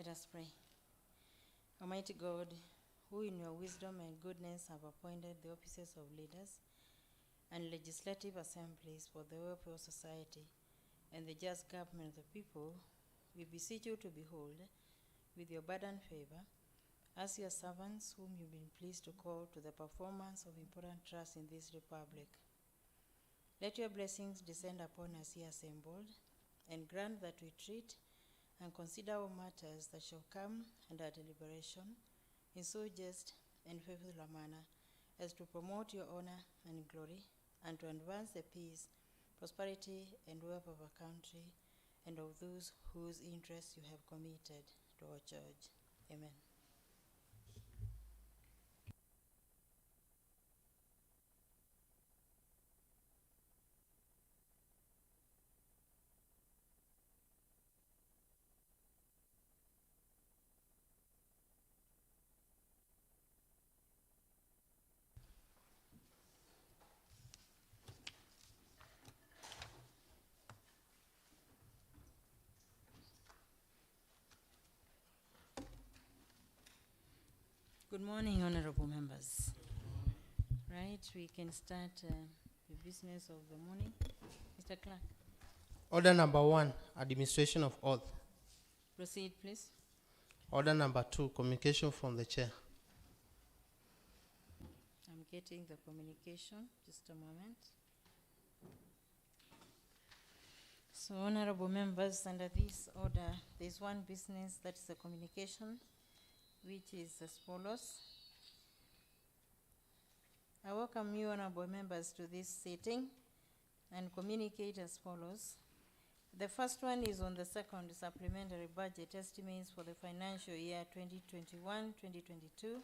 Let us pray. Almighty God, who in your wisdom and goodness have appointed the offices of leaders and legislative assemblies for the welfare of society and the just government of the people, we beseech you to behold with your abundant favor as your servants whom you've been pleased to call to the performance of important trusts in this republic. Let your blessings descend upon us here assembled, and grant that we treat and consider all matters that shall come under deliberation in so just and faithful a manner as to promote your honor and glory, and to advance the peace, prosperity, and welfare of our country and of those whose interests you have committed to our church. Amen. Good morning, honorable members. Right, we can start the business of the morning. Mr. Clerk. Order number 1, administration of oath. Proceed, please. Order number 2, communication from the chair. I'm getting the communication, just a moment. So, honorable members, under this order, there's one business, that's the communication, which is as follows. I welcome you, honorable members, to this sitting and communicate as follows. The first one is on the second supplementary budget estimates for the financial year 2021-2022.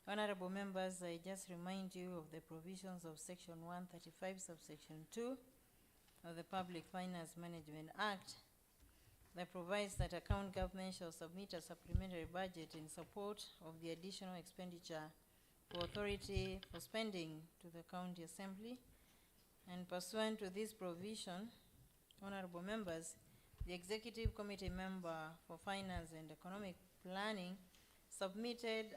Honorable members, I just remind you of the provisions of Section 135, subsection 2 of the Public Finance Management Act that provides that a county government shall submit a supplementary budget in support of the additional expenditure for authority for spending to the county assembly. And pursuant to this provision, honorable members, the executive committee member for finance and economic planning submitted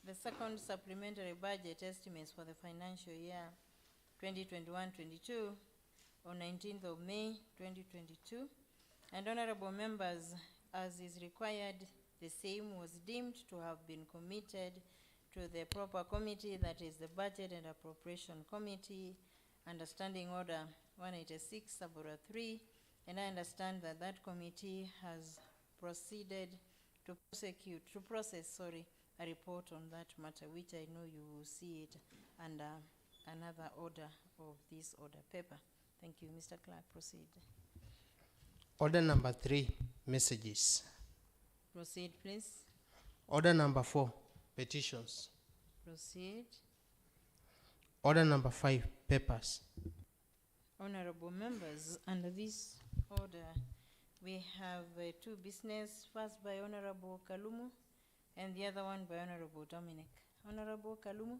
the second supplementary budget estimates for the financial year 2021-22 on 19th of May 2022. And honorable members, as is required, the same was deemed to have been committed to the proper committee, that is the Budget and Appropriation Committee, under Standing Order 186, Sub-Order 3, and I understand that that committee has proceeded to process a report on that matter, which I know you will see it under another order of this order paper. Thank you. Mr. Clerk, proceed. Order number 3, messages. Proceed, please. Order number 4, petitions. Proceed. Order number 5, papers. Honorable members, under this order, we have two business, first by Honorable Kalumu and the other one by Honorable Dominic. Honorable Kalumu,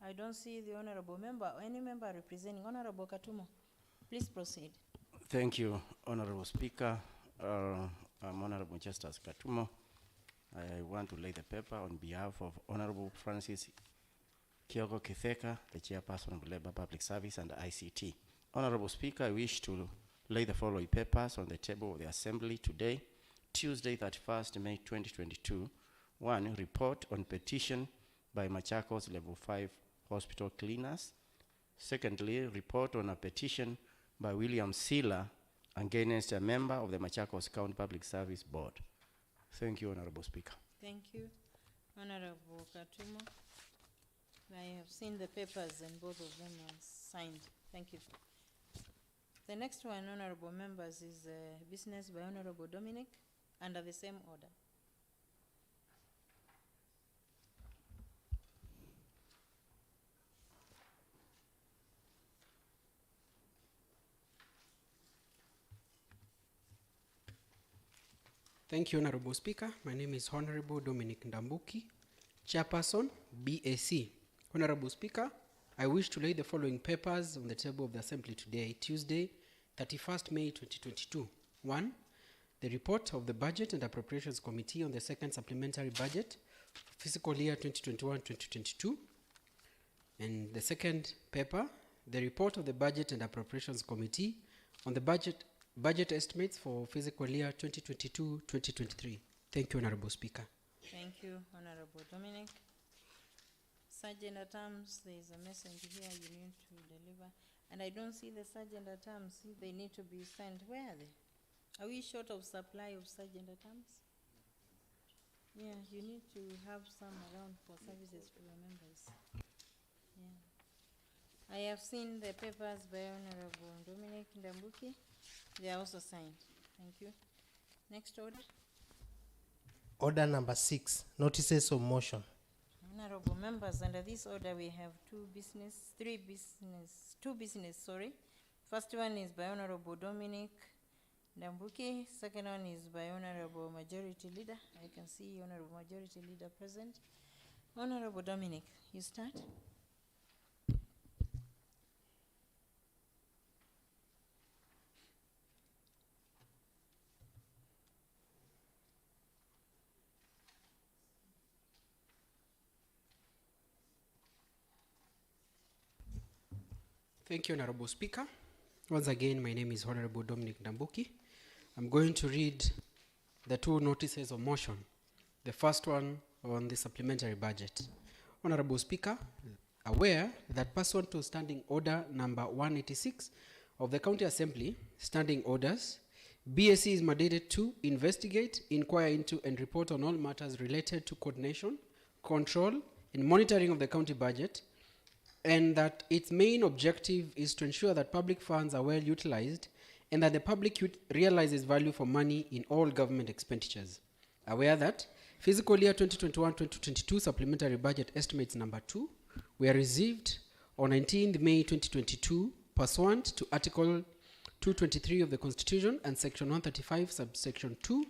I don't see the honorable member or any member representing. Honorable Katumo, please proceed. Thank you, Honorable Speaker. I'm Honorable Justice Katumo. I want to lay the paper on behalf of Honorable Francis Kyogo Kitheka, the Chairperson of Labour Public Service and ICT. Honorable Speaker, I wish to lay the following papers on the table of the Assembly today, Tuesday, 31st May 2022. 1, report on petition by Machacos Level 5 Hospital Cleaners. Secondly, report on a petition by William Sila against a member of the Machakos County Public Service Board. Thank you, Honorable Speaker. Thank you, Honorable Katumo. I have seen the papers and both of them are signed. Thank you. The next one, honorable members, is business by Honorable Dominic under the same order. Thank you, Honorable Speaker. My name is Honorable Dominic Ndambuki, Chairperson, BAC. Honorable Speaker, I wish to lay the following papers on the table of the Assembly today, Tuesday, 31st May 2022. 1, the report of the Budget and Appropriations Committee on the second supplementary budget for fiscal year 2021-2022. And the second paper, the report of the Budget and Appropriations Committee on the budget estimates for fiscal year 2022-2023. Thank you, Honorable Speaker. Thank you, Honorable Dominic. Sergeant at Arms, there is a message here you need to deliver. And I don't see the Sergeant at Arms. They need to be sent. Where are they? Are we short of supply of Sergeant at Arms? Yeah, you need to have some around for services to your members. Yeah. I have seen the papers by Honorable Dominic Ndambuki. They are also signed. Thank you. Next order. Order number 6, notices of motion. Honorable members, under this order we have two business. First one is by Honorable Dominic Ndambuki. Second one is by Honorable Majority Leader. I can see Honorable Majority Leader present. Honorable Dominic, you start. Thank you, Honorable Speaker. Once again, my name is Honorable Dominic Ndambuki. I'm going to read the two notices of motion. The first one on the supplementary budget. Honorable Speaker, aware that pursuant to Standing Order number 186 of the County Assembly, Standing Orders, BSC is mandated to investigate, inquire into, and report on all matters related to coordination, control, and monitoring of the county budget, and that its main objective is to ensure that public funds are well utilized and that the public realizes value for money in all government expenditures. Aware that fiscal year 2021-2022 supplementary budget estimates number 2 were received on 19th May 2022 pursuant to Article 223 of the Constitution and Section 135 subsection 2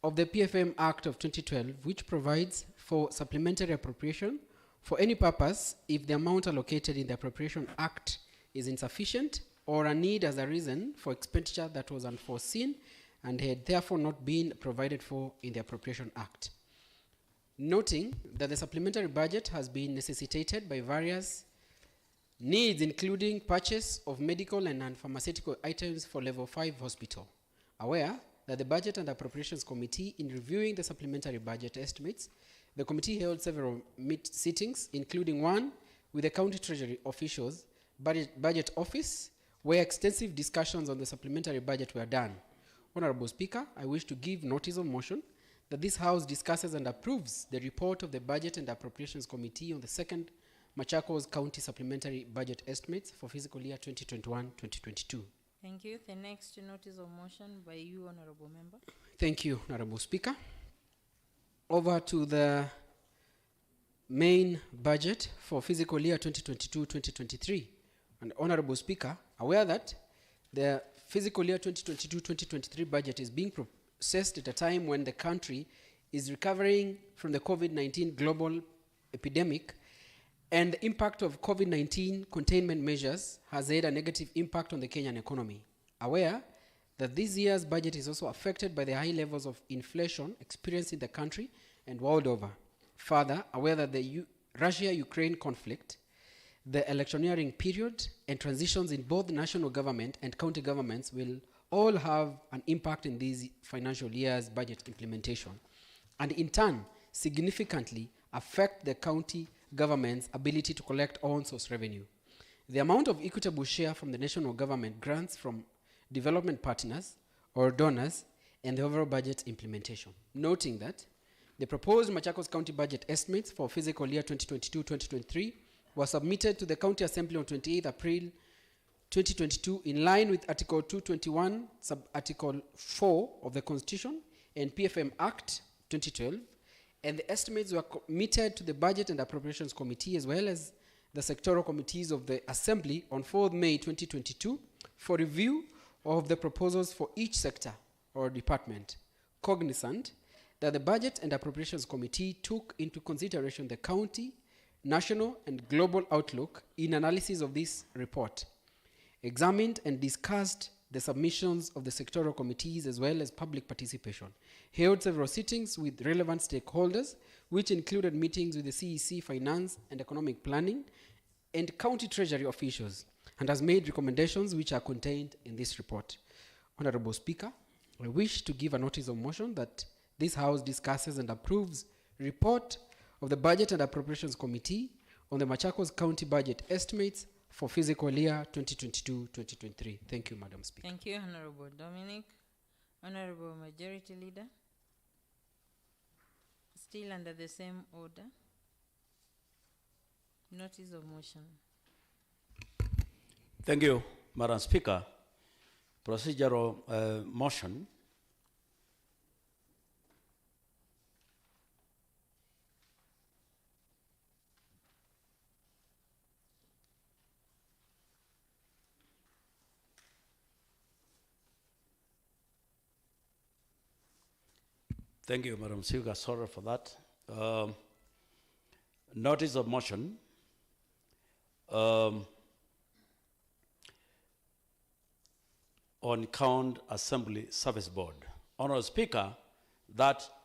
of the PFM Act of 2012, which provides for supplementary appropriation for any purpose if the amount allocated in the Appropriation Act is insufficient or a need as a reason for expenditure that was unforeseen and had therefore not been provided for in the Appropriation Act. Noting that the supplementary budget has been necessitated by various needs, including purchase of medical and non-pharmaceutical items for Level 5 hospital. Aware that the Budget and Appropriations Committee, in reviewing the supplementary budget estimates, the committee held several sittings, including one with the county treasury officials, budget office, where extensive discussions on the supplementary budget were done. Honorable Speaker, I wish to give notice of motion that this House discusses and approves the report of the Budget and Appropriations Committee on the second Machacos County Supplementary Budget Estimates for fiscal year 2021-2022. Thank you. The next notice of motion by you, Honorable Member. Thank you, Honorable Speaker. Over to the main budget for fiscal year 2022-2023. And Honorable Speaker, aware that the fiscal year 2022-2023 budget is being processed at a time when the country is recovering from the COVID-19 global epidemic, and the impact of COVID-19 containment measures has had a negative impact on the Kenyan economy. Aware that this year's budget is also affected by the high levels of inflation experienced in the country and world over. Further, aware that the Russia-Ukraine conflict, the electioneering period, and transitions in both national government and county governments will all have an impact in this financial year's budget implementation, and in turn, significantly affect the county government's ability to collect on-source revenue. The amount of equitable share from the national government grants from development partners or donors and the overall budget implementation. Noting that the proposed Machakos County budget estimates for fiscal year 2022-2023 were submitted to the County Assembly on 28th April 2022 in line with Article 221, Sub-Article 4 of the Constitution and PFM Act 2012, and the estimates were committed to the Budget and Appropriations Committee as well as the sectoral committees of the Assembly on 4th May 2022 for review of the proposals for each sector or department, cognizant that the Budget and Appropriations Committee took into consideration the county, national, and global outlook in analysis of this report, examined and discussed the submissions of the sectoral committees as well as public participation. He held several sittings with relevant stakeholders, which included meetings with the CEC, Finance and Economic Planning, and County Treasury officials, and has made recommendations which are contained in this report. Honorable Speaker, I wish to give a notice of motion that this House discusses and approves report of the Budget and Appropriations Committee on the Machakos County budget estimates for fiscal year 2022-2023. Thank you, Madam Speaker. Thank you, Honorable Dominic. Honorable Majority Leader. Still under the same order. Notice of motion. Thank you, Madam Speaker. Procedural motion. Thank you, Madam Speaker. Sorry for that. Notice of motion. On County Assembly Service Board. Honorable Speaker,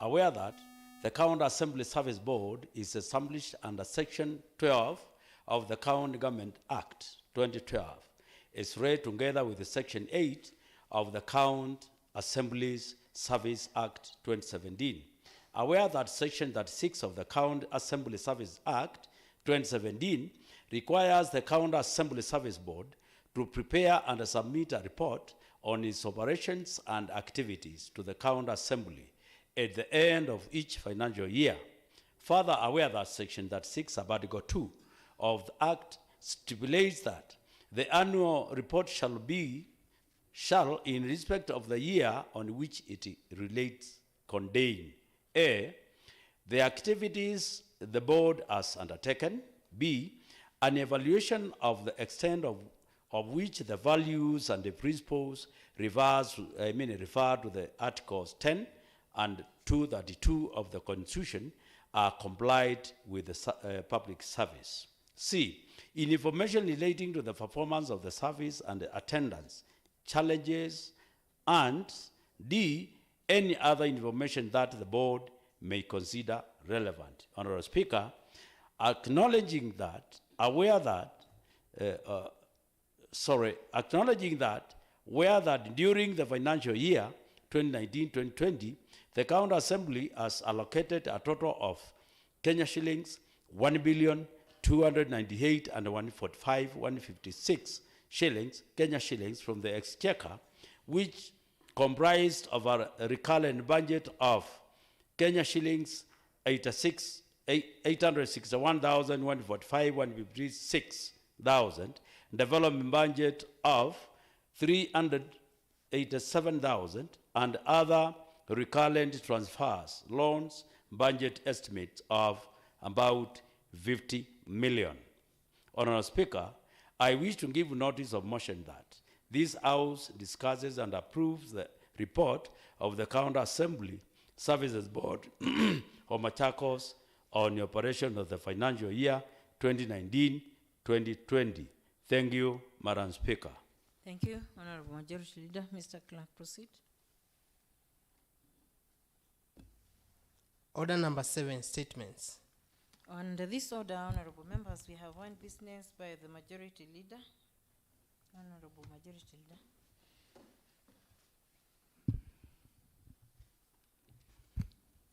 aware that the County Assembly Service Board is established under Section 12 of the County Government Act 2012. It's read together with the Section 8 of the County Assemblies Service Act 2017. Aware that Section 36 of the County Assembly Service Act 2017 requires the County Assembly Service Board to prepare and submit a report on its operations and activities to the County Assembly at the end of each financial year. Further, aware that Section 36, Article 2 of the Act stipulates that the annual report shall, in respect of the year on which it relates, contain A, the activities the board has undertaken, B, an evaluation of the extent of which the values and the principles refer to the Articles 10 and 232 of the Constitution are complied with the public service. C, in information relating to the performance of the service and the attendance, challenges, and D, any other information that the board may consider relevant. Honorable Speaker, acknowledging that where that during the financial year 2019-2020, the County Assembly has allocated a total of Kenya shillings 1,298 and 156 shillings, Kenya shillings from the Exchequer, which comprised of a recurrent budget of Kenya shillings 861,145, 156,000, development budget of 387,000, and other recurrent transfers, loans, budget estimates of about 50 million. Honorable Speaker, I wish to give notice of motion that this House discusses and approves the report of the County Assembly Services Board of Machacos on the operation of the financial year 2019-2020. Thank you, Madam Speaker. Thank you, Honorable Majority Leader. Mr. Clerk, proceed. Order number 7, statements. Under this order, honorable members, we have one business by the Majority Leader. Honorable Majority Leader.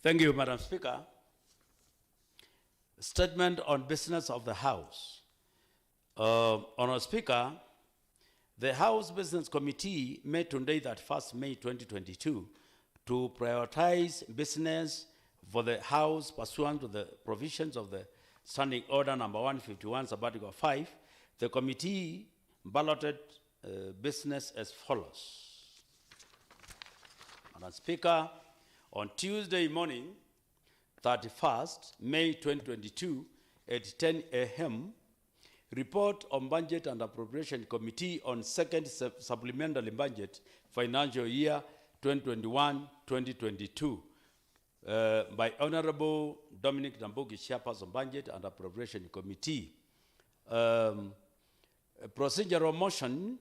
Thank you, Madam Speaker. Statement on business of the House. Honorable Speaker, the House Business Committee met today, that 1st May 2022, to prioritize business for the House pursuant to the provisions of the Standing Order number 151, Article 5. The committee balloted business as follows. Madam Speaker, on Tuesday morning, 31st May 2022, at 10 a.m., report on Budget and Appropriation Committee on second supplementary budget financial year 2021-2022 by Honorable Dominic Ndambuki, Chairperson Budget and Appropriation Committee. Procedural motion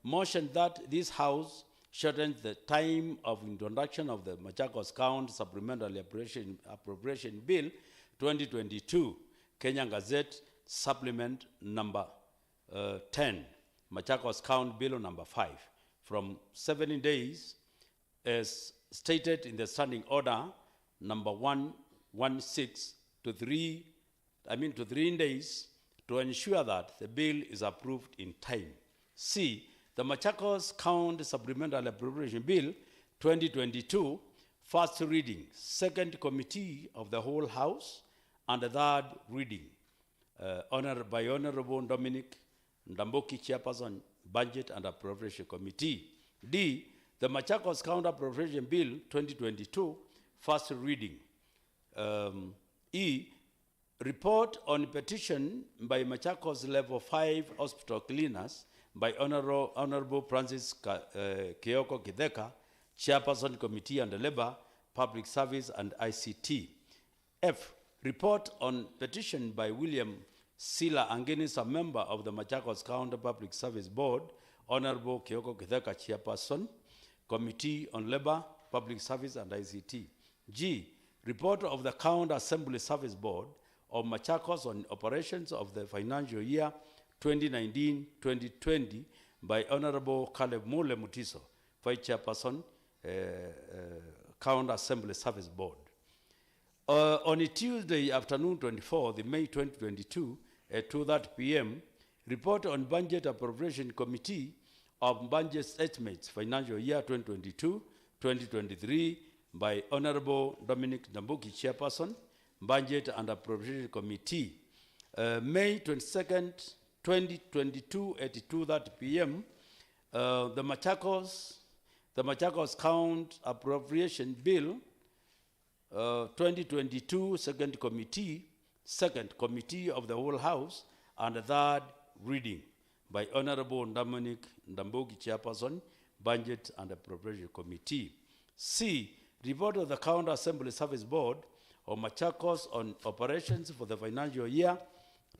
motion that this House shortens the time of introduction of the Machakos County Supplementary Appropriation Bill 2022, Kenya Gazette Supplement number 10, Machakos County Bill number 5, from 7 days as stated in the standing order number 116 to 3 days to ensure that the bill is approved in time. C, the Machakos County Supplementary Appropriation Bill 2022, first reading, second committee of the whole House, and the third reading, by Honorable Dominic Ndambuki, Chairperson, Budget and Appropriation Committee. D, the Machakos County Appropriation Bill 2022, first reading. E, report on petition by Machakos Level 5 Hospital Cleaners by Honorable Francis Kioko Kitheka, Chairperson Committee on the Labor, Public Service and ICT. F, report on petition by William Sila Angenis, a member of the Machakos County Public Service Board, Honorable Kioko Kitheka, Chairperson, Committee on Labor, Public Service and ICT. G, report of the County Assembly Service Board of Machakos on operations of the financial year 2019-2020 by Honorable Caleb Mule Mutiso, Vice Chairperson, County Assembly Service Board. On a Tuesday afternoon, 24, May 2022, at 2:30 p.m., report on Budget Appropriation Committee of Budget Estimates Financial Year 2022-2023 by Honorable Dominic Ndambuki, Chairperson, Budget and Appropriation Committee. May 22nd, 2022 at 2:30 p.m., the Machakos County Appropriation Bill 2022, second committee of the whole House, and the third reading by Honorable Dominic Ndambuki, Chairperson, Budget and Appropriation Committee. C, report of the County Assembly Service Board of Machakos on operations for the financial year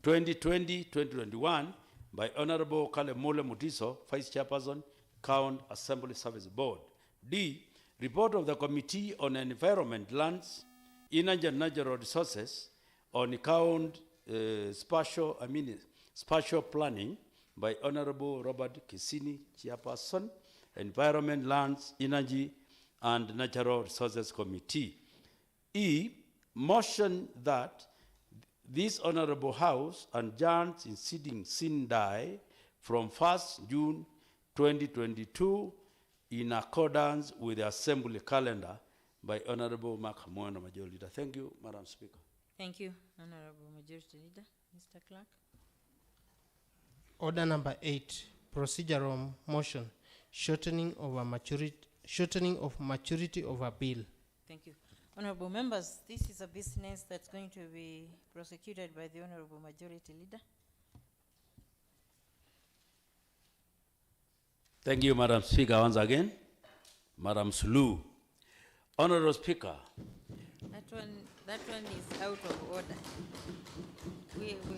2020-2021 by Honorable Kale Mule Mutiso, Vice Chairperson, County Assembly Service Board. D, report of the Committee on Environment, Lands, Energy and Natural Resources on County spatial planning by Honorable Robert Kisini, Chairperson, Environment, Lands, Energy and Natural Resources Committee. E, motion that this Honorable House adjourns in sitting sin die from 1st June 2022 in accordance with the Assembly calendar by Honorable Mark Moana, Majority Leader. Thank you, Madam Speaker. Thank you, Honorable Majority Leader. Mr. Clerk. Order number 8, procedural motion, shortening of maturity of a bill. Thank you. Honorable members, this is a business that's going to be prosecuted by the Honorable Majority Leader. Thank you, Madam Speaker, once again. Madam Sulu. Honorable Speaker. That one is out of order.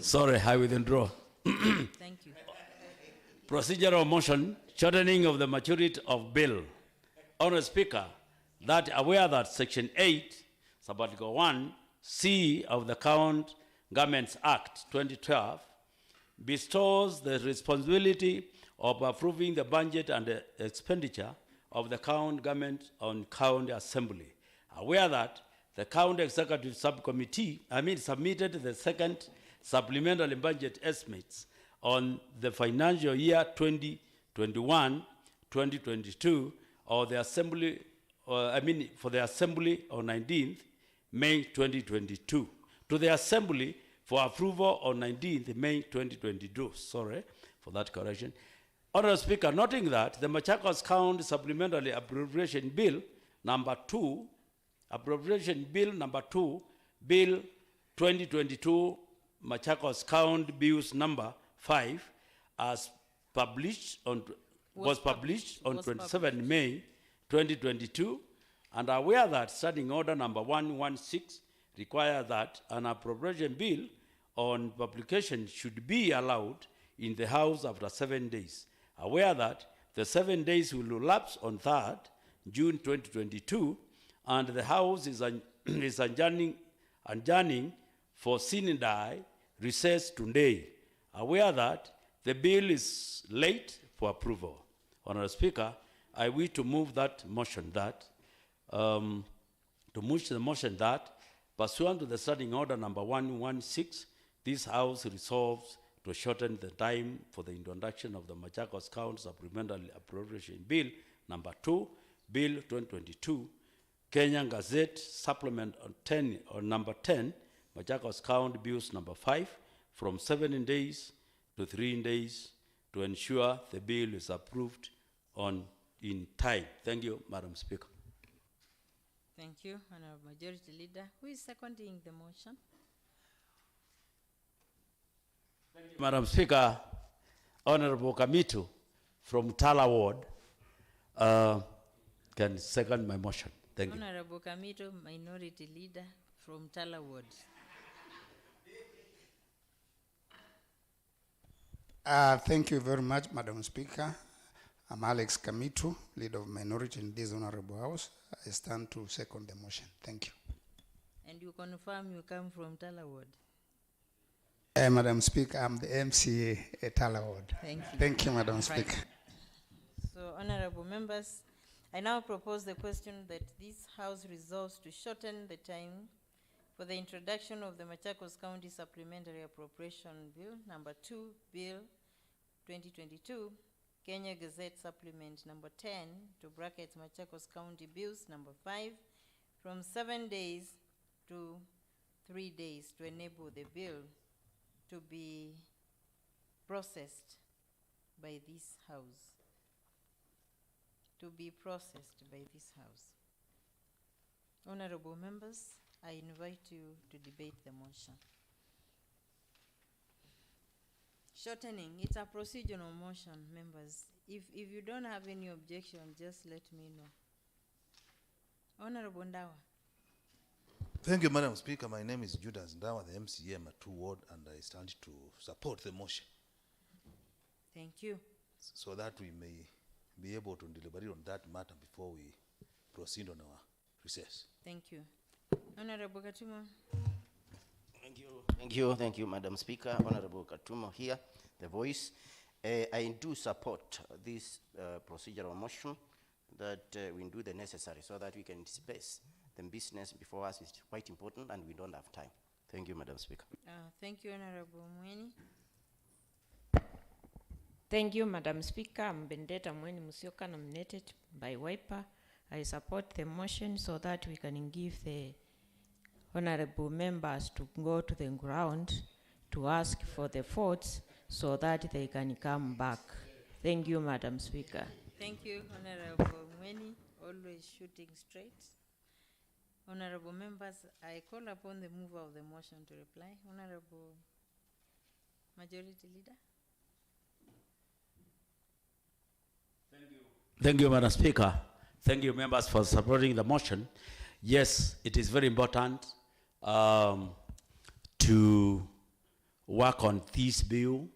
Sorry, I withdraw. Thank you. Procedural motion, shortening of the maturity of bill. Honorable Speaker, that aware that Section 8, Subarticle 1, C of the County Governments Act 2012 bestows the responsibility of approving the budget and the expenditure of the county government on county assembly. Aware that the county executive subcommittee, submitted the second supplementary budget estimates on the financial year 2021-2022 or the assembly, for the assembly on 19th May 2022 to the assembly for approval on 19th May 2022. Sorry for that correction. Honorable Speaker, noting that the Machakos County Supplementary Appropriation Bill number 2, Bill 2022, Machakos County Bills number 5, was published on 27 May 2022, and aware that Standing Order number 116 requires that an appropriation bill on publication should be allowed in the House after 7 days. aware that the 7 days will lapse on 3rd June 2022, and the House is adjourning for sine recess today, aware that the bill is late for approval. Honourable Speaker, I wish to move that motion that, pursuant to the standing order number 116, this House resolves to shorten the time for the introduction of the Machakos County Supplementary Appropriation Bill number 2, Bill 2022, Kenyan Gazette Supplement on number 10, Machakos County Bills number 5, from 7 days to 3 days to ensure the bill is approved in time. Thank you, Madam Speaker. Thank you, Honorable Majority Leader. Who is seconding the motion? Madam Speaker, Honorable Kamitu from Tala Ward can second my motion. Thank you. Honorable Kamito, Minority Leader from Tala Ward. Thank you very much, Madam Speaker. I'm Alex Kamitu, Leader of Minority in this Honorable House. I stand to second the motion. Thank you. And you confirm you come from Tala Ward? Madam Speaker, I'm the MCA at Tala Ward. Thank you. Thank you, Madam Speaker. So, honorable members, I now propose the question that this House resolves to shorten the time for the introduction of the Machakos County Supplementary Appropriation Bill number 2, Bill 2022, Kenya Gazette Supplement number 10, to brackets Machakos County Bills number 5, from 7 days to 3 days to enable the bill to be processed by this House. To be processed by this House. Honorable members, I invite you to debate the motion. Shortening, it's a procedural motion, members. If you don't have any objection, just let me know. Honorable Ndawa. Thank you, Madam Speaker. My name is Judas Ndawa, the MCA Matu Ward, and I stand to support the motion Thank you. so that we may be able to deliberate on that matter before we proceed on our recess. Thank you. Honorable Katumo. Thank you, Madam Speaker. Honorable Katumo here, the voice. I do support this procedural motion that we do the necessary so that we can disperse the business before us is quite important and we don't have time. Thank you, Madam Speaker. Thank you, Honorable Mweni. Thank you, Madam Speaker. I'm Bendeta Mweni Musyoka, nominated by Wiper. I support the motion so that we can give the honorable members to go to the ground to ask for the votes so that they can come back. Thank you, Madam Speaker. Thank you, Honorable Mweni, always shooting straight. Honorable members, I call upon the mover of the motion to reply. Honorable Majority Leader. Thank you, Madam Speaker. Thank you, members, for supporting the motion. Yes, it is very important to work on this bill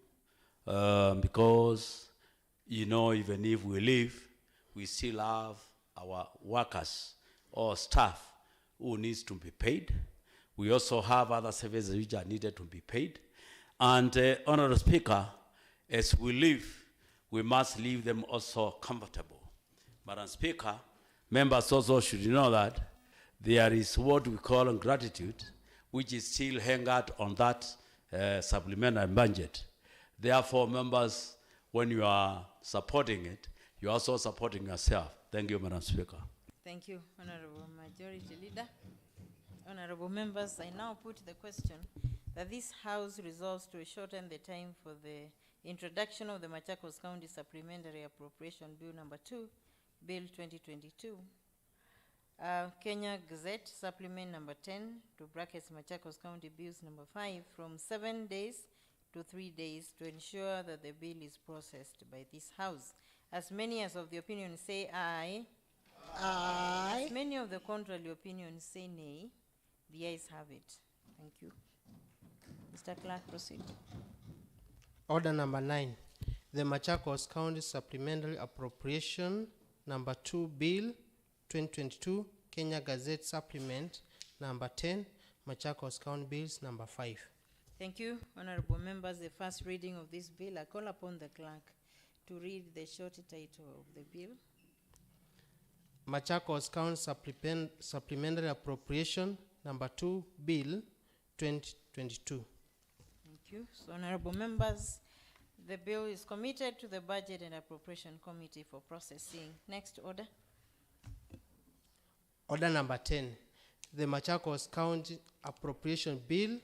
because, you know, even if we leave, we still have our workers or staff who needs to be paid. We also have other services which are needed to be paid. And, Honorable Speaker, as we leave, we must leave them also comfortable. Madam Speaker, members also should know that there is what we call gratitude, which is still hang out on that supplementary budget. Therefore, members, when you are supporting it, you're also supporting yourself. Thank you, Madam Speaker. Thank you, Honorable Majority Leader. Honorable members, I now put the question that this House resolves to shorten the time for the introduction of the Machakos County Supplementary Appropriation Bill number 2, Bill 2022. Kenya Gazette Supplement number 10, to brackets Machakos County Bills number 5, from 7 days to 3 days to ensure that the bill is processed by this House. As many as of the opinion say aye. Aye. As many of the contrary opinions say nay, the ayes have it. Thank you. Mr. Clerk, proceed. Order number 9. the Machakos County Supplementary Appropriation Number 2 Bill 2022, Kenya Gazette Supplement Number 10, Machakos County Bills Number 5. Thank you, honorable members. The first reading of this bill, I call upon the clerk to read the short title of the bill. Machakos County Supplementary Appropriation Number 2 Bill 2022. Thank you. So, honorable members, the bill is committed to the Budget and Appropriation Committee for processing. Next order. Order number 10, the Machakos County Appropriation Bill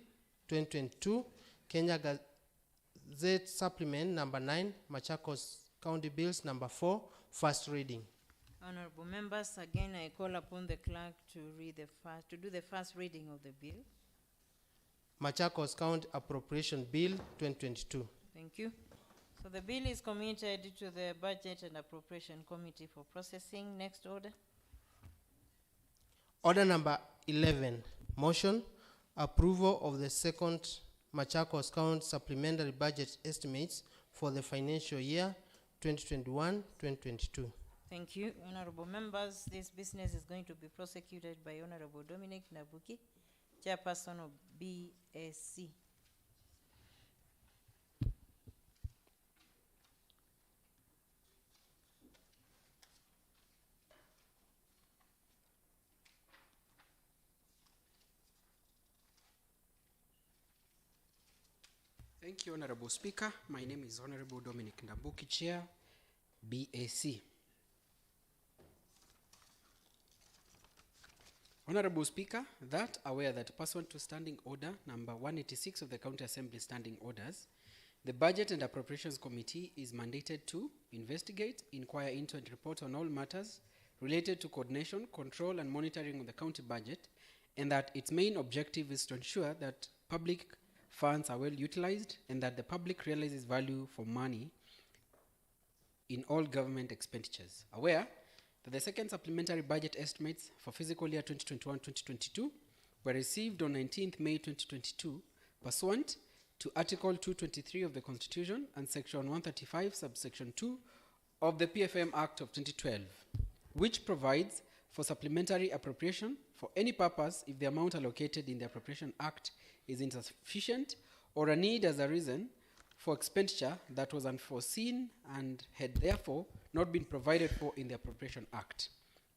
2022, Kenya Gazette Supplement Number 9, Machakos County Bills Number 4, first reading. Honorable members, again I call upon the clerk to do the first reading of the bill. Machakos County Appropriation Bill 2022. Thank you. So the bill is committed to the Budget and Appropriation Committee for processing. Next order. Order number 11, motion approval of the second Machakos County Supplementary Budget Estimates for the financial year 2021-2022. Thank you, honorable members. This business is going to be prosecuted by Honorable Dominic Ndambuki, chairperson of BSC. Thank you, Honorable Speaker. My name is Honorable Dominic Ndambuki, Chair, BAC. Honorable Speaker, that aware that pursuant to Standing Order number 186 of the County Assembly Standing Orders, the Budget and Appropriations Committee is mandated to investigate, inquire into and report on all matters related to coordination, control and monitoring of the county budget, and that its main objective is to ensure that public funds are well utilized and that the public realizes value for money in all government expenditures. Aware that the second supplementary budget estimates for fiscal year 2021-2022 were received on 19th May 2022 pursuant to Article 223 of the Constitution and Section 135 subsection 2 of the PFM Act of 2012, which provides for supplementary appropriation for any purpose if the amount allocated in the Appropriation Act is insufficient or a need as a reason for expenditure that was unforeseen and had therefore not been provided for in the Appropriation Act.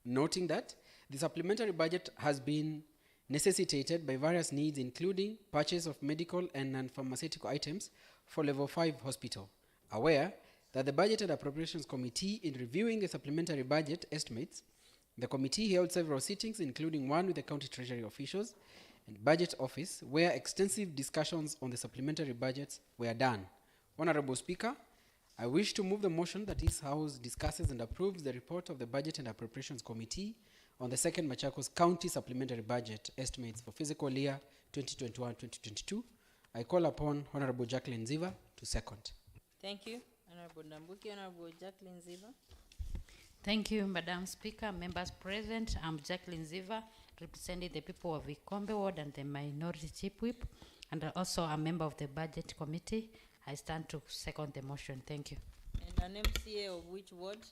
Noting that the supplementary budget has been necessitated by various needs including purchase of medical and non-pharmaceutical items for Level 5 hospital. Aware that the Budget and Appropriations Committee, in reviewing the supplementary budget estimates, the committee held several sittings, including one with the County Treasury officials and Budget Office, where extensive discussions on the supplementary budgets were done. Honorable Speaker, I wish to move the motion that this House discusses and approves the report of the Budget and Appropriations Committee on the second Machakos County Supplementary Budget Estimates for fiscal year 2021-2022. I call upon Honorable Jacqueline Ziva to second. Thank you, Honorable Ndambuki. Honorable Jacqueline Ziva. Thank you, Madam Speaker, members present. I'm Jacqueline Ziva, representing the people of Ikombe Ward and the Minority Chief Whip, and also a member of the Budget Committee. I stand to second the motion. Thank you. And an MCA of which ward?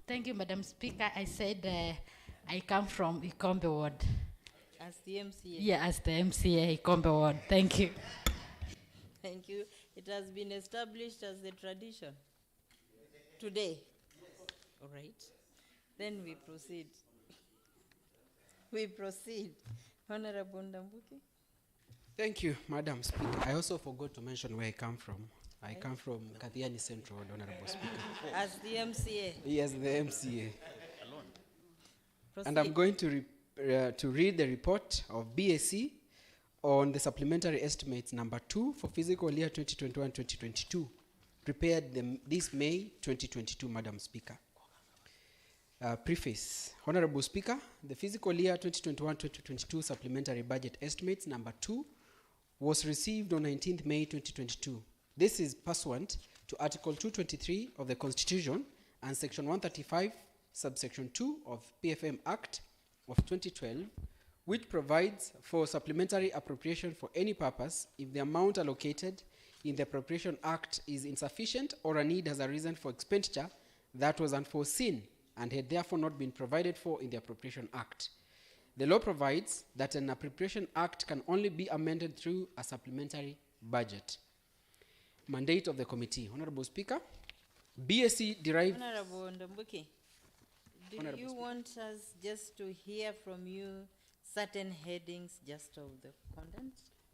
Thank you, Madam Speaker. I said I come from Ikombe Ward. As the MCA? Yeah, as the MCA, Ikombe Ward. Thank you. Thank you. It has been established as the tradition today. All right. Then we proceed. We proceed. Honorable Ndambuki. Thank you, Madam Speaker. I also forgot to mention where I come from. I come from Kathiani Central, Honorable Speaker. As the MCA. Yes, the MCA. Proceed. And I'm going to read the report of BAC on the supplementary estimates number 2 for fiscal year 2021-2022, prepared this May 2022, Madam Speaker. Preface. Honorable Speaker, the fiscal year 2021-2022 supplementary budget estimates number 2 was received on 19th May 2022. This is pursuant to Article 223 of the Constitution and Section 135, subsection 2 of PFM Act of 2012, which provides for supplementary appropriation for any purpose if the amount allocated in the Appropriation Act is insufficient or a need has arisen for expenditure that was unforeseen and had therefore not been provided for in the Appropriation Act. The law provides that an Appropriation Act can only be amended through a supplementary budget. Mandate of the committee. Honorable Speaker, BSc derived... Honorable Ndambuki, do Honorable you Speaker. want us just to hear from you certain headings just of the content?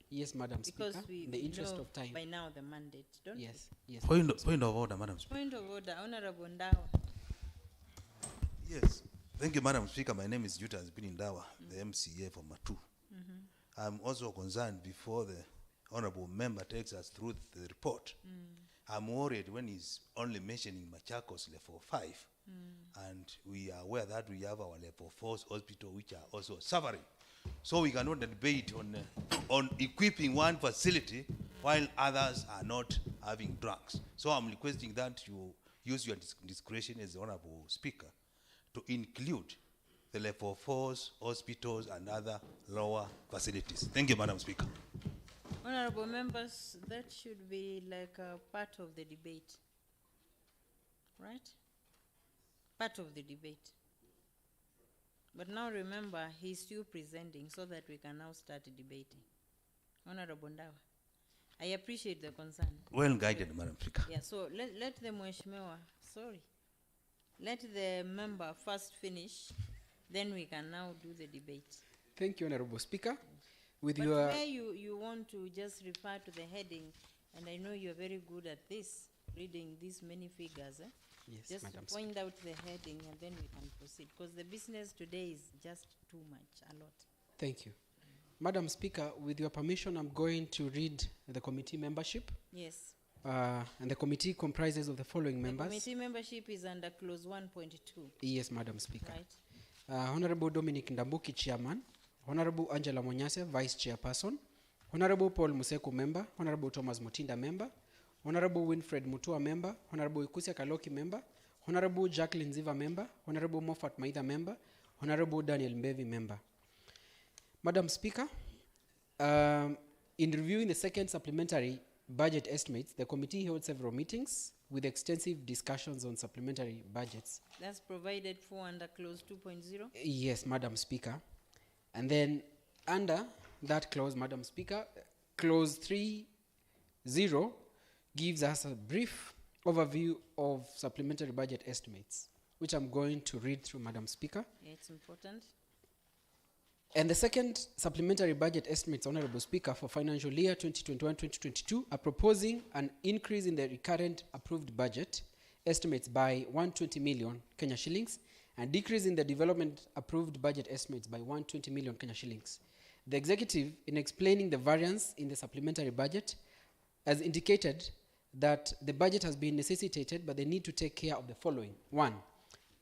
Yes, Madam Because Speaker, we in the interest know of time. by now the mandate, don't Yes, yes. Point of order, Madam Speaker. we? Point of order, Honorable Ndawa. Yes. Thank you, Madam Speaker. My name is Judas Binindawa, the MCA for Matu. I'm also concerned before the honorable member takes us through the report. I'm worried when he's only mentioning Machakos level 5. And we are aware that we have our level 4 hospital which are also suffering. So we cannot debate on equipping one facility while others are not having drugs. So I'm requesting that you use your discretion as the honorable speaker to include the level 4s, hospitals, and other lower facilities. Thank you, Madam Speaker. Honorable members, that should be like a part of the debate, right? Part of the debate. But now remember, he's still presenting so that we can now start debating. Honorable Ndawa, I appreciate the concern. Well guided, Madam Speaker. Yeah, so let the Mheshimiwa, let the member first finish, then we can now do the debate. Thank you, Honorable Speaker. With But your... where you want to just refer to the heading, and I know you're very good at this, reading these many figures, Yes, just Madam point out the heading and then we can proceed, because the business today is just too much, a lot. Thank you. Madam Speaker, with your permission, I'm going to read the committee membership. Yes. And the committee comprises of the following The members. committee membership is under clause 1.2, Yes, Madam Speaker. right? Honorable Dominic Ndambuki, Chairman. Honorable Angela Monyase, Vice Chairperson. Honorable Paul Museku, Member. Honorable Thomas Mutinda, Member. Honorable Winfred Mutua, Member. Honorable Ikusia Kaloki, Member. Honorable Jacqueline Ziva, Member. Honorable Moffat Maitha, Member. Honorable Daniel Mbevi, Member. Madam Speaker, in reviewing the second supplementary budget estimates, the committee held several meetings with extensive discussions on supplementary budgets. That's provided for under clause 2.0. Yes, Madam Speaker. And then under that clause, Madam Speaker, clause 3.0 gives us a brief overview of supplementary budget estimates, which I'm going to read through, Madam Speaker. Yeah, it's important. And the second supplementary budget estimates, Honorable Speaker, for financial year 2021-2022 are proposing an increase in the recurrent approved budget estimates by 120 million Kenya shillings and decrease in the development approved budget estimates by 120 million Kenya shillings. The executive, in explaining the variance in the supplementary budget, has indicated that the budget has been necessitated by the need to take care of the following. 1,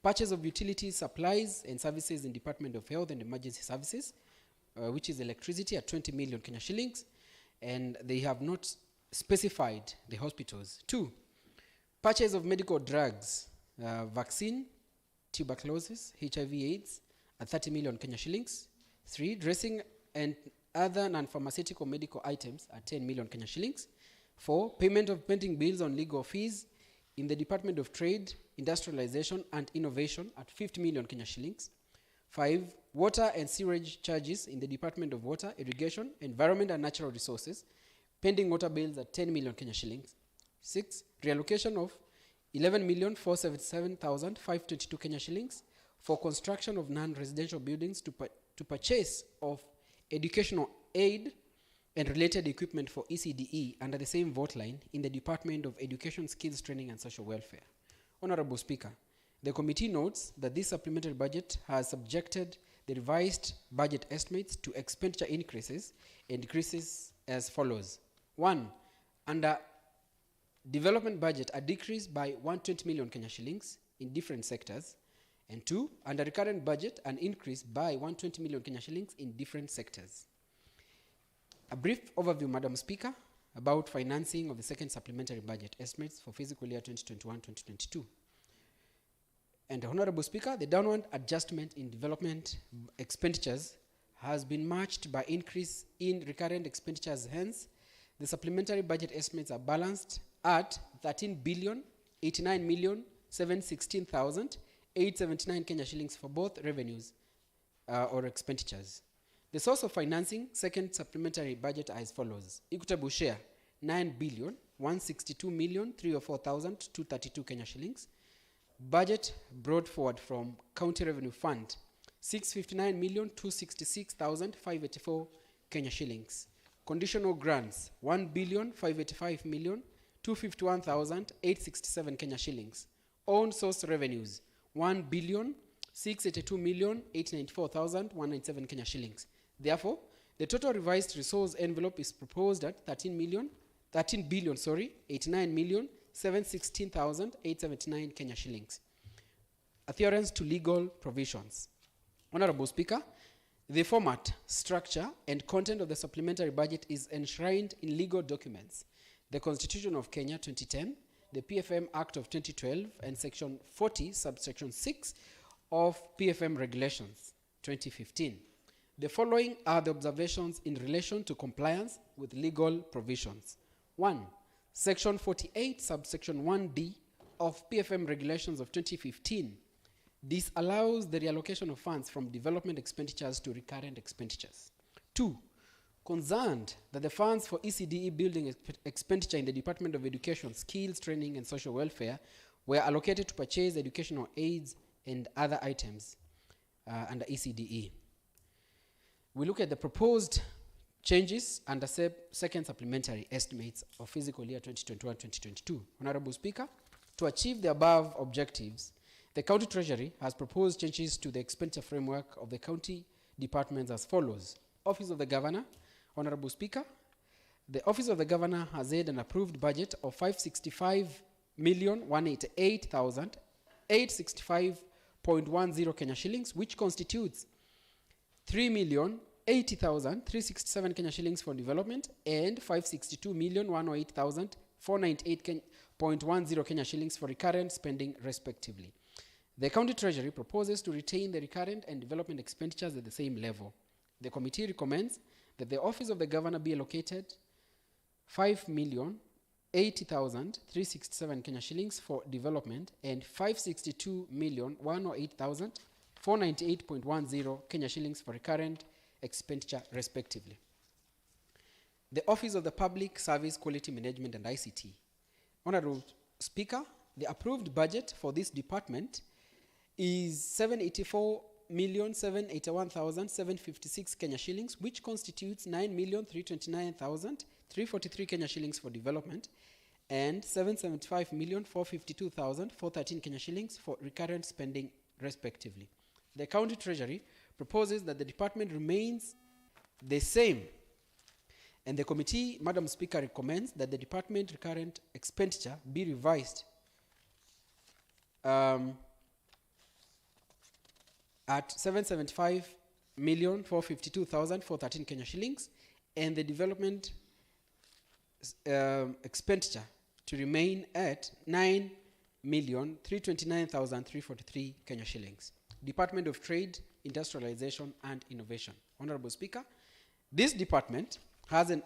purchase of utilities, supplies, and services in Department of Health and Emergency Services, which is electricity at 20 million Kenya shillings, and they have not specified the hospitals. 2, purchase of medical drugs, vaccine, tuberculosis, HIV/AIDS at 30 million Kenya shillings. 3, dressing and other non-pharmaceutical medical items at 10 million Kenya shillings. 4, payment of pending bills on legal fees in the Department of Trade, Industrialization and Innovation at 50 million Kenya shillings. 5, water and sewage charges in the Department of Water, Irrigation, Environment and Natural Resources, pending water bills at 10 million Kenya shillings. 6, reallocation of 11,477,522 Kenya shillings for construction of non-residential buildings to purchase of educational aid and related equipment for ECDE under the same vote line in the Department of Education, Skills Training and Social Welfare. Honorable Speaker, the committee notes that this supplementary budget has subjected the revised budget estimates to expenditure increases and decreases as follows. 1, under development budget, a decrease by 120 million Kenya shillings in different sectors. And 2, under recurrent budget, an increase by 120 million Kenya shillings in different sectors. A brief overview, Madam Speaker, about financing of the second supplementary budget estimates for fiscal year 2021-2022. And Honorable Speaker, the downward adjustment in development expenditures has been matched by increase in recurrent expenditures. Hence, The supplementary budget estimates are balanced at 13,089,716,879 Kenya shillings for both revenues or expenditures. The source of financing, second supplementary budget are as follows. Equitable share, 9,162,304,232 Kenya shillings. Budget brought forward from County Revenue Fund, 659,266,584 Kenya shillings. Conditional grants, 1,585,251,867 Kenya shillings. Own source revenues, 1,682,894,197 Kenya shillings. Therefore, the total revised resource envelope is proposed at 89,716,879 Kenya shillings. Adherence to legal provisions. Honorable Speaker, the format, structure, and content of the supplementary budget is enshrined in legal documents: the Constitution of Kenya 2010, the PFM Act of 2012, and Section 40, subsection 6 of PFM Regulations 2015. The following are the observations in relation to compliance with legal provisions. 1. Section 48, subsection 1D of PFM Regulations of 2015 disallows the reallocation of funds from development expenditures to recurrent expenditures. 2. Concerned that the funds for ECDE building expenditure in the Department of Education, Skills, Training and Social Welfare were allocated to purchase educational aids and other items under ECDE. We look at the proposed changes under second supplementary estimates of fiscal year 2021-2022. Honorable Speaker, to achieve the above objectives, the County Treasury has proposed changes to the expenditure framework of the county departments as follows. Office of the Governor. Honorable Speaker, the Office of the Governor has had an approved budget of 565,188,865.10 Kenya shillings, which constitutes 3,080,367 Kenya shillings for development and 562,108,498.10 Kenya shillings for recurrent spending, respectively. The County Treasury proposes to retain the recurrent and development expenditures at the same level. The committee recommends that the Office of the Governor be allocated 5,080,367 Kenya shillings for development and 562,108,498.10 Kenya shillings for recurrent expenditure, respectively. The Office of the Public Service Quality Management and ICT. Honorable Speaker, the approved budget for this department is 784,781,756 Kenya shillings, which constitutes 9,329,343 Kenya shillings for development and 775,452,413 Kenya shillings for recurrent spending, respectively. The County Treasury proposes that the department remains the same, and the committee, Madam Speaker, recommends that the department recurrent expenditure be revised at 775,452,413 Kenya shillings, and the development expenditure to remain at 9,329,343 Kenya shillings. Department of Trade, Industrialization and Innovation. Honorable Speaker, this department has an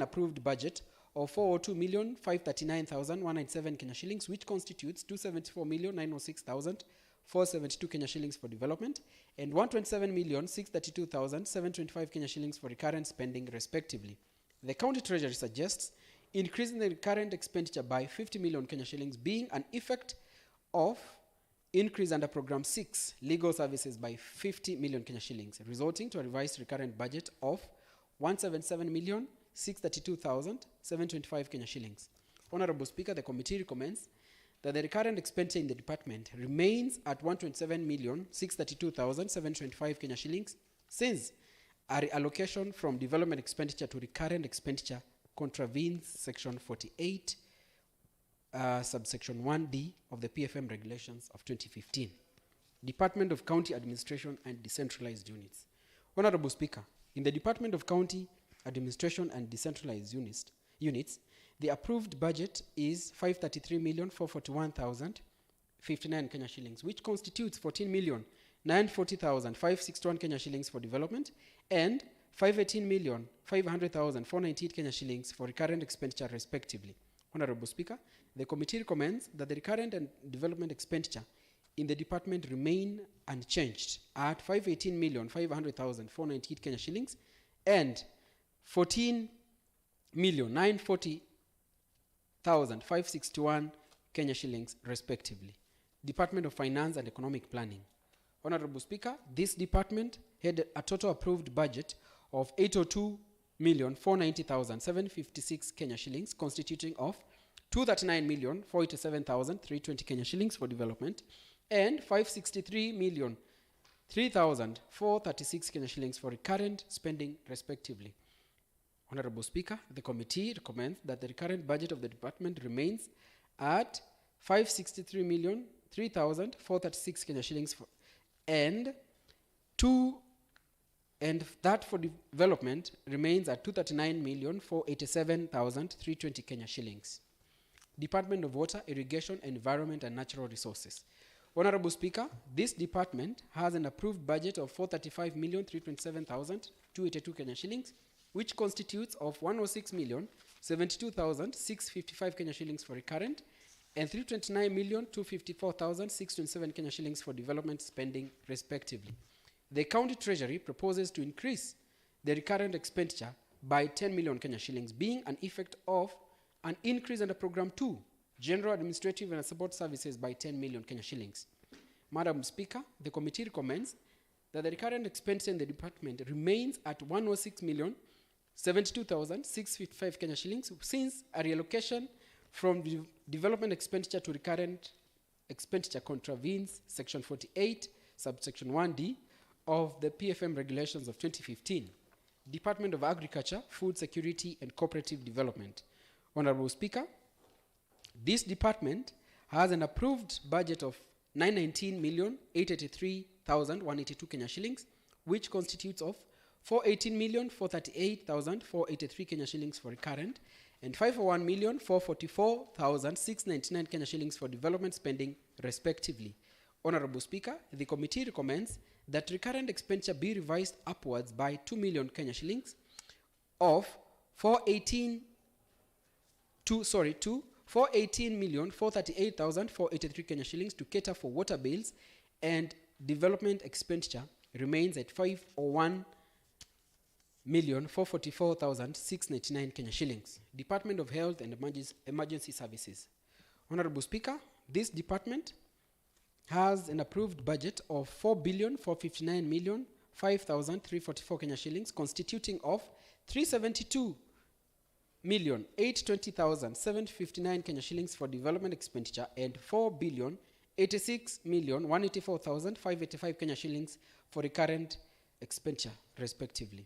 approved budget of 402,539,197 Kenya shillings, which constitutes 274,906,472 Kenya shillings for development and 127,632,725 Kenya shillings for recurrent spending, respectively. The County Treasury suggests increasing the recurrent expenditure by 50 million Kenya shillings, being an effect of increase under Program 6, Legal Services, by 50 million Kenya shillings, resulting to a revised recurrent budget of 177,632,725 Kenya shillings. Honorable Speaker, the committee recommends that the recurrent expenditure in the department remains at 127,632,725 Kenya shillings, since a reallocation from development expenditure to recurrent expenditure contravenes Section 48, subsection 1D of the PFM Regulations of 2015. Department of County Administration and Decentralized Units. Honorable Speaker, in the Department of County Administration and Decentralized Units, the approved budget is 533,441,059 Kenya shillings, which constitutes 14,940,561 Kenya shillings for development and 518,500,498 Kenya shillings for recurrent expenditure respectively. Honorable Speaker, the committee recommends that the recurrent and development expenditure in the department remain unchanged at 518,500,498 Kenya shillings and 14,940,561 Kenya shillings respectively. Department of Finance and Economic Planning. Honorable Speaker, this department had a total approved budget of 802,490,756 Kenya shillings, constituting of 239,487,320 Kenya shillings for development and 563,003,436 Kenya shillings for recurrent spending respectively. Honorable Speaker, the committee recommends that the recurrent budget of the department remains at 563,003,436 Kenya shillings for, and that for development remains at 239,487,320 Kenya shillings. Department of Water, Irrigation, Environment and Natural Resources. Honorable Speaker, this department has an approved budget of 435,327,282 Kenya shillings, which constitutes of 106,072,655 Kenya shillings for recurrent and 329,254,627 Kenya shillings for development spending respectively. The county treasury proposes to increase the recurrent expenditure by 10 million Kenya shillings, being an effect of an increase under Program 2, General Administrative and Support Services by 10 million Kenya shillings. Madam Speaker, the committee recommends that the recurrent expenditure in the department remains at 106,072,655 Kenya shillings, since a reallocation from development expenditure to recurrent expenditure contravenes Section 48, subsection 1D of the PFM regulations of 2015. Department of Agriculture, Food Security and Cooperative Development. Honorable Speaker, this department has an approved budget of 919,883,182 Kenya shillings, which constitutes of 418,438,483 Kenya shillings for recurrent and 501,444,699 Kenya shillings for development spending respectively. Honorable Speaker, the committee recommends that recurrent expenditure be revised upwards by 2 million Kenya shillings of 418,438,483 Kenya shillings to cater for water bills, and development expenditure remains at 501,444,699 Kenya shillings. Department of Health and Emergency Services. Honorable Speaker, this department has an approved budget of 4,459,005,344 Kenya shillings, constituting of 372,820,759 Kenya shillings for development expenditure and 4,086,184,585 Kenya shillings for recurrent expenditure, respectively.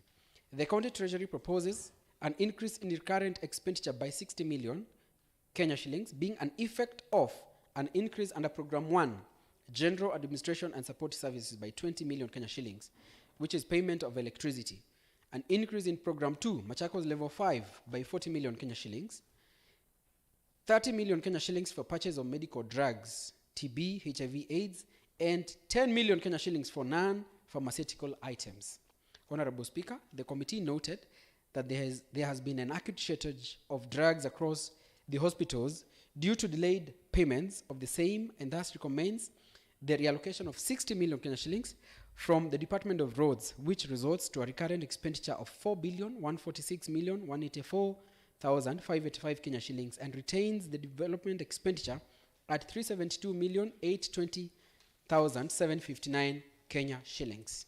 The county treasury proposes an increase in recurrent expenditure by 60 million Kenya shillings, being an effect of an increase under Program 1, General Administration and Support Services by 20 million Kenya shillings, which is payment of electricity. An increase in Program 2, Machacos Level 5 by 40 million Kenya shillings, 30 million Kenya shillings for purchase of medical drugs, TB, HIV, AIDS, and 10 million Kenya shillings for non-pharmaceutical items. Honorable Speaker, the committee noted that there has been an acute shortage of drugs across the hospitals due to delayed payments of the same, and thus recommends the reallocation of 60 million Kenya shillings from the Department of Roads, which results to a recurrent expenditure of 4,146,184,585 Kenya shillings, and retains the development expenditure at 372,820,759 Kenya shillings.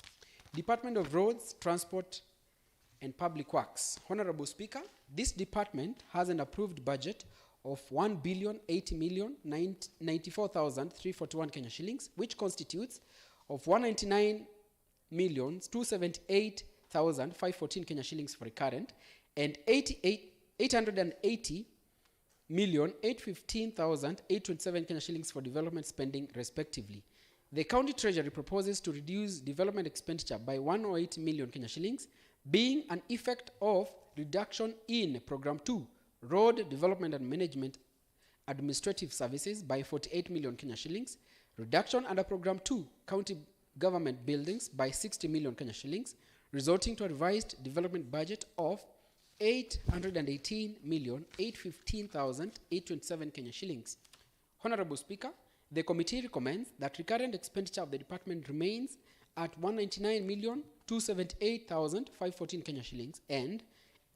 Department of Roads, Transport and Public Works. Honorable Speaker, this department has an approved budget of 1,080,094,341 Kenya shillings, which constitutes of 199,278,514 Kenya shillings for recurrent and 880,815,827 Kenya shillings for development spending respectively. The county treasury proposes to reduce development expenditure by 108 million Kenya shillings, being an effect of reduction in Program 2, Road Development and Management Administrative Services by 48 million Kenya shillings, reduction under Program 2, County Government Buildings by 60 million Kenya shillings, resulting to a revised development budget of 818,815,827 Kenya shillings. Honorable Speaker, the committee recommends that recurrent expenditure of the department remains at 199,278,514 Kenya shillings and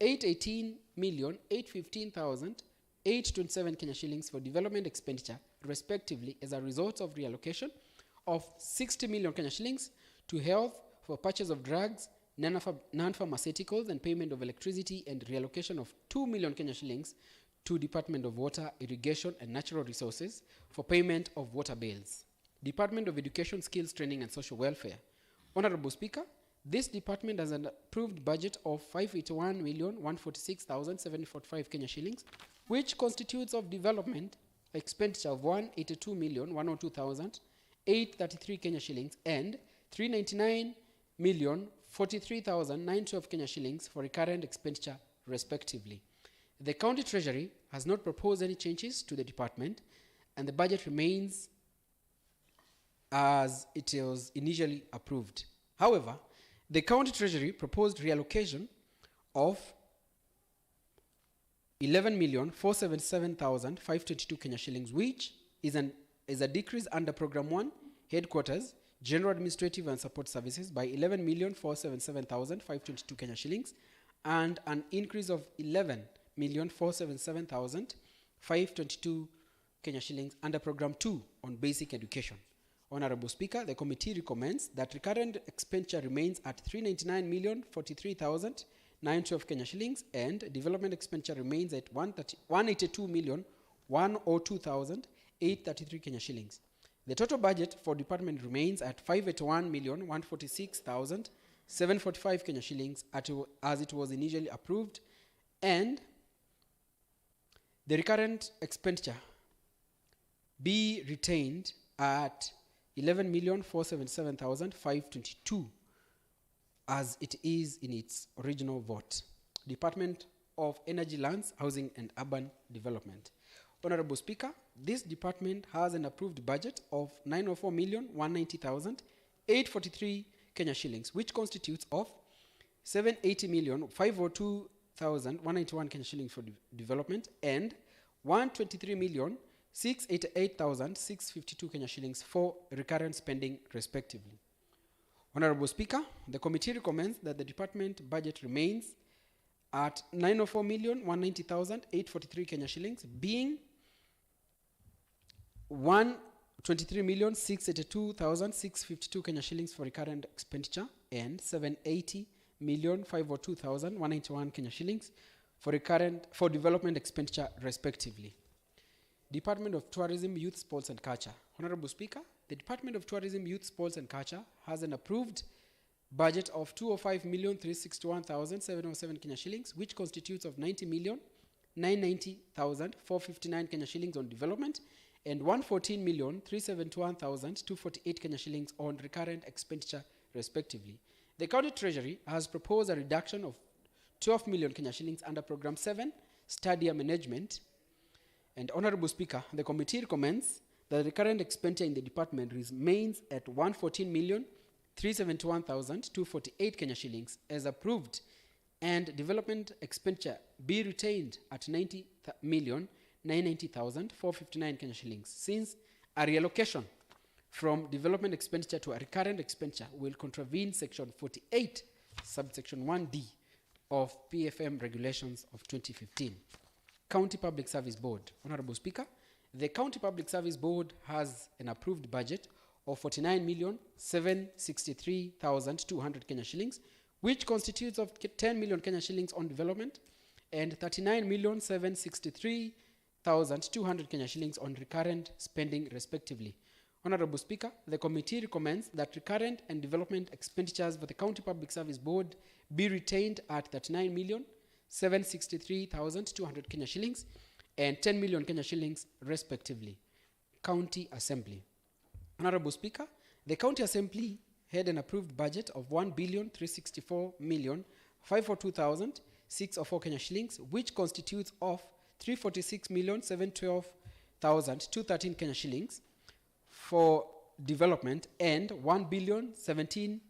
818,815,827 Kenya shillings for development expenditure, respectively, as a result of reallocation of 60 million Kenya shillings to health for purchase of drugs, non-pharmaceuticals, and payment of electricity, and reallocation of 2 million Kenya shillings to Department of Water, Irrigation, and Natural Resources for payment of water bills. Department of Education, Skills Training, and Social Welfare. Honorable Speaker, this department has an approved budget of 581,146,745 Kenya shillings, which constitutes of development expenditure of 182,102,833 Kenya shillings and 399,043,912 Kenya shillings for recurrent expenditure, respectively. The county treasury has not proposed any changes to the department, and the budget remains as it was initially approved. However, the county treasury proposed reallocation of 11,477,522 Kenya shillings, which is a decrease under Program 1, Headquarters, General Administrative and Support Services by 11,477,522 Kenya shillings, and an increase of 11,477,522 Kenya shillings under Program 2 on Basic Education. Honorable Speaker, the committee recommends that recurrent expenditure remains at 399,043,912 Kenya shillings and development expenditure remains at 182,102,833 Kenya shillings. The total budget for department remains at 581,146,745 Kenya shillings as it was initially approved, and the recurrent expenditure be retained at 11,477,522 as it is in its original vote. Department of Energy, Lands, Housing and Urban Development. Honorable Speaker, this department has an approved budget of 904,190,843 Kenya shillings, which constitutes of 780,502,191 Kenya shillings for development and 123,688,652 Kenya shillings for recurrent spending, respectively. Honorable Speaker, the committee recommends that the department budget remains at 904,190,843 Kenya shillings, being 123,682,652 Kenya shillings for recurrent expenditure and 780,502,191 Kenya shillings for development expenditure, respectively. Department of Tourism, Youth, Sports and Culture. Honorable Speaker, the Department of Tourism, Youth, Sports and Culture has an approved budget of 205,361,707 Kenya shillings, which constitutes of 90,990,459 Kenya shillings on development and 114,371,248 Kenya shillings on recurrent expenditure, respectively. The county treasury has proposed a reduction of 12 million Kenya shillings under Program 7, Stadium Management. And Honorable Speaker, the committee recommends that the current expenditure in the department remains at 114,371,248 Kenya shillings as approved, and development expenditure be retained at 90,990,459 Kenya shillings, since a reallocation from development expenditure to a recurrent expenditure will contravene Section 48, subsection 1D of PFM regulations of 2015. County Public Service Board. Honorable Speaker, the County Public Service Board has an approved budget of 49,763,200 Kenya shillings, which constitutes of 10 million Kenya shillings on development and 39,763,200 Kenya shillings on recurrent spending, respectively. Honorable Speaker, the committee recommends that recurrent and development expenditures for the County Public Service Board be retained at 39,763,200 Kenya shillings and 10 million Kenya shillings, respectively. County Assembly. Honorable Speaker, the County Assembly had an approved budget of 1,364,542,604 Kenya shillings, which constitutes of 346,712,213 Kenya shillings for development and 1,017,000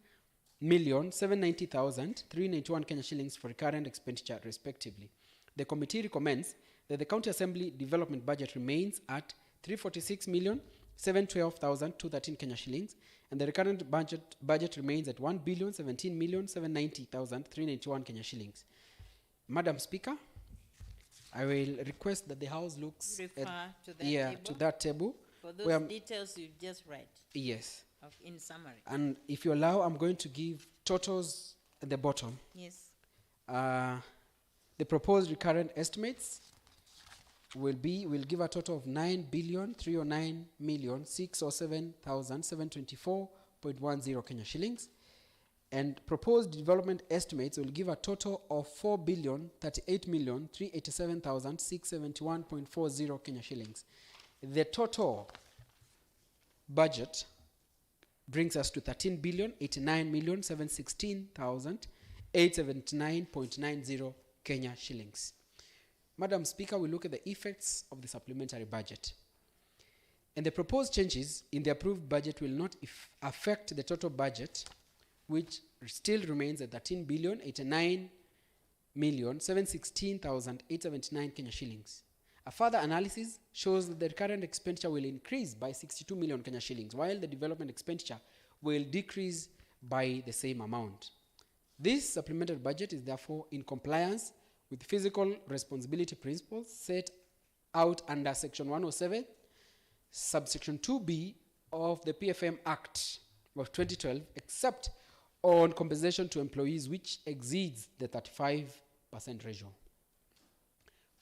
790,391 Kenya shillings for recurrent expenditure respectively. The committee recommends that the County Assembly development budget remains at 346,712,213 Kenya shillings, and the recurrent budget remains at 1,017,790,391 Kenya shillings. Madam Speaker, I will request that the House looks Refer to that to table that table. for where those details you've just read Yes. in summary. And if you allow, I'm going to give totals at the bottom. Yes. The proposed recurrent estimates will give a total of 9,309,607,724.10 Kenya shillings. And proposed development estimates will give a total of 4,038,387,671.40 Kenya shillings. The total budget brings us to 13,089,716,879.90 Kenya shillings. Madam Speaker, we look at the effects of the supplementary budget. And the proposed changes in the approved budget will not affect the total budget, which still remains at 13,089,716,879 Kenya shillings. A further analysis shows that the recurrent expenditure will increase by 62 million Kenya shillings, while the development expenditure will decrease by the same amount. This supplementary budget is therefore in compliance with fiscal responsibility principles set out under Section 107, subsection 2B of the PFM Act of 2012, except on compensation to employees which exceeds the 35% ratio.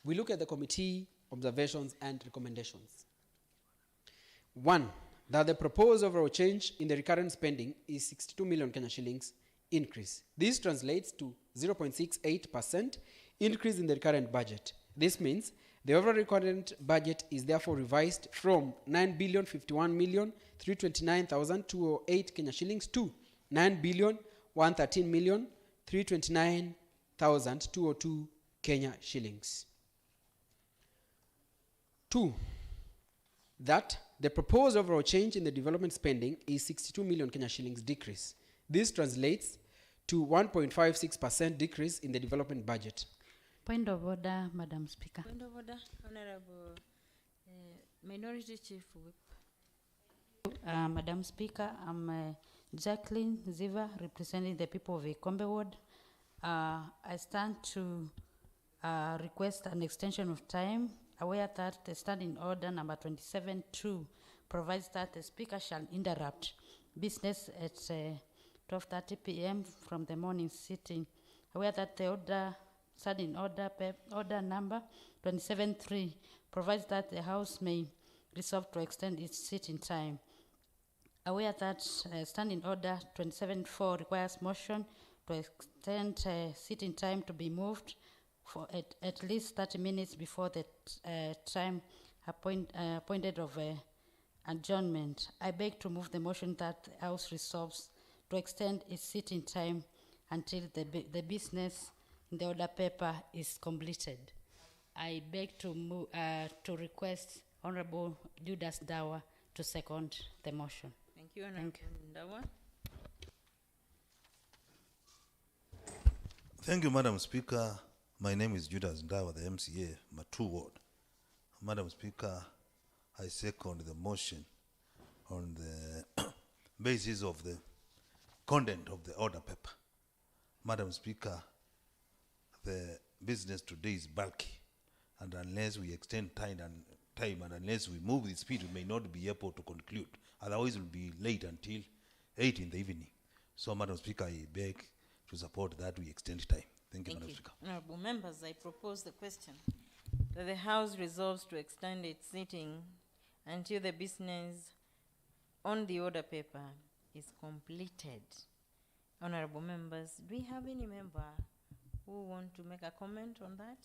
We look at the committee observations and recommendations. 1, that the proposed overall change in the recurrent spending is 62 million Kenya shillings increase. This translates to 0.68% increase in the recurrent budget. This means the overall recurrent budget is therefore revised from 9,051,329,208 Kenya shillings to 9,113,329,202 Kenya shillings. 2, that the proposed overall change in the development spending is 62 million Kenya shillings decrease. This translates to 1.56% decrease in the development budget. Point of order, Madam Speaker. Point of order, Honorable Minority Chief Whip. Madam Speaker, I'm Jacqueline Ziva, representing the people of Ikombe Ward. I stand to request an extension of time, aware that the standing order number 27-2 provides that the Speaker shall interrupt business at 12:30 p.m. from the morning sitting. Aware that the standing order number 27-3 provides that the House may resolve to extend its sitting time. Aware that standing order 27-4 requires motion to extend sitting time to be moved for at least 30 minutes before the time appointed of adjournment. I beg to move the motion that the House resolves to extend its sitting time until the business in the order paper is completed. I beg to request Honorable Judas Dawa to second the motion. Thank you, Honorable Ndawa. Thank you, Madam Speaker. My name is Judas Ndawa, the MCA, Matu Ward. Madam Speaker, I second the motion on the basis of the content of the order paper. Madam Speaker, the business today is bulky, and unless we extend time and unless we move with speed, we may not be able to conclude. Otherwise, we'll be late until 8 in the evening. So, Madam Speaker, I beg to support that we extend time. Thank you, Madam Speaker. Honorable members, I propose the question that the House resolves to extend its sitting until the business on the order paper is completed. Honorable members, do we have any member who want to make a comment on that?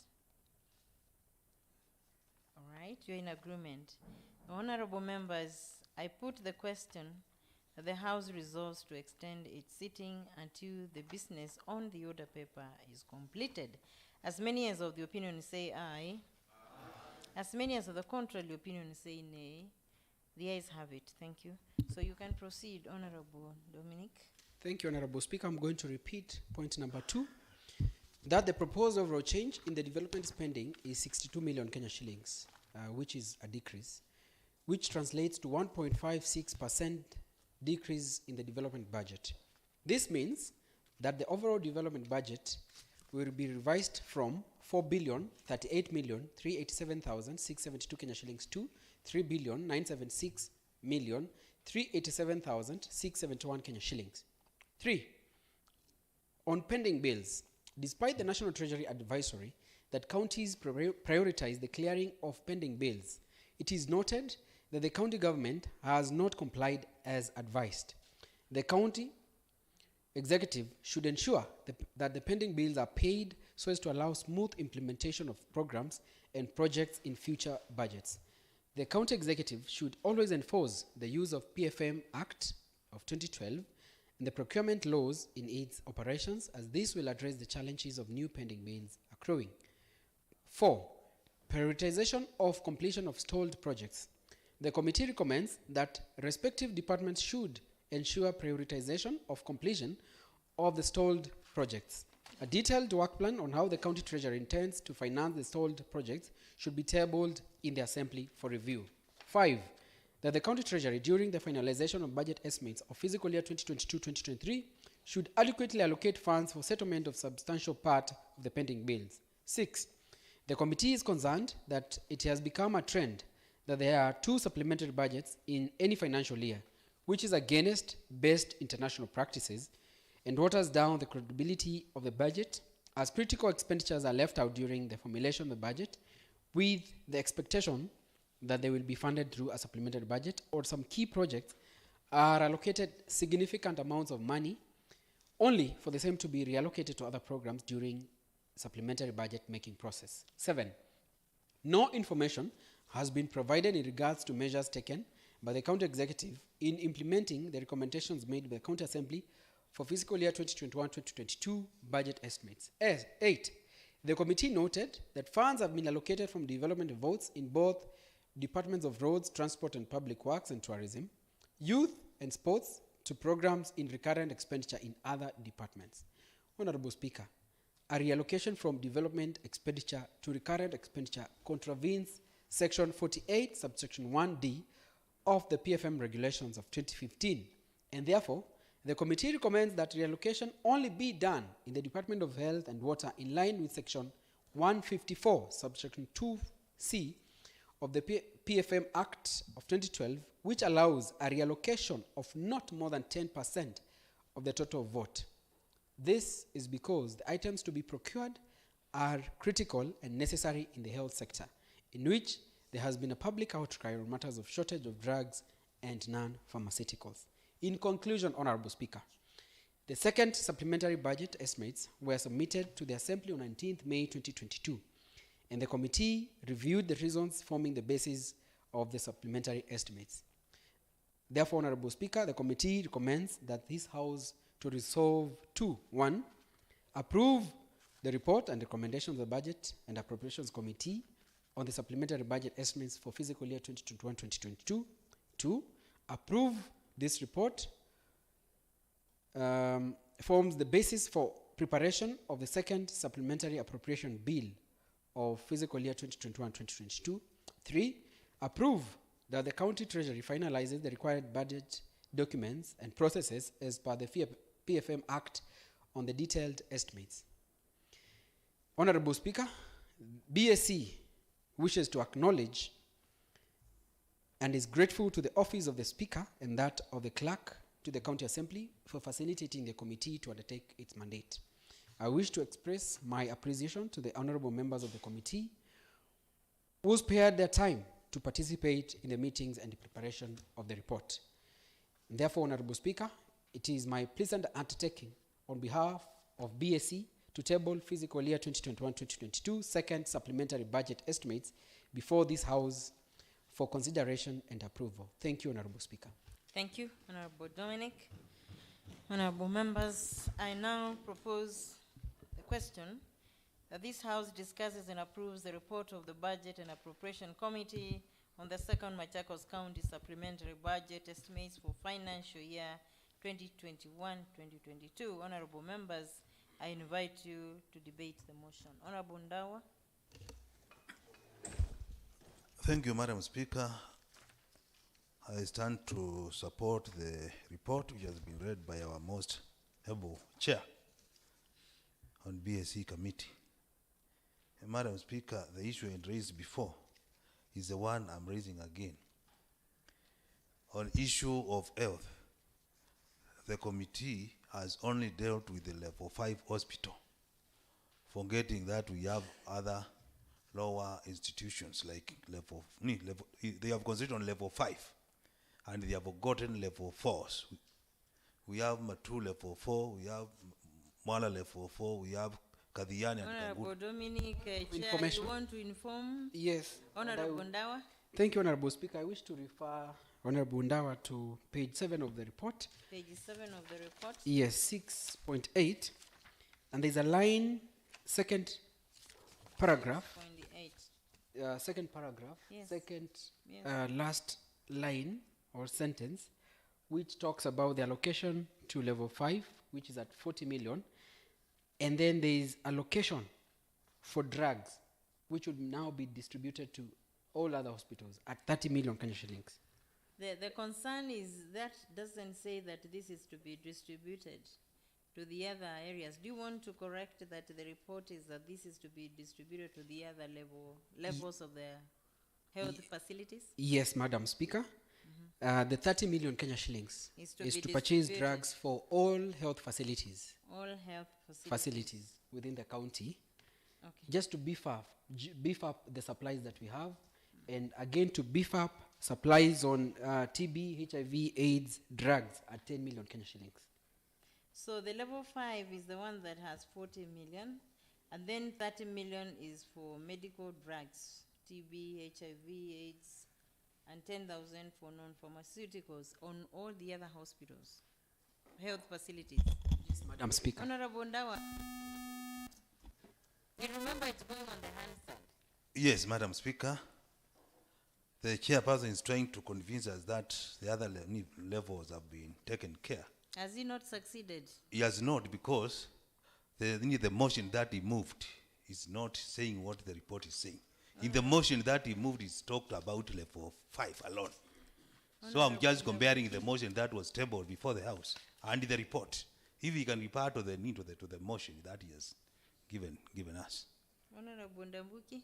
All right, you're in agreement. Honorable members, I put the question that the House resolves to extend its sitting until the business on the order paper is completed. As many as of the opinion say aye. As many as of the contrary opinion say nay. The ayes have it. Thank you. So you can proceed, Honorable Dominic. Thank you, Honorable Speaker. I'm going to repeat point number 2, that the proposed overall change in the development spending is 62 million Kenya shillings, which is a decrease, which translates to 1.56% decrease in the development budget. This means that the overall development budget will be revised from 4,038,387,672 Kenya shillings to 3,976,387,671 Kenya shillings. 3. On pending bills, despite the National Treasury advisory that counties prioritize the clearing of pending bills, it is noted that the county government has not complied as advised. The county executive should ensure that the pending bills are paid so as to allow smooth implementation of programs and projects in future budgets. The county executive should always enforce the use of PFM Act of 2012 and the procurement laws in its operations, as this will address the challenges of new pending bills accruing. 4. Prioritization of completion of stalled projects. The committee recommends that respective departments should ensure prioritization of completion of the stalled projects. A detailed work plan on how the county treasurer intends to finance the stalled projects should be tabled in the assembly for review. 5. That the county treasury, during the finalization of budget estimates of fiscal year 2022-2023, should adequately allocate funds for settlement of substantial part of the pending bills. 6. The committee is concerned that it has become a trend that there are 2 supplementary budgets in any financial year, which is against best international practices and waters down the credibility of the budget, as critical expenditures are left out during the formulation of the budget, with the expectation that they will be funded through a supplementary budget, or some key projects are allocated significant amounts of money only for the same to be reallocated to other programs during supplementary budget making process. 7. No information has been provided in regards to measures taken by the county executive in implementing the recommendations made by the county assembly for fiscal year 2021-2022 budget estimates. 8. The committee noted that funds have been allocated from development votes in both departments of roads, transport and public works and tourism, youth and sports, to programs in recurrent expenditure in other departments. Honorable Speaker, a reallocation from development expenditure to recurrent expenditure contravenes Section 48, subsection 1D of the PFM regulations of 2015, and therefore, the committee recommends that reallocation only be done in the Department of Health and Water in line with Section 154, subsection 2C of the PFM Act of 2012, which allows a reallocation of not more than 10% of the total vote. This is because the items to be procured are critical and necessary in the health sector, in which there has been a public outcry on matters of shortage of drugs and non-pharmaceuticals. In conclusion, Honorable Speaker, the second supplementary budget estimates were submitted to the Assembly on 19th May 2022, and the committee reviewed the reasons forming the basis of the supplementary estimates. Therefore, Honorable Speaker, the committee recommends that this House to resolve 2. 1. Approve the report and recommendations of the Budget and Appropriations Committee on the supplementary budget estimates for fiscal year 2021-2022. 2. Approve this report forms the basis for preparation of the second supplementary appropriation bill of fiscal year 2021-2022. 3. Approve that the county treasury finalizes the required budget documents and processes as per the PFM Act on the detailed estimates. Honorable Speaker, BSC wishes to acknowledge and is grateful to the office of the Speaker and that of the Clerk to the County Assembly for facilitating the committee to undertake its mandate. I wish to express my appreciation to the honorable members of the committee who spared their time to participate in the meetings and the preparation of the report. Therefore, Honorable Speaker, it is my pleasant undertaking on behalf of BSC to table fiscal year 2021-2022 second supplementary budget estimates before this House for consideration and approval. Thank you, Honorable Speaker. Thank you, Honorable Dominic. Honorable members, I now propose the question that this House discusses and approves the report of the Budget and Appropriation Committee on the second Machakos County Supplementary Budget estimates for financial year 2021-2022. Honorable members, I invite you to debate the motion. Honorable Ndawa. Thank you, Madam Speaker. I stand to support the report which has been read by our most able chair on BSC committee. And Madam Speaker, the issue I raised before is the one I'm raising again. On issue of health, the committee has only dealt with the level 5 hospital, forgetting that we have other lower institutions like they have considered on level 5 and they have forgotten level 4s. We have Matu level 4, we have Mwala level 4, we have Kadhiani and Honorable Kangut. Dominic, Chair, Information. you want to inform? Yes. Honorable Ndawa. Thank you, Honorable Speaker. I wish to refer Honorable Ndawa to page 7 of the report. Page 7 of the report. Yes, 6.8. And there's a line, second paragraph. 0.8. Second paragraph, Yes. second Yes. last line or sentence, which talks about the allocation to level 5, which is at 40 million. And then there is allocation for drugs, which would now be distributed to all other hospitals at 30 million Kenya shillings. The concern is that doesn't say that this is to be distributed to the other areas. Do you want to correct that the report is that this is to be distributed to the other levels of the health facilities? Yes, Madam Speaker. The 30 million Kenya shillings Is is to to be purchase distributed. drugs for all health facilities All health facilities. within the county, Okay. just to beef up the supplies that we have, and again to beef up supplies on TB, HIV, AIDS, drugs at 10 million Kenya shillings. So the level 5 is the one that has 40 million, and then 30 million is for medical drugs, TB, HIV, AIDS, and 10,000 for non-pharmaceuticals on all the other hospitals, health facilities. Yes, Madam Speaker. Honorable Ndawa. You remember it's going on the hand side. Yes, Madam Speaker. The chairperson is trying to convince us that the other levels have been taken care. Has he not succeeded? He has not, because the motion that he moved is not saying what the report is saying. In the motion that he moved, it's talked about level 5 alone. So I'm just comparing the motion that was tabled before the House and the report. If we can refer to the need to the motion that he has given us. Honorable Ndambuki.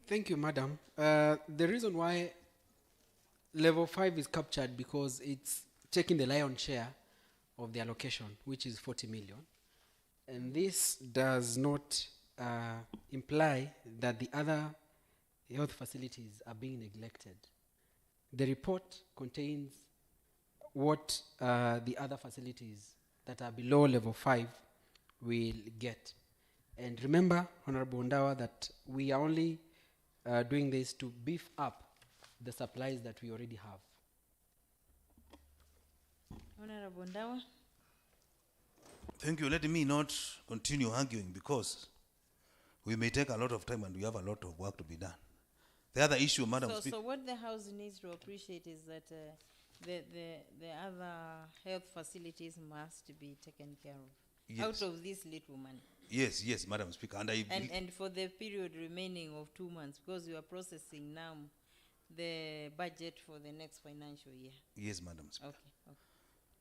Thank you, Madam. The reason why level 5 is captured because it's taking the lion's share of the allocation, which is 40 million. And this does not imply that the other health facilities are being neglected. The report contains what the other facilities that are below level 5 will get. And remember, Honorable Ndawa, that we are only doing this to beef up the supplies that we already have. Honorable Ndawa. Thank you. Let me not continue arguing, because we may take a lot of time and we have a lot of work to be done. The other issue, Madam Speaker. So what the House needs to appreciate is that the other health facilities must be taken care of. Yes. Out of this little money. Yes, Madam Speaker. And And for the period remaining of 2 months, because we are processing now the budget for the next financial year. yes, Madam Speaker. Okay.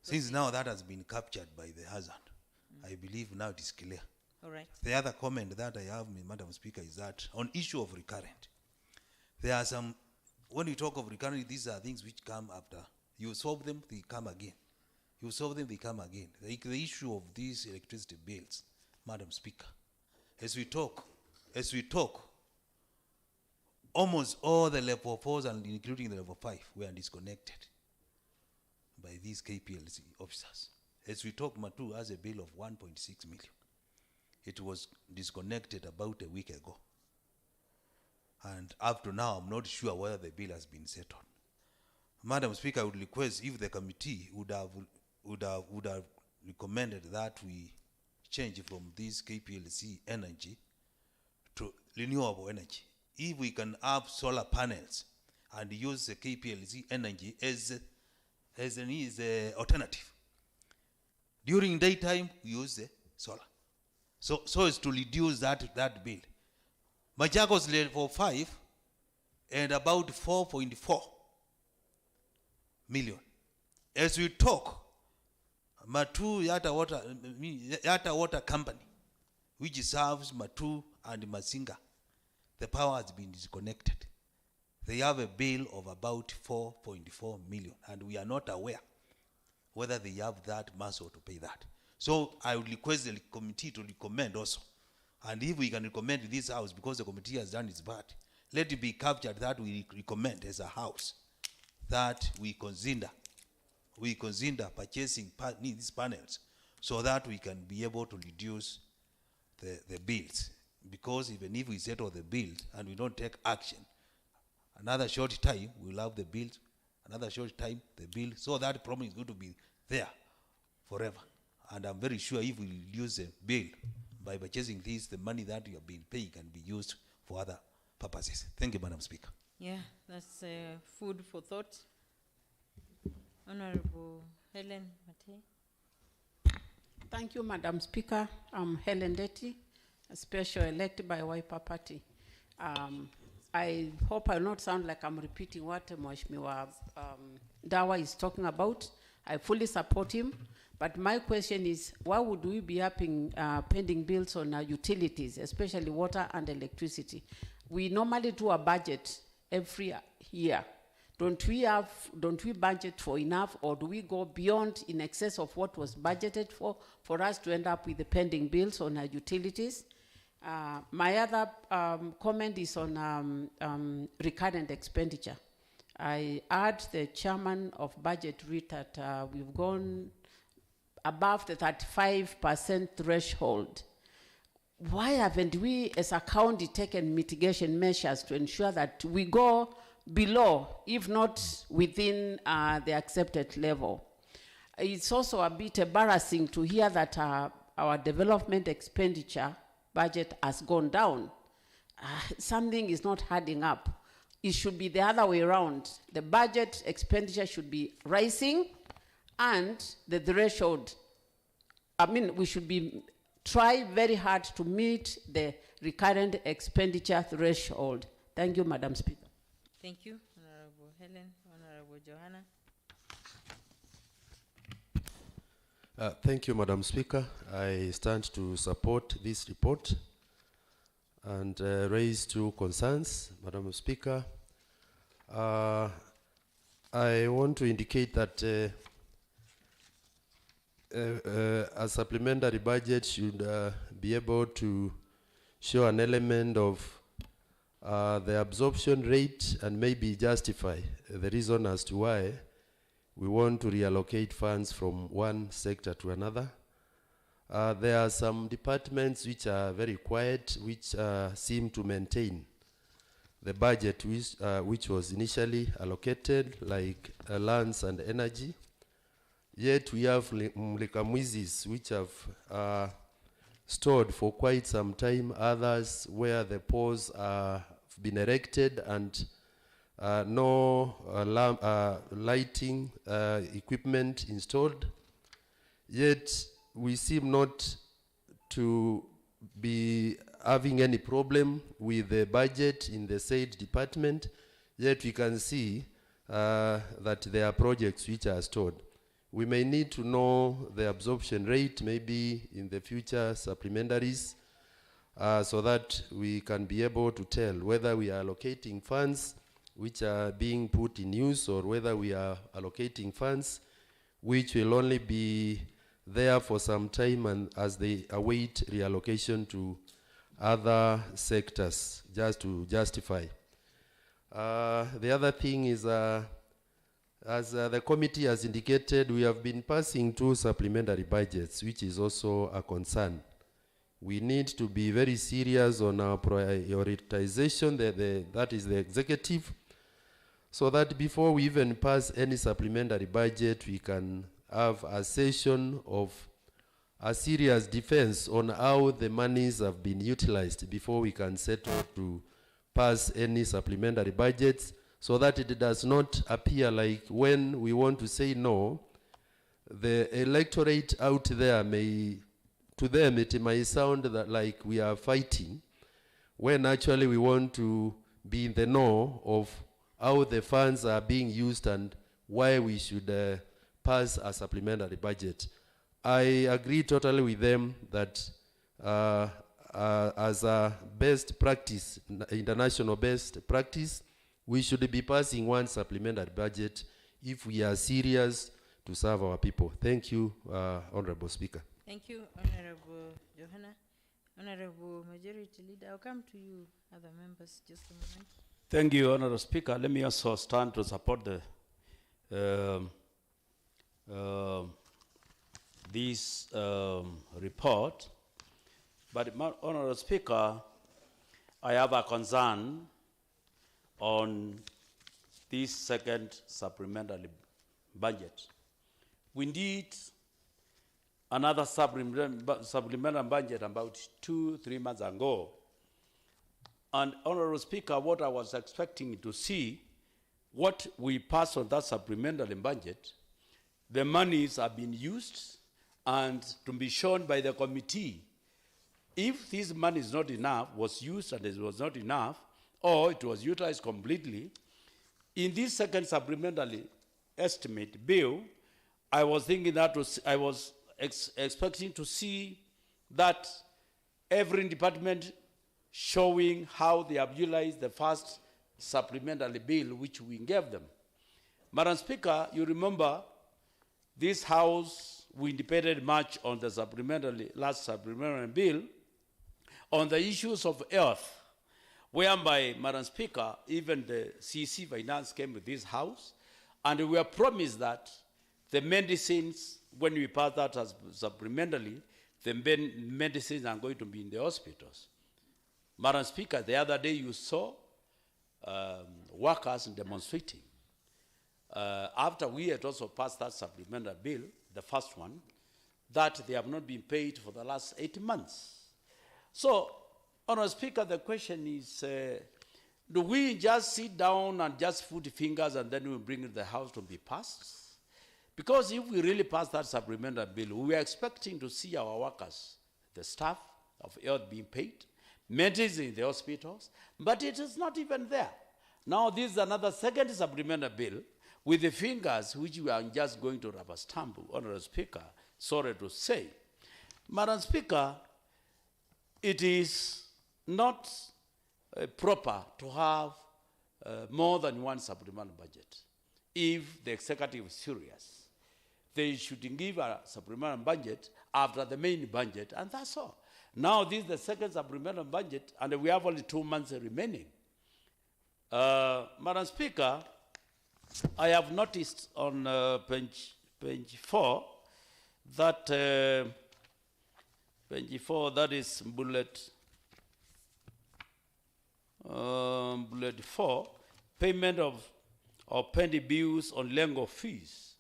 Since now that has been captured by the hazard, I believe now it is clear. All right. The other comment that I have, Madam Speaker, is that on issue of recurrent, there are some, when you talk of recurrent, these are things which come after. You solve them, they come again. You solve them, they come again. The issue of these electricity bills, Madam Speaker, as we talk, almost all the level 4s and including the level 5 were disconnected by these KPLC officers. As we talk, Matu has a bill of 1.6 million. It was disconnected about a week ago. And up to now, I'm not sure whether the bill has been settled. Madam Speaker, I would request if the committee would have recommended that we change from this KPLC energy to renewable energy. If we can have solar panels and use the KPLC energy as an alternative. During daytime, we use the solar. So as to reduce that bill. Machakos level 5 and about 4.4 million. As we talk, Matu Yata Water Company, which serves Matu and Masinga, the power has been disconnected. They have a bill of about 4.4 million, and we are not aware whether they have that muscle to pay that. So I would request the committee to recommend also, and if we can recommend this house, because the committee has done its part, let it be captured that we recommend as a house that we consider purchasing these panels so that we can be able to reduce the bills. Because even if we settle the bills and we don't take action, another short time we'll have the bills, another short time the bill, so that problem is going to be there forever. And I'm very sure if we reduce the bill by purchasing these, the money that we have been paying can be used for other purposes. Thank you, Madam Speaker. Yeah, that's food for thought. Honorable Helen Matei. Thank you, Madam Speaker. I'm Helen Detty, a special elected by Wiper Party. I hope I'll not sound like I'm repeating what Mheshimiwa Dawa is talking about. I fully support him. But my question is, why would we be upping pending bills on our utilities, especially water and electricity? We normally do a budget every year. Don't we budget for enough, or do we go beyond in excess of what was budgeted for us to end up with the pending bills on our utilities? My other comment is on recurrent expenditure. I heard the chairman of budget read that we've gone above the 35% threshold. Why haven't we as a county taken mitigation measures to ensure that we go below, if not within the accepted level? It's also a bit embarrassing to hear that our development expenditure budget has gone down. Something is not adding up. It should be the other way around. The budget expenditure should be rising, and the threshold, we should try very hard to meet the recurrent expenditure threshold. Thank you, Madam Speaker. Thank you, Honorable Helen. Honorable Johanna. Thank you, Madam Speaker. I stand to support this report and raise two concerns, Madam Speaker. I want to indicate that a supplementary budget should be able to show an element of the absorption rate and maybe justify the reason as to why we want to reallocate funds from one sector to another. There are some departments which are very quiet, which seem to maintain the budget which was initially allocated, like lands and energy. Yet we have mlikamwizis which have stored for quite some time, others where the poles have been erected and no lighting equipment installed. Yet we seem not to be having any problem with the budget in the said department, yet we can see that there are projects which are stored. We may need to know the absorption rate maybe in the future supplementaries so that we can be able to tell whether we are allocating funds which are being put in use or whether we are allocating funds which will only be there for some time and as they await reallocation to other sectors just to justify. The other thing is, as the committee has indicated, we have been passing two supplementary budgets, which is also a concern. We need to be very serious on our prioritization, that is the executive, so that before we even pass any supplementary budget, we can have a session of a serious defense on how the monies have been utilized before we can settle to pass any supplementary budgets, so that it does not appear like when we want to say no, the electorate out there may, to them it may sound that like we are fighting, when actually we want to be in the know of how the funds are being used and why we should pass a supplementary budget. I agree totally with them that as a best practice, international best practice, we should be passing one supplementary budget if we are serious to serve our people. Thank you, Honorable Speaker. Thank you, Honorable Johanna. Honorable Majority Leader, I'll come to you, other members, just a moment. Thank you, Honorable Speaker. Let me also stand to support this report. But, Honorable Speaker, I have a concern on this second supplementary budget. We need another supplementary budget about 2-3 months ago. And Honorable Speaker, what I was expecting to see, what we passed on that supplementary budget, the monies have been used and to be shown by the committee. If this money is not enough, was used and it was not enough, or it was utilized completely, in this second supplementary estimate bill, I was thinking that I was expecting to see that every department showing how they have utilized the first supplementary bill which we gave them. Madam Speaker, you remember this House, we debated much on the last supplementary bill on the issues of earth, whereby, Madam Speaker, even the CC Finance came with this House, and we were promised that the medicines, when we pass that as supplementarily, the medicines are going to be in the hospitals. Madam Speaker, the other day you saw workers demonstrating. After we had also passed that supplementary bill, the first one, that they have not been paid for the last 8 months. So, Honourable Speaker, the question is, do we just sit down and just put fingers and then we bring it to the House to be passed? Because if we really pass that supplementary bill, we are expecting to see our workers, the staff of earth being paid, medicine in the hospitals, but it is not even there. Now this is another second supplementary bill with the fingers which we are just going to rubber stamp, Honourable Speaker, sorry to say. Madam Speaker, it is not proper to have more than one supplementary budget. If the executive is serious, they should give a supplementary budget after the main budget, and that's all. Now this is the second supplementary budget, and we have only 2 months remaining. Madam Speaker, I have noticed on page 4 that page 4, that is bullet 4, payment of pending bills on legal fees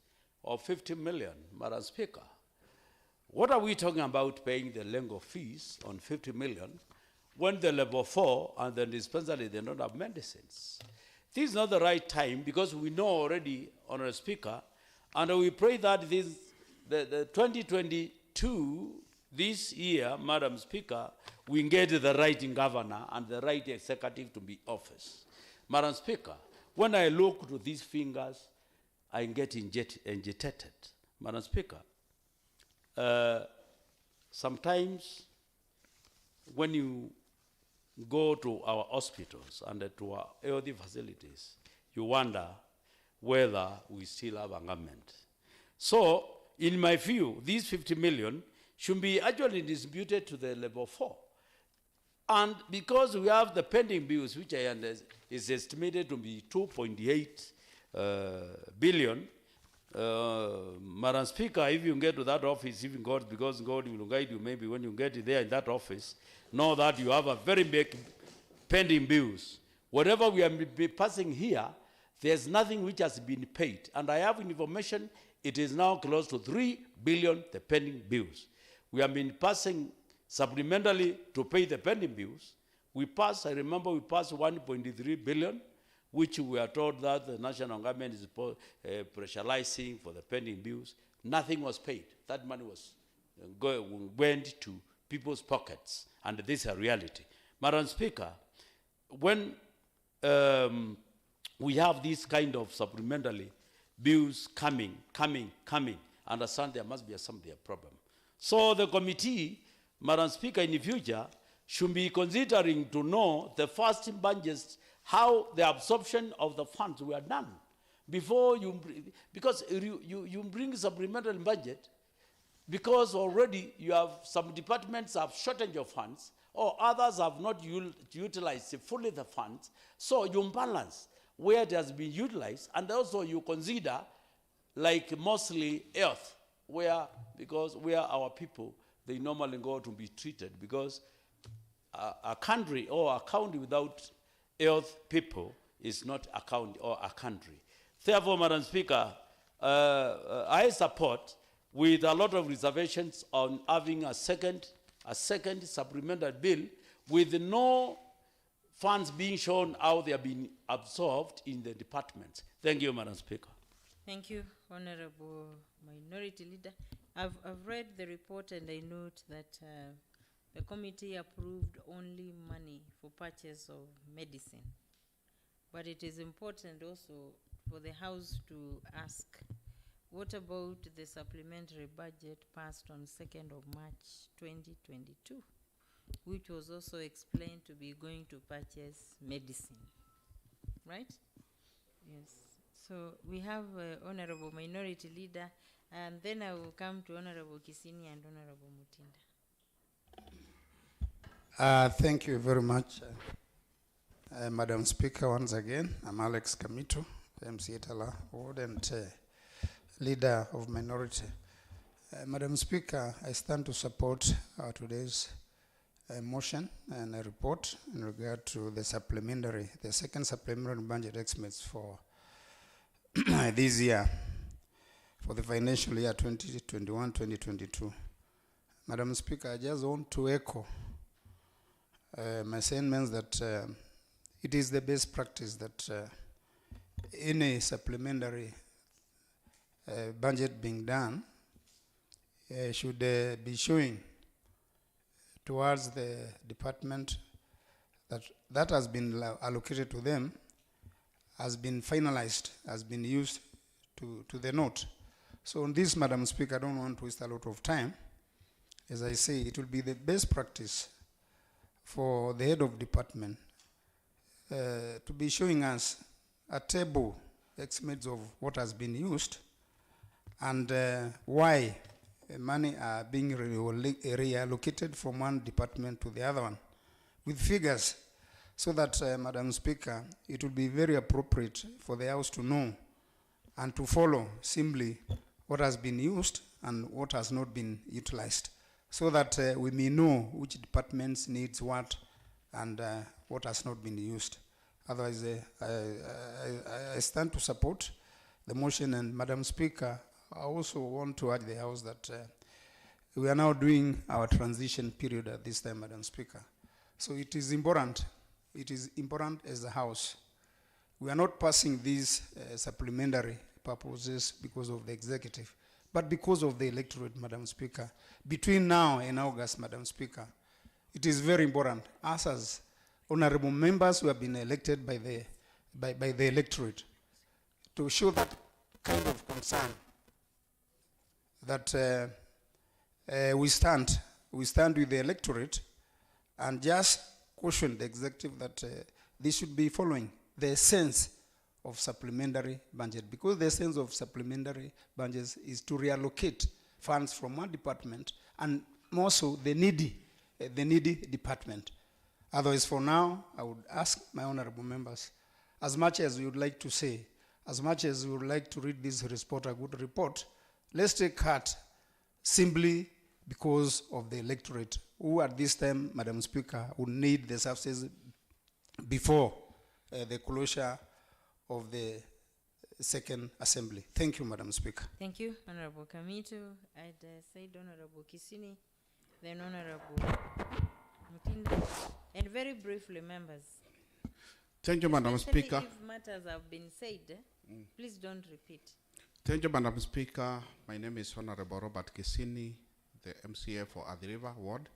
of 50 million, Madam Speaker. What are we talking about paying the legal fees on 50 million when the level 4 and the dispensary, they don't have medicines? This is not the right time because we know already, Honourable Speaker, and we pray that the 2022, this year, Madam Speaker, we get the right governor and the right executive to be office. Madam Speaker, when I look to these fingers, I get agitated. Madam Speaker, sometimes when you go to our hospitals and to our healthy facilities, you wonder whether we still have a government. So, in my view, these 50 million should be actually distributed to the level 4. And because we have the pending bills, which I understand is estimated to be 2.8 billion, Madam Speaker, if you get to that office, even God, because God will guide you, maybe when you get there in that office, know that you have a very big pending bills. Whatever we are passing here, there's nothing which has been paid. And I have information, it is now close to 3 billion, the pending bills. We have been passing supplementarily to pay the pending bills. We passed, I remember we passed 1.3 billion. which we are told that the national government is pressurizing for the pending bills. Nothing was paid. That money was went to people's pockets, and this is a reality. Madam Speaker, when we have this kind of supplementary bills coming, understand there must be some problem. So the committee, Madam Speaker, in the future should be considering to know the first budgets, how the absorption of the funds were done before you, because you bring supplementary budget because already you have some departments have shortage of funds or others have not utilized fully the funds. So you balance where it has been utilized, and also you consider like mostly health, where our people, they normally go to be treated, because a country or a county without health people is not a county or a country. Therefore, Madam Speaker, I support with a lot of reservations on having a second supplementary bill with no funds being shown how they are being absorbed in the departments. Thank you, Madam Speaker. Thank you, Honorable Minority Leader. I've read the report and I note that the committee approved only money for purchase of medicine. But it is important also for the House to ask, what about the supplementary budget passed on 2nd of March 2022, which was also explained to be going to purchase medicine, right? Yes. So we have Honorable Minority Leader, and then I will come to Honorable Kisini and Honorable Mutinda. Thank you very much, Madam Speaker. Once again, I'm Alex Kamitu, MCA Tala Ward and Leader of Minority. Madam Speaker, I stand to support today's motion and a report in regard to the second supplementary budget estimates for this year, for the financial year 2021-2022. Madam Speaker, I just want to echo my sentiments that it is the best practice that any supplementary budget being done should be showing towards the department that has been allocated to them, has been finalized, has been used to the note. So on this, Madam Speaker, I don't want to waste a lot of time. As I say, it will be the best practice for the head of department to be showing us a table, estimates of what has been used and why money are being reallocated from one department to the other one with figures, so that, Madam Speaker, it would be very appropriate for the House to know and to follow simply what has been used and what has not been utilized, so that we may know which departments needs what and what has not been used. Otherwise, I stand to support the motion. And Madam Speaker, I also want to urge the House that we are now doing our transition period at this time, Madam Speaker. So it is important as a House. We are not passing these supplementary purposes because of the executive, but because of the electorate, Madam Speaker. Between now and August, Madam Speaker, it is very important, us as honorable members who have been elected by the electorate, to show that kind of concern that we stand with the electorate, and just caution the executive that they should be following the essence of supplementary budget, because the essence of supplementary budgets is to reallocate funds from one department and more so the needy department. Otherwise, for now, I would ask my honorable members, as much as we would like to say, as much as we would like to read this report, a good report, let's take heart simply because of the electorate, who at this time, Madam Speaker, would need the services before the closure of the second assembly. Thank you, Madam Speaker. Thank you, Honorable Kamitu. I'd said Honorable Kisini, then Honorable Mutinda, and very briefly, members. Thank you, Madam Especially Speaker. if matters have been said, please don't repeat. Thank you, Madam Speaker. My name is Honorable Robert Kisini, the MCA for Athi River Ward.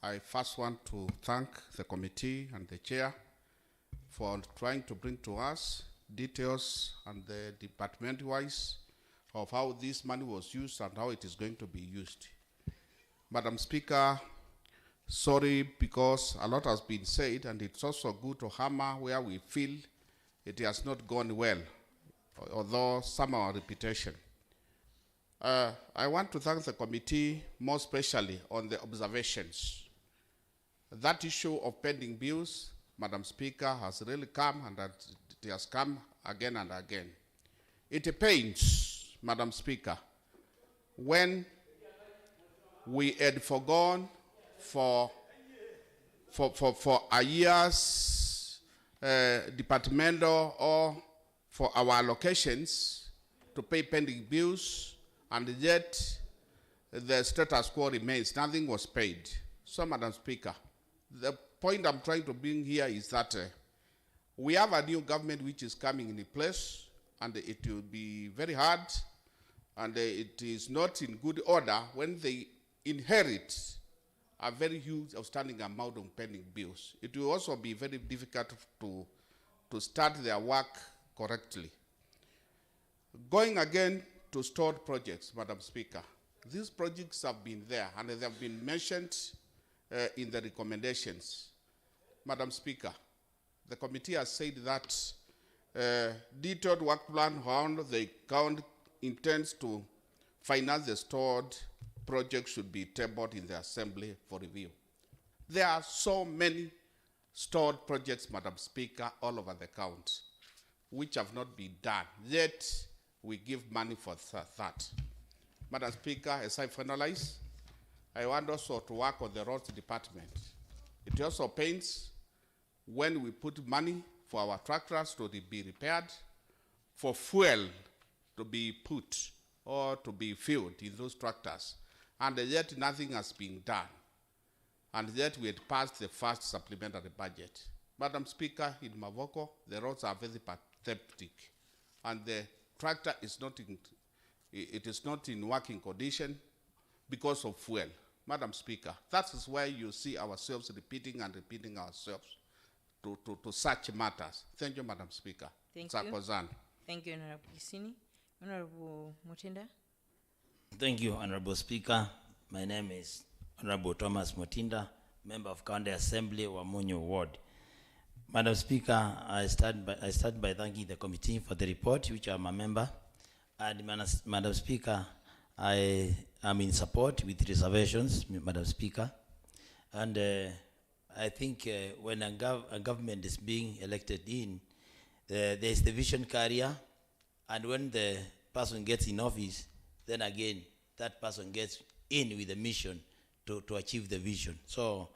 I first want to thank the committee and the chair for trying to bring to us details and the department-wise of how this money was used and how it is going to be used. Madam Speaker, sorry because a lot has been said, and it's also good to hammer where we feel it has not gone well, although some are repetition. I want to thank the committee more especially on the observations. That issue of pending bills, Madam Speaker, has really come, and that it has come again and again. It pains, Madam Speaker, when we had forgone for a year's departmental or for our allocations to pay pending bills, and yet the status quo remains. Nothing was paid. So, Madam Speaker, the point I'm trying to bring here is that we have a new government which is coming in place, and it will be very hard, and it is not in good order when they inherit a very huge outstanding amount of pending bills. It will also be very difficult to start their work correctly. Going again to stored projects, Madam Speaker, these projects have been there and they have been mentioned in the recommendations. Madam Speaker, the committee has said that detailed work plan on the account intends to finance the stored projects should be tabled in the Assembly for review. There are so many stored projects, Madam Speaker, all over the county, which have not been done, yet we give money for that. Madam Speaker, as I finalize, I want also to work on the roads department. It also pains when we put money for our tractors to be repaired, for fuel to be put or to be filled in those tractors, and yet nothing has been done. And yet we had passed the first supplementary budget. Madam Speaker, in Mavoko, the roads are very pathetic, and the tractor is not in working condition because of fuel. Madam Speaker, that is why you see ourselves repeating and repeating ourselves to such matters. Thank you, Madam Speaker. Thank Sakozan. you. Thank you, Honorable Kisini. Honorable Mutinda. Thank you, Honorable Speaker. My name is Honorable Thomas Mutinda, Member of County Assembly, Wamunyu Ward. Madam Speaker, I start by thanking the committee for the report, which I'm a member. And Madam Speaker, I am in support with reservations, Madam Speaker. And I think when a government is being elected in, there is the vision carrier, and when the person gets in office, then again, that person gets in with a mission to achieve the vision. So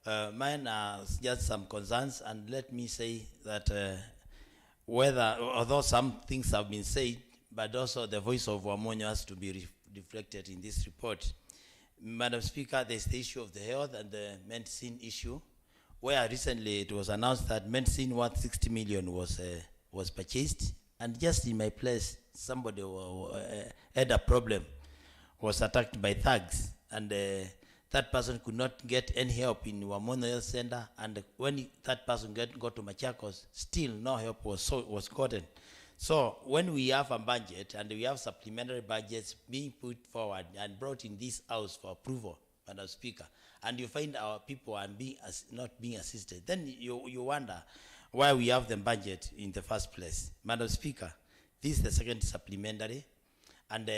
mine are just some concerns, and let me say that although some things have been said, but also the voice of Wamunyu has to be reflected in this report. Madam Speaker, there's the issue of the health and the medicine issue, where recently it was announced that medicine worth 60 million was purchased, and just in my place, somebody had a problem, was attacked by thugs, and that person could not get any help in Wamunyu Health Center, and when that person got to Machakos, still no help was gotten. So when we have a budget and we have supplementary budgets being put forward and brought in this house for approval, Madam Speaker, and you find our people are not being assisted, then you wonder why we have the budget in the first place. Madam Speaker, this is the second supplementary, and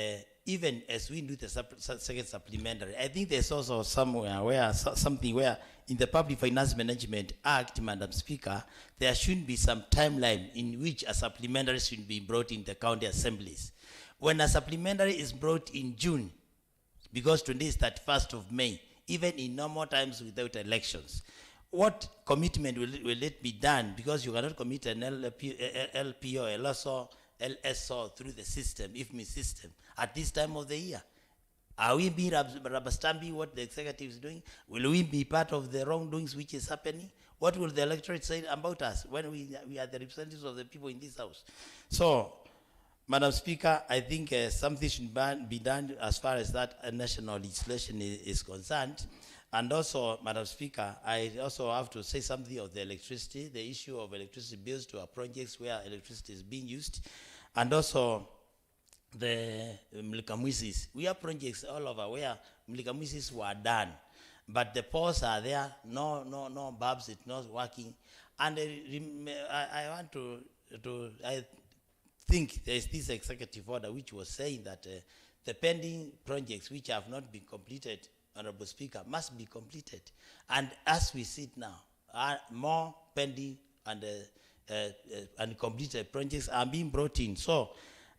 even as we do the second supplementary, I think there's also something where in the Public Finance Management Act, Madam Speaker, there should be some timeline in which a supplementary should be brought in the county assemblies. When a supplementary is brought in June, because today is 31st of May, even in normal times without elections, what commitment will it be done? Because you cannot commit an LP or LSO through the system, IFMI system, at this time of the year. Are we being rubber stamping what the executive is doing? Will we be part of the wrongdoings which is happening? What will the electorate say about us when we are the representatives of the people in this house? So, Madam Speaker, I think something should be done as far as that national legislation is concerned. And also, Madam Speaker, I also have to say something of the electricity, the issue of electricity bills to our projects where electricity is being used, and also the Mlikamwisis. We have projects all over where Mlikamwisis were done, but the poles are there, no bulbs, it's not working. And I want I think there is this executive order which was saying that the pending projects which have not been completed, Honorable Speaker, must be completed. And as we sit now, more pending and completed projects are being brought in. So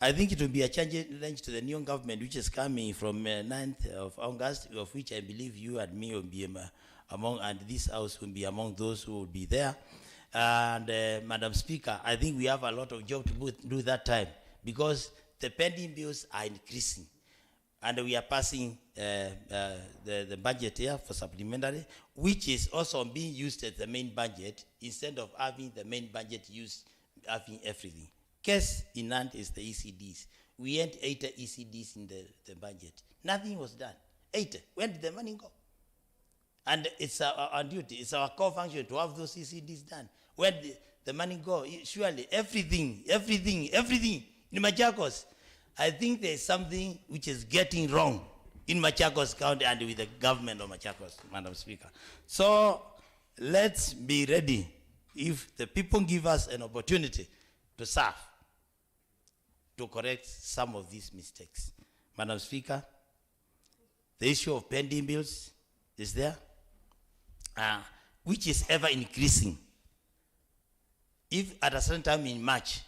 I think it will be a challenge to the new government which is coming from 9th of August, of which I believe you and me will be among, and this house will be among those who will be there. And Madam Speaker, I think we have a lot of job to do that time, because the pending bills are increasing. And we are passing the budget here for supplementary, which is also being used as the main budget instead of having the main budget used having everything. Case in hand is the ECDs. We had 8 ECDs in the budget. Nothing was done. 8. Where did the money go? And it's our duty, it's our core function to have those ECDs done. Where did the money go? Surely everything in Machakos. I think there's something which is getting wrong in Machakos County and with the government of Machakos, Madam Speaker. So let's be ready if the people give us an opportunity to serve, to correct some of these mistakes. Madam Speaker, the issue of pending bills is there, which is ever increasing. If at a certain time in March,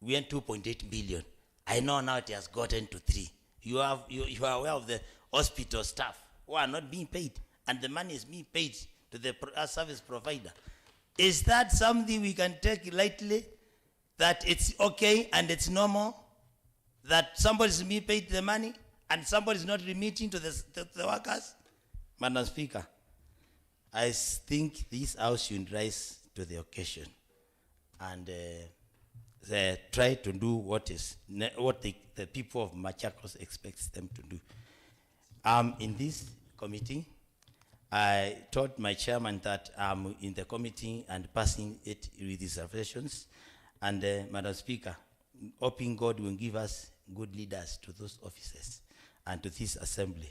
we earned 2.8 billion, I know now it has gotten to 3. You are aware of the hospital staff who are not being paid, and the money is being paid to the service provider. Is that something we can take lightly, that it's okay and it's normal, that somebody is being paid the money and somebody is not remitting to the workers? Madam Speaker, I think this house should rise to the occasion and try to do what the people of Machakos expects them to do. In this committee, I told my chairman that I'm in the committee and passing it with reservations. And Madam Speaker, hoping God will give us good leaders to those offices and to this assembly,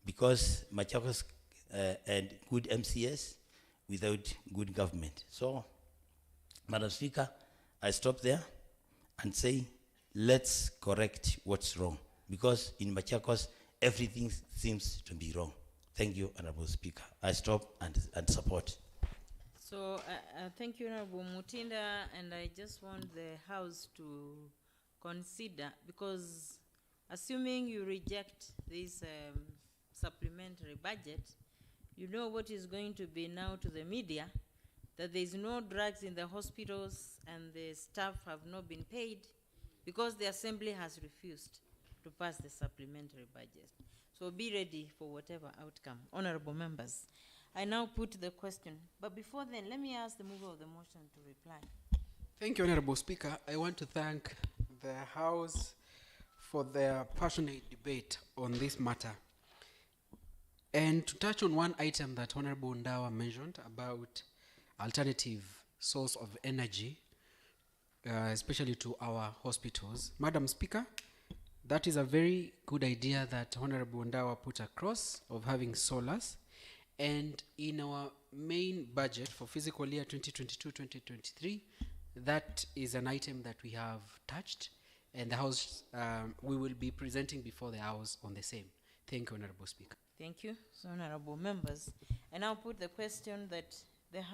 because Machakos and good MCS without good government. So, Madam Speaker, I stop there and say, let's correct what's wrong, because in Machakos, everything seems to be wrong. Thank you, Honorable Speaker. I stop and support. So, thank you, Honorable Mutinda, and I just want the House to consider, because assuming you reject this supplementary budget, you know what is going to be now to the media, that there is no drugs in the hospitals and the staff have not been paid because the Assembly has refused to pass the supplementary budget. So be ready for whatever outcome. Honorable members, I now put the question, but before then, let me ask the mover of the motion to reply. Thank you, Honorable Speaker. I want to thank the House for their passionate debate on this matter. And to touch on one item that Honorable Ndawa mentioned about alternative source of energy, especially to our hospitals. Madam Speaker, that is a very good idea that Honorable Ndawa put across of having solars. And in our main budget for fiscal year 2022-2023, that is an item that we have touched, and the House, we will be presenting before the House on the same. Thank you, Honorable Speaker. Thank you. So, honorable members, I now put the question that this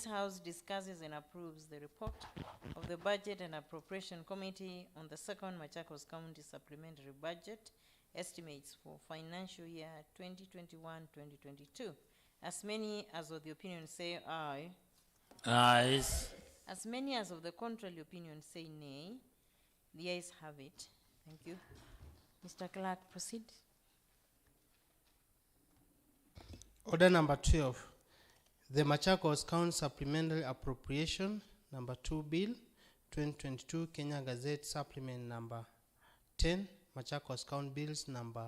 House discusses and approves the report of the Budget and Appropriation Committee on the second Machakos County Supplementary Budget estimates for financial year 2021-2022. As many as of the opinion say aye. Ayes. As many as of the contrary opinion say nay. The ayes have it. Thank you. Mr. Clerk, proceed. Order number 12. The Machakos County Supplementary Appropriation number 2 Bill 2022 Kenya Gazette Supplement number 10 Machakos County Bills number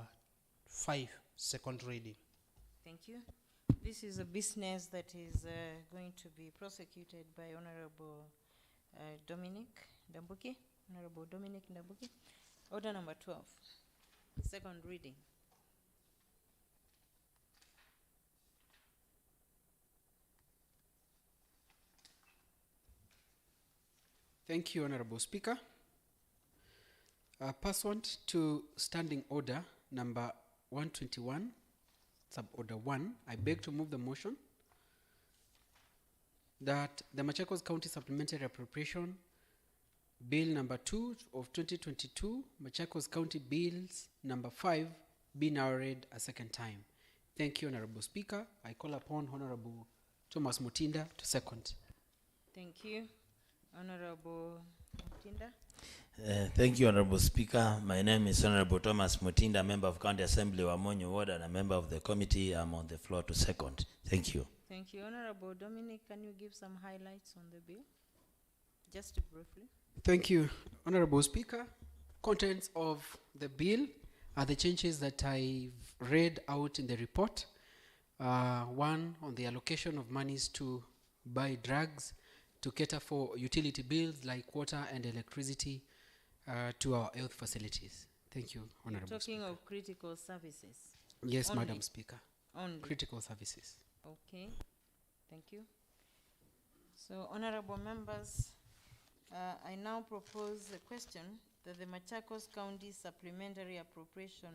5 second reading. Thank you. This is a business that is going to be prosecuted by Honorable Dominic Ndambuki. Honorable Dominic Ndambuki. Order number 12, second reading. Thank you, Honorable Speaker. Pursuant to Standing Order number 121, Sub-Order 1, I beg to move the motion that the Machakos County Supplementary Appropriation Bill number 2 of 2022, Machakos County Bills number 5, be now read a second time. Thank you, Honorable Speaker. I call upon Honorable Thomas Mutinda to second. Thank you. Honorable Mutinda. Thank you, Honorable Speaker. My name is Honorable Thomas Mutinda, member of County Assembly, Wamonyo Ward, and a member of the committee. I'm on the floor to second. Thank you. Thank you. Honorable Dominic, can you give some highlights on the bill? Just briefly. Thank you, Honorable Speaker. Contents of the bill are the changes that I've read out in the report. One, on the allocation of monies to buy drugs to cater for utility bills like water and electricity to our health facilities. Thank you, Honorable Talking Speaker. of critical services. Yes, only. Madam Speaker. Only. Critical services. Okay, thank you. So, honorable members, I now propose a question that the Machakos County Supplementary Appropriation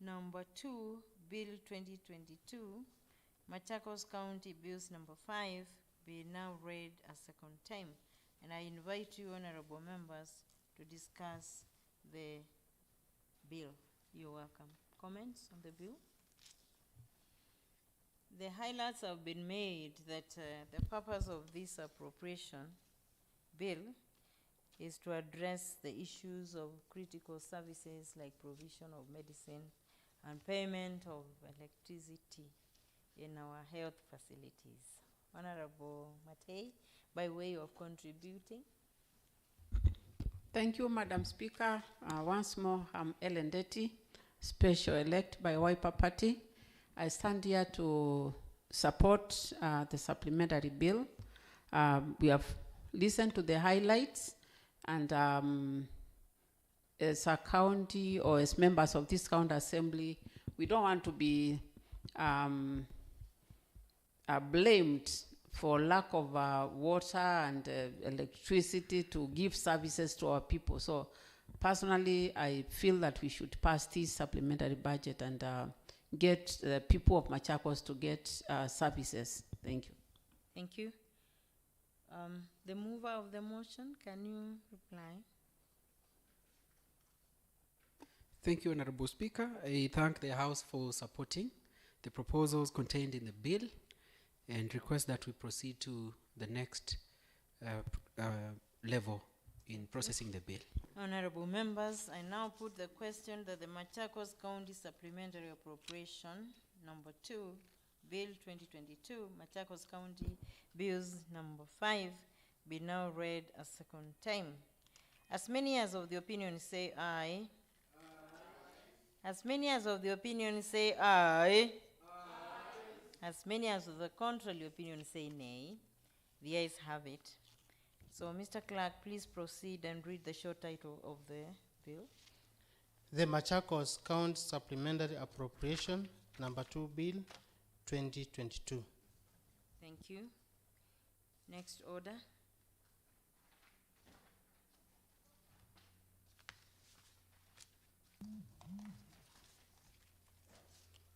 number 2, Bill 2022, Machakos County Bills number 5, be now read a second time. And I invite you, honorable members, to discuss the bill. You're welcome. Comments on the bill? The highlights have been made that the purpose of this appropriation bill is to address the issues of critical services like provision of medicine and payment of electricity in our health facilities. Honorable Matei, by way of contributing. Thank you, Madam Speaker. Once more, I'm Ellen Detty, Special Elect by Wiper Party. I stand here to support the supplementary bill. We have listened to the highlights, and as a county or as members of this county assembly, we don't want to be blamed for lack of water and electricity to give services to our people. So personally, I feel that we should pass this supplementary budget and get the people of Machakos to get services. Thank you. Thank you. The mover of the motion, can you reply? Thank you, Honorable Speaker. I thank the House for supporting the proposals contained in the bill and request that we proceed to the next level in processing the bill. Honorable members, I now put the question that the Machakos County Supplementary Appropriation number 2, Bill 2022, Machakos County Bills number 5, be now read a second time. As many as of the opinion say aye. As many as of the opinion say aye. As many as of the contrary opinion say nay. The ayes have it. So, Mr. Clerk, please proceed and read the short title of the bill. The Machakos County Supplementary Appropriation number 2 Bill 2022. Thank you. Next order.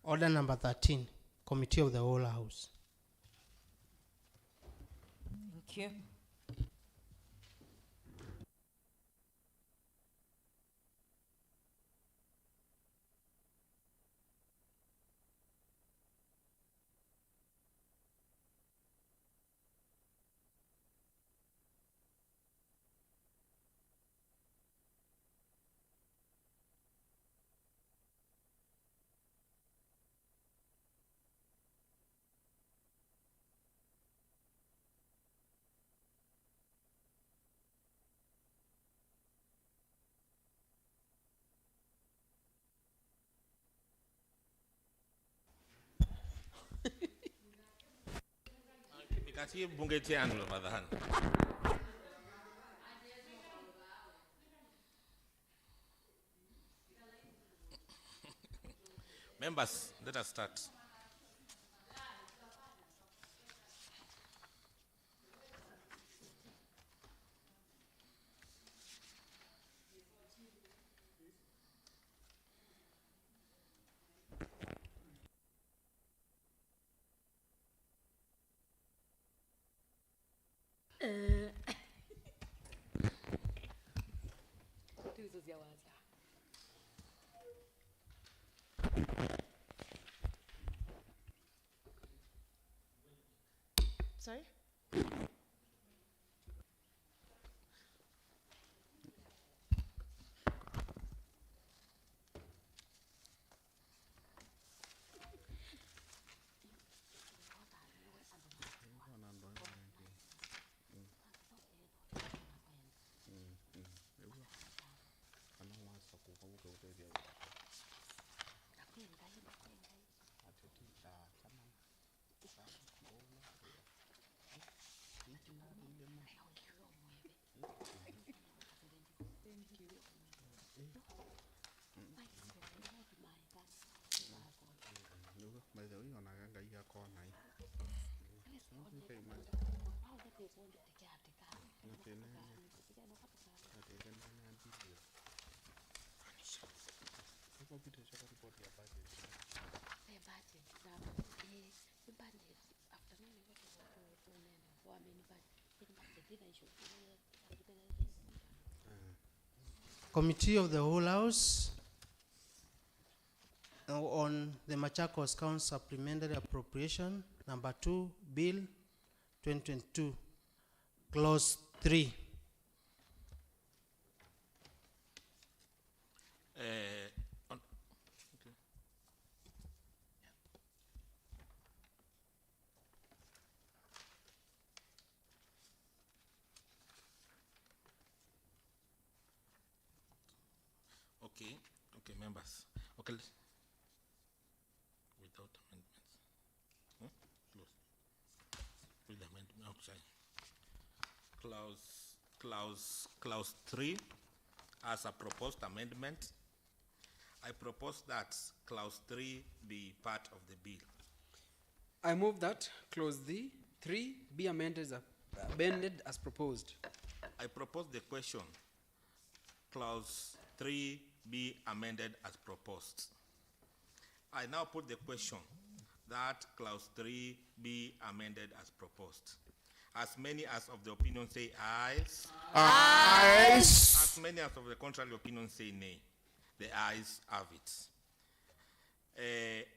Order number 13, Committee of the Whole House. Thank you. Kati bunge tianu lo madhan. Members, let us start. Sorry? Committee of the Whole House on the Machakos County Supplementary Appropriation number 2, Bill 2022, Clause 3. Okay, members. Okay, without amendments. Close. With the amendment, okay. Clause 3, as a proposed amendment, I propose that clause 3 be part of the bill. I move that clause 3 be amended as proposed. I propose the question, clause 3 be amended as proposed. I now put the question that clause 3 be amended as proposed. As many as of the opinion say ayes. Ayes. As many as of the contrary opinion say nay. The ayes have it.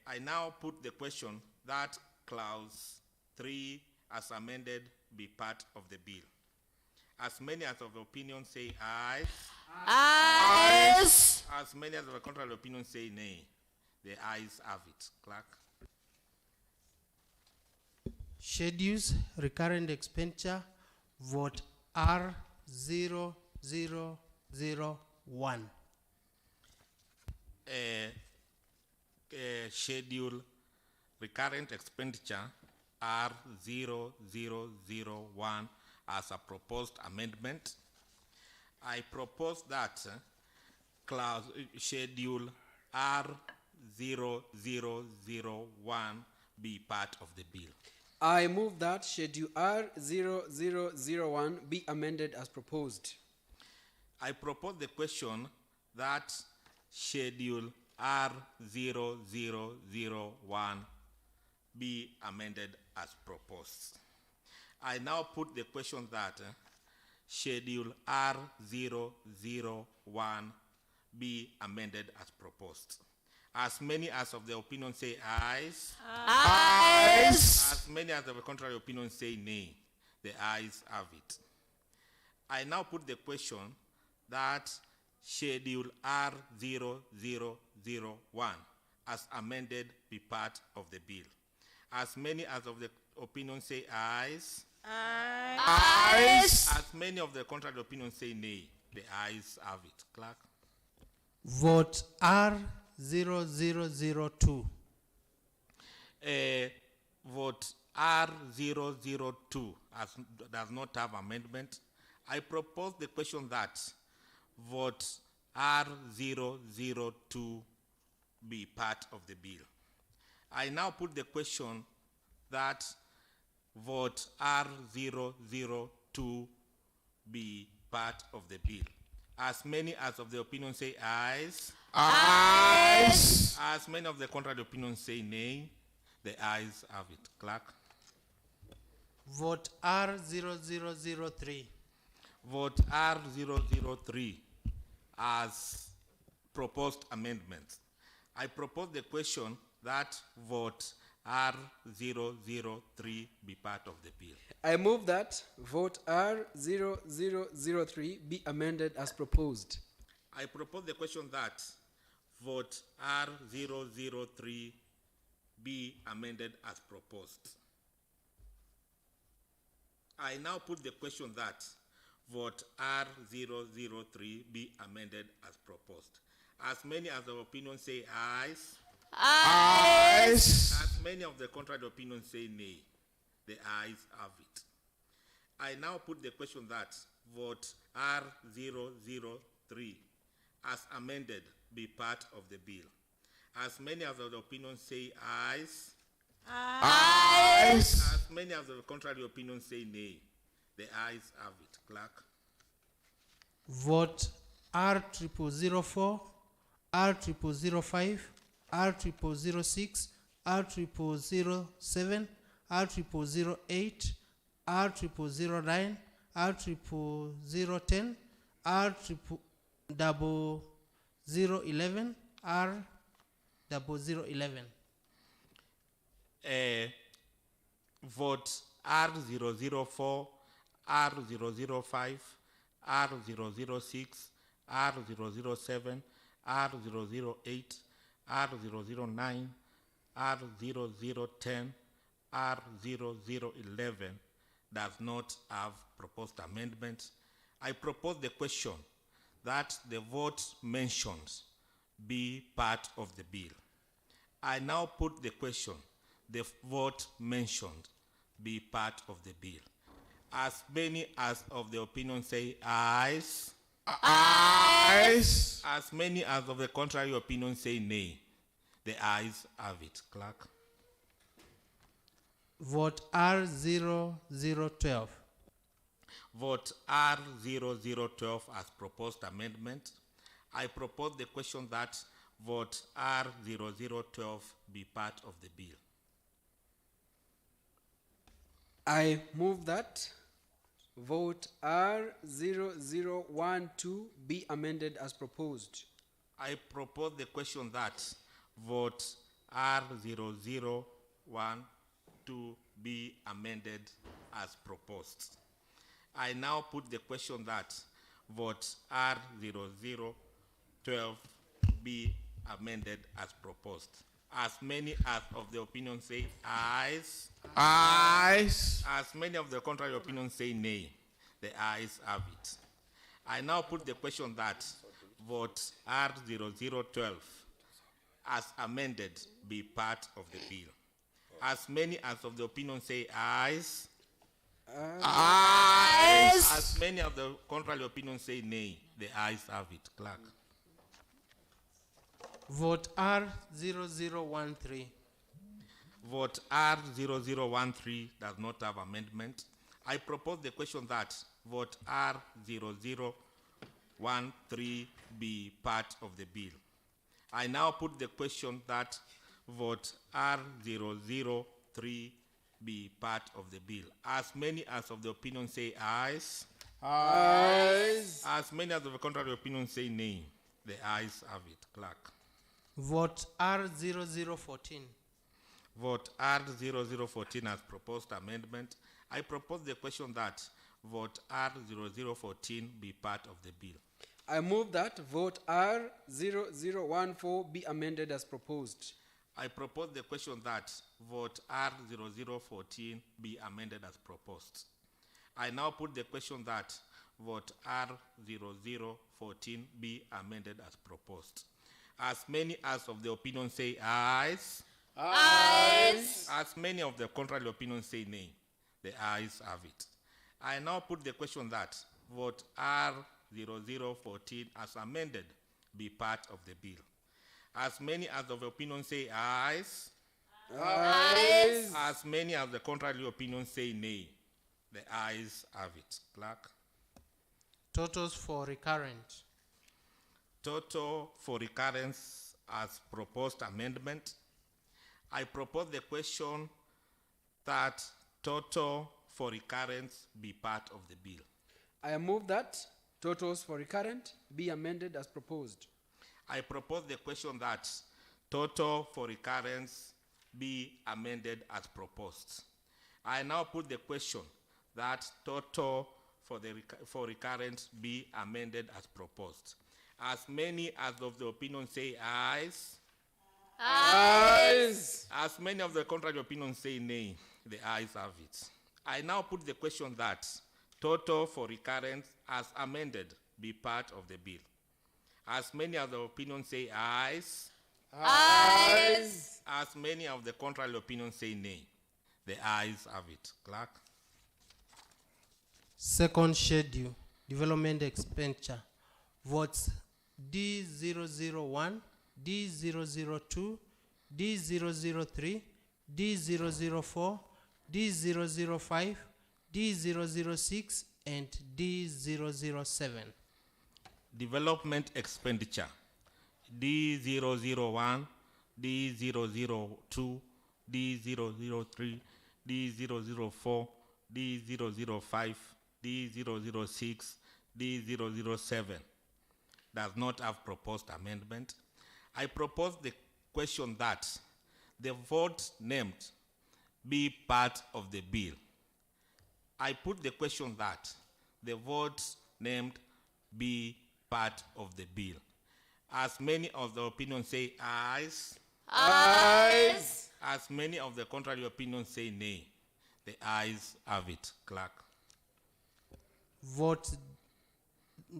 I now put the question that clause 3 as amended be part of the bill. As many as of the opinion say ayes. Ayes. As many as of the contrary opinion say nay. The ayes have it. Clerk. Schedules recurrent expenditure vote R0001. Schedule recurrent expenditure R0001 as a proposed amendment. I propose that clause schedule R0001 be part of the bill. I move that schedule R0001 be amended as proposed. I propose the question that schedule R0001 be amended as proposed. I now put the question that schedule R001 be amended as proposed. As many as of the opinion say ayes. Ayes. As many as of the contrary opinion say nay. The ayes have it. I now put the question that schedule R0001 as amended be part of the bill. As many as of the opinion say ayes. Ayes. As many of the contrary opinion say nay. The ayes have it. Clerk. Vote R0002. Vote R002 does not have amendment. I propose the question that vote R002 be part of the bill. I now put the question that vote R002 be part of the bill. As many as of the opinion say ayes. Ayes. As many of the contrary opinion say nay. The ayes have it. Clerk. Vote R0003. Vote R003 as proposed amendments. I propose the question that vote R003 be part of the bill. I move that vote R0003 be amended as proposed. I propose the question that vote R003 be amended as proposed. I now put the question that vote R003 be amended as proposed. As many as the opinion say ayes. Ayes. As many of the contrary opinion say nay. The ayes have it. I now put the question that vote R003 as amended be part of the bill. As many as of the opinion say ayes. Ayes. As many as the contrary opinion say nay. The ayes have it. Clerk. Vote R0004, R0005, R0006, R0007, R0008, R0009, R0010, R0011, R0011. Vote R004, R005, R006, R007, R008, R009, R0010, R0011 does not have proposed amendment. I propose the question that the vote mentioned be part of the bill. I now put the question, the vote mentioned be part of the bill. As many as of the opinion say ayes. Ayes. As many as of the contrary opinion say nay. The ayes have it. Clerk. Vote R0012. Vote R0012 as proposed amendment. I propose the question that vote R0012 be part of the bill. I move that vote R0012 be amended as proposed. I propose the question that vote R0012 be amended as proposed. I now put the question that vote R0012 be amended as proposed. As many as of the opinion say ayes. Ayes. As many of the contrary opinion say nay. The ayes have it. I now put the question that vote R0012 as amended be part of the bill. As many as of the opinion say ayes. Ayes. As many of the contrary opinion say nay. The ayes have it. Clerk. Vote R0013. Vote R0013 does not have amendment. I propose the question that vote R0013 be part of the bill. I now put the question that vote R003 be part of the bill. As many as of the opinion say ayes. Ayes. As many as of the contrary opinion say nay. The ayes have it. Clerk. Vote R0014. Vote R0014 as proposed amendment. I propose the question that vote R0014 be part of the bill. I move that vote R0014 be amended as proposed. I propose the question that vote R0014 be amended as proposed. I now put the question that vote R0014 be amended as proposed. As many as of the opinion say ayes. Ayes. As many of the contrary opinions say nay, the ayes have it. I now put the question that vote R0014 as amended be part of the bill. As many as of the opinion say ayes, Ayes. as many as the contrary opinions say nay, the ayes have it. Clerk. Totals for recurrent. Total for recurrence as proposed amendment. I propose the question that total for recurrence be part of the bill. I move that totals for recurrent be amended as proposed. I propose the question that total for recurrence be amended as proposed. I now put the question that total for recurrence be amended as proposed. As many as of the opinion say ayes, Ayes. as many of the contrary opinions say nay, the ayes have it. I now put the question that total for recurrence as amended be part of the bill. As many of the opinions say ayes, Ayes. as many of the contrary opinions say nay, the ayes have it. Clerk. Second schedule, development expenditure. Votes D001, D002, D003, D004, D005, D006, and D007. Development expenditure. D001, D002, D003, D004, D005, D006, D007 does not have proposed amendment. I propose the question that the vote named be part of the bill. I put the question that the vote named be part of the bill. As many of the opinions say ayes, Ayes. as many of the contrary opinions say nay, the ayes have it. Clerk. Vote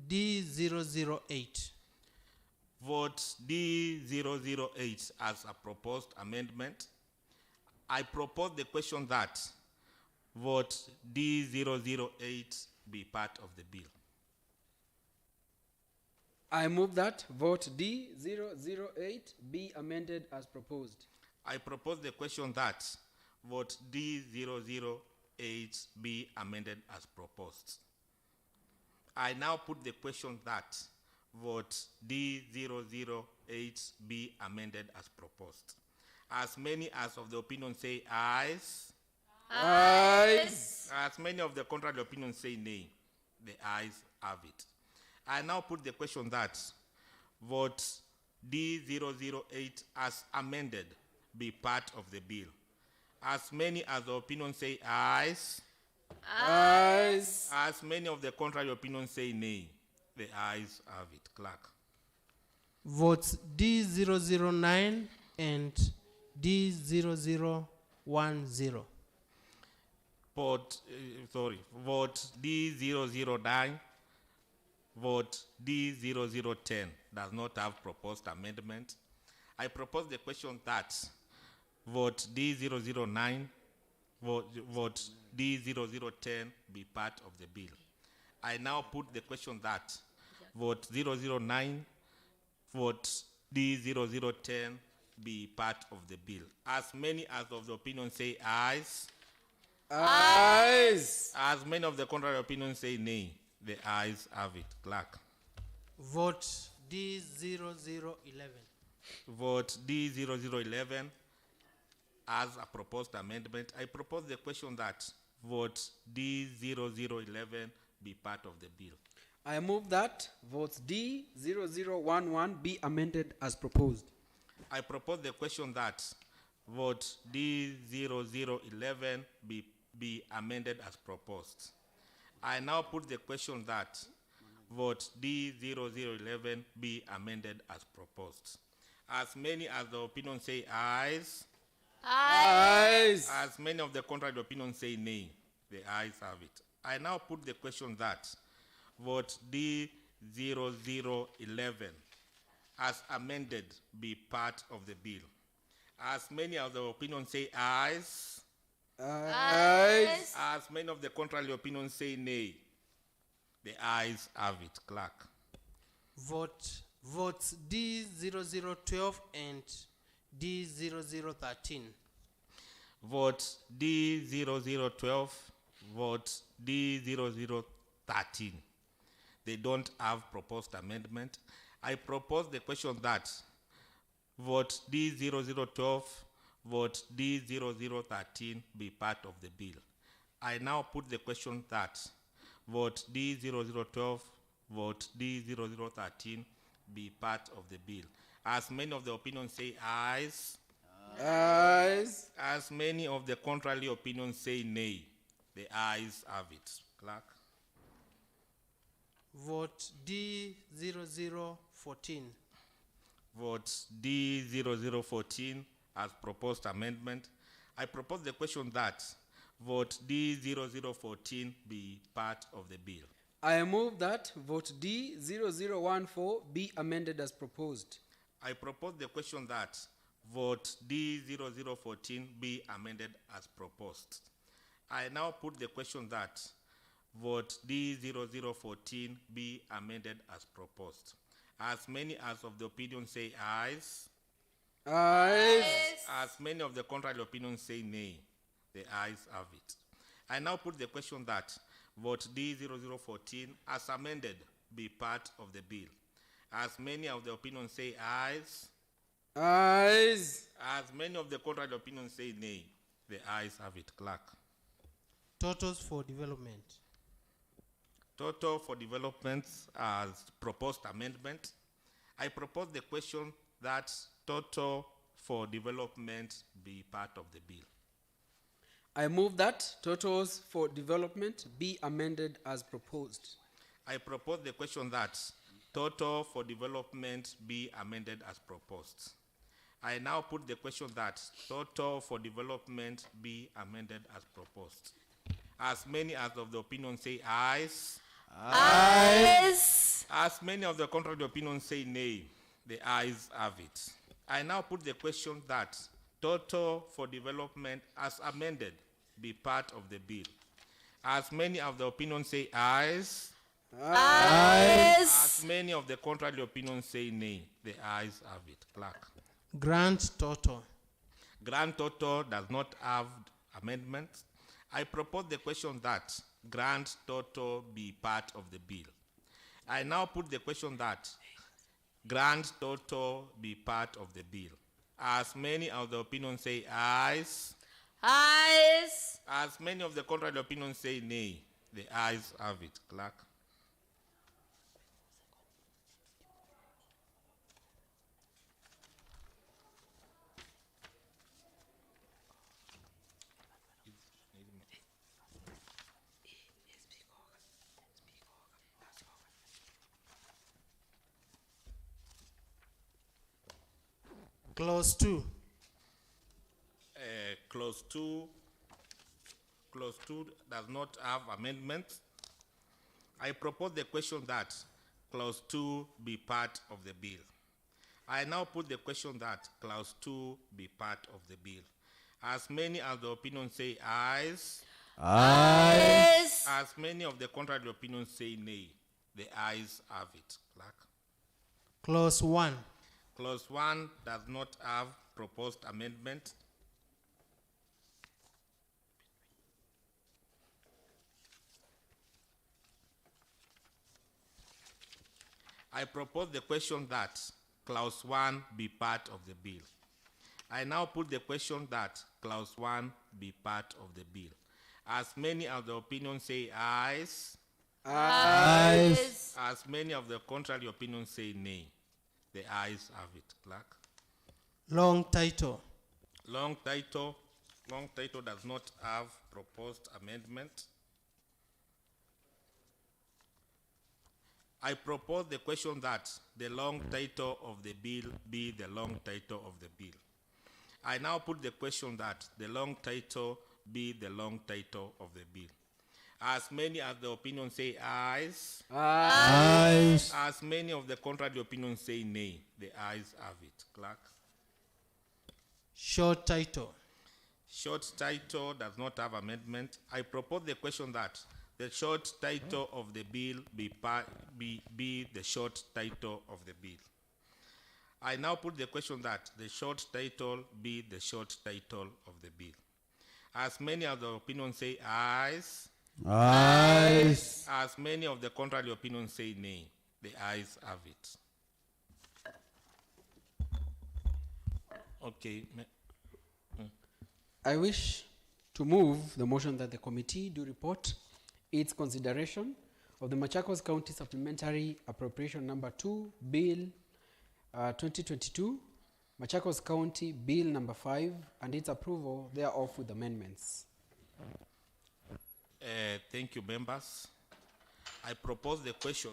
D008. Vote D008 as a proposed amendment. I propose the question that vote D008 be part of the bill. I move that vote D008 be amended as proposed. I propose the question that vote D008 be amended as proposed. I now put the question that vote D008 be amended as proposed. As many as of the opinion say ayes, Ayes. as many of the contrary opinion say nay, the ayes have it. I now put the question that vote D008 as amended be part of the bill. As many as the opinion say ayes, Ayes. as many of the contrary opinions say nay, the ayes have it. Clerk. Votes D009 and D0010. Vote D009, vote D0010 does not have proposed amendment. I propose the question that vote D009, vote D0010 be part of the bill. I now put the question that vote 009, vote D0010 be part of the bill. As many as of the opinion say ayes, Ayes. as many of the contrary opinions say nay, the ayes have it. Clerk. Vote D0011. Vote D0011 as a proposed amendment. I propose the question that vote D0011 be part of the bill. I move that votes D0011 be amended as proposed. I propose the question that vote D0011 be amended as proposed. I now put the question that vote D0011 be amended as proposed. As many as the opinion say ayes, Ayes. as many of the contrary opinions say nay, the ayes have it. I now put the question that vote D0011 as amended be part of the bill. As many of the opinions say ayes. Ayes. As many of the contrary opinions say nay. The ayes have it. Clerk. Votes D0012 and D0013. Vote D0012. Vote D0013. They don't have proposed amendment. I propose the question that vote D0012, vote D0013 be part of the bill. I now put the question that vote D0012, vote D0013 be part of the bill. As many of the opinions say ayes. Ayes. As many of the contrary opinions say nay. The ayes have it. Clerk. Vote D0014. Vote D0014 as proposed amendment. I propose the question that vote D0014 be part of the bill. I move that vote D0014 be amended as proposed. I propose the question that vote D0014 be amended as proposed. I now put the question that vote D0014 be amended as proposed. As many as of the opinion say ayes. Ayes. As many of the contrary opinions say nay. The ayes have it. I now put the question that vote D0014 as amended be part of the bill. As many of the opinions say ayes. Ayes. As many of the contrary opinions say nay. The ayes have it. Clerk. Totals for development. Total for development as proposed amendment. I propose the question that total for development be part of the bill. I move that totals for development be amended as proposed. I propose the question that total for development be amended as proposed. I now put the question that total for development be amended as proposed. As many as of the opinion say ayes. Ayes. As many of the contrary opinions say nay. The ayes have it. I now put the question that total for development as amended be part of the bill. As many of the opinions say ayes. Ayes. As many of the contrary opinions say nay. The ayes have it. Clerk. Grant total. Grant total does not have amendments. I propose the question that grant total be part of the bill. I now put the question that grant total be part of the bill. As many of the opinions say ayes. Ayes. As many of the contrary opinions say nay. The ayes have it. Clerk. Clause 2. Clause 2 does not have amendments. I propose the question that clause 2 be part of the bill. I now put the question that clause 2 be part of the bill. As many as the opinions say ayes. Ayes. As many of the contrary opinions say nay. The ayes have it. Clerk. Clause 1. Clause 1 does not have proposed amendment. I propose the question that clause 1 be part of the bill. I now put the question that clause 1 be part of the bill. As many of the opinions say ayes. Ayes. As many of the contrary opinions say nay. The ayes have it. Clerk. Long title. Long title does not have proposed amendment. I propose the question that the long title of the bill be the long title of the bill. I now put the question that the long title be the long title of the bill. As many as the opinions say ayes. Ayes. As many of the contrary opinions say nay. The ayes have it. Clerk. Short title. Short title does not have amendment. I propose the question that the short title of the bill be the short title of the bill. I now put the question that the short title be the short title of the bill. As many of the opinions say ayes. Ayes. As many of the contrary opinions say nay. The ayes have it. Okay. I wish to move the motion that the committee do report its consideration of the Machakos County Supplementary Appropriation Number 2, Bill 2022, Machakos County Bill Number 5, and its approval thereof with amendments. Thank you, members. I propose the question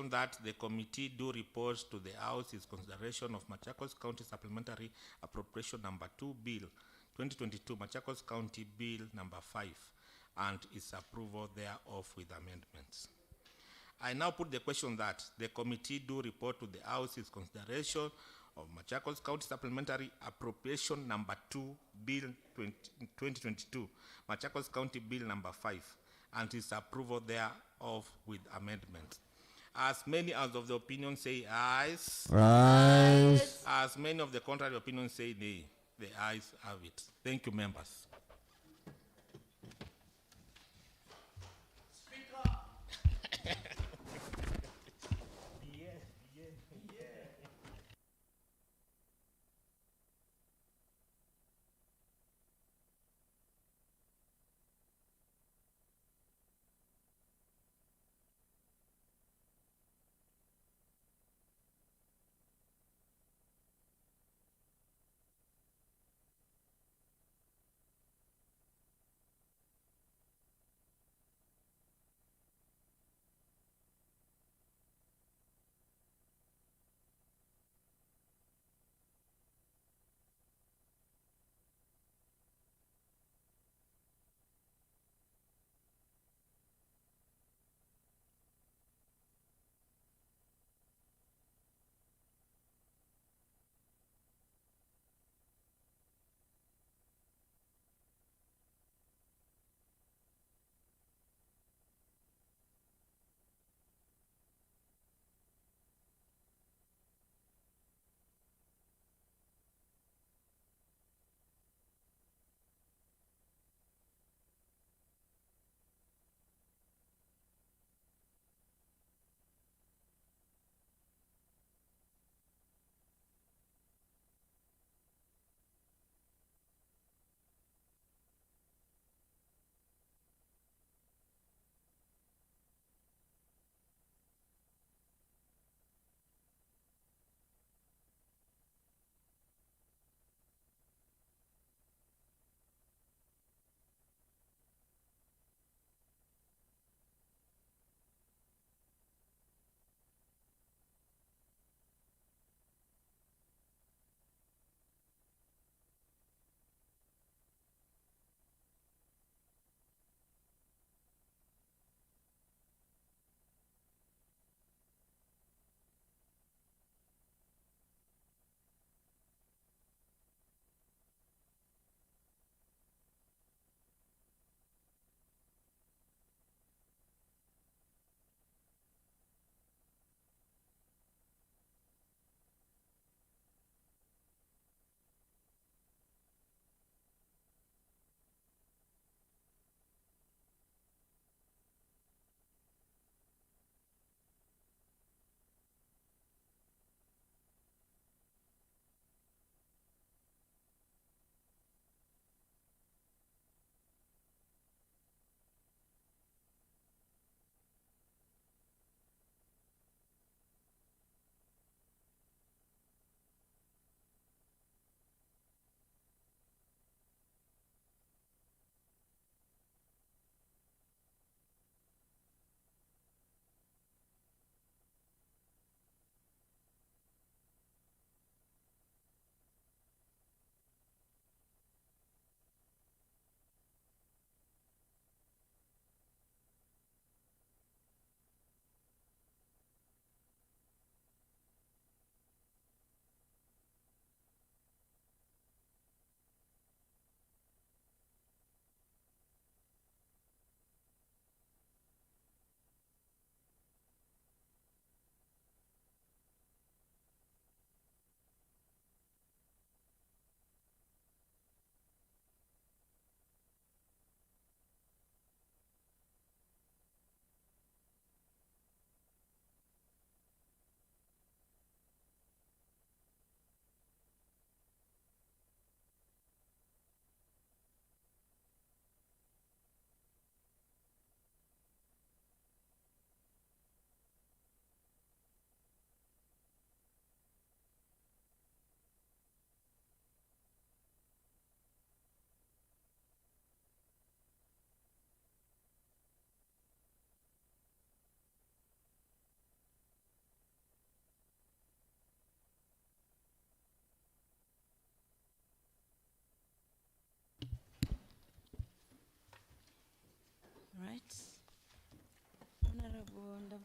that the committee do report to the House its consideration of Machakos County Supplementary Appropriation Number 2 Bill 2022, Machakos County Bill Number 5, and its approval thereof with amendments. I now put the question that the committee do report to the House its consideration of Machakos County Supplementary Appropriation Number 2 Bill 2022, Machakos County Bill Number 5, and its approval thereof with amendments. As many as of the opinion say ayes. Ayes. As many of the contrary opinions say nay. The ayes have it. Thank you, members.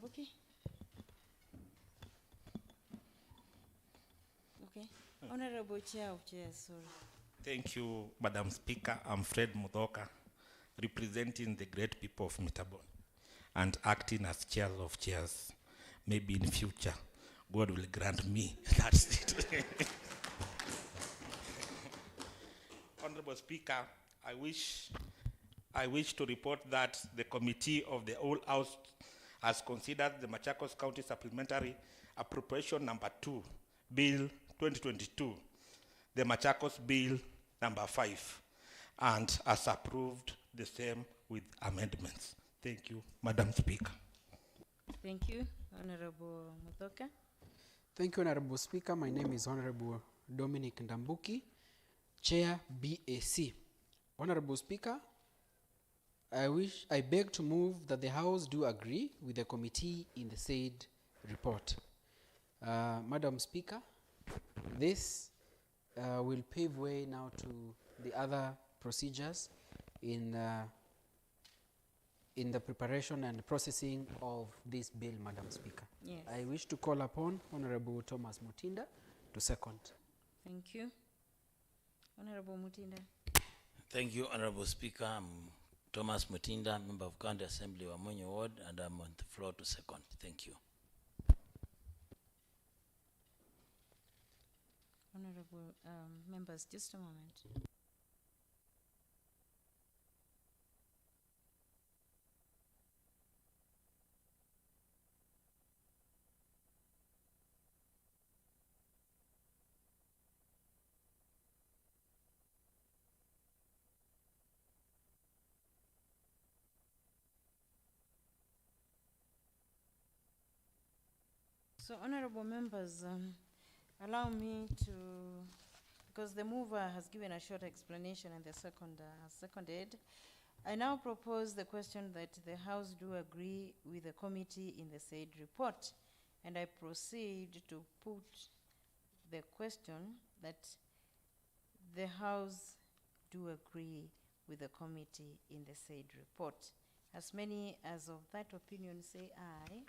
Ndambuki? Okay. Honorable Chair of Chairs, sorry. Thank you, Madam Speaker. I'm Fred Mudoka, representing the great people of Metabon and acting as chair of chairs. Maybe in future, God will grant me. That's it. Honorable Speaker, I wish to report that the committee of the whole House has considered the Machakos County Supplementary Appropriation Number 2, Bill 2022, the Machakos Bill Number 5, and has approved the same with amendments. Thank you, Madam Speaker. Thank you, Honorable Mutoka. Thank you, Honorable Speaker. My name is Honorable Dominic Ndambuki, Chair BAC. Honorable Speaker, I beg to move that the House do agree with the committee in the said report. Madam Speaker, this will pave way now to the other procedures in the preparation and processing of this bill, Madam Speaker. Yes. I wish to call upon Honorable Thomas Mutinda to second. Thank you. Honorable Mutinda. Thank you, Honorable Speaker. I'm Thomas Mutinda, Member of County Assembly, Wamonyo Ward, and I'm on the floor to second. Thank you. Honorable members, just a moment. So, honorable members, allow me to, because the mover has given a short explanation and the second has seconded, I now propose the question that the House do agree with the committee in the said report, and I proceed to put the question that the House do agree with the committee in the said report. As many as of that opinion say aye.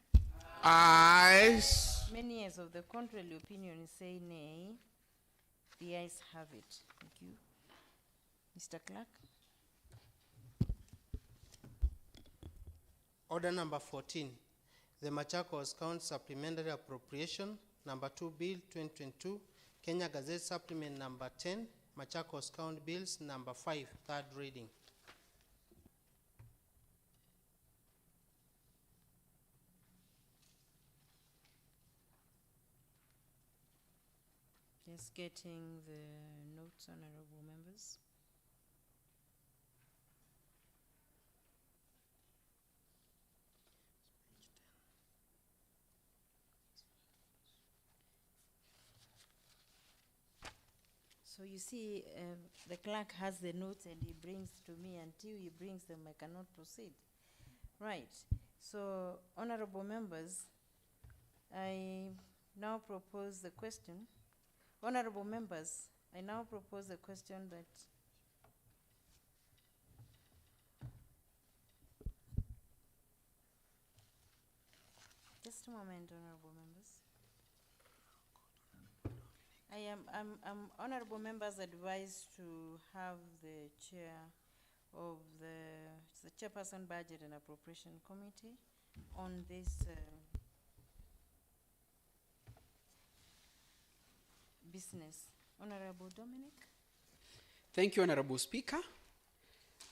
Ayes. Many as of the contrary opinion say nay. The ayes have it. Thank you. Mr. Clerk. Order number 14, the Machakos County Supplementary Appropriation Number 2 Bill 2022, Kenya Gazette Supplement Number 10, Machakos County Bills Number 5, third reading. Just getting the notes, honorable members. So you see, the clerk has the notes and he brings to me. Until he brings them, I cannot proceed. Right. So, honorable members, I now propose the question. Honorable members, I now propose the question that just a moment, honorable members. Honorable members advised to have the chair of the chairperson budget and appropriation committee on this business. Honorable Dominic. Thank you, Honorable Speaker.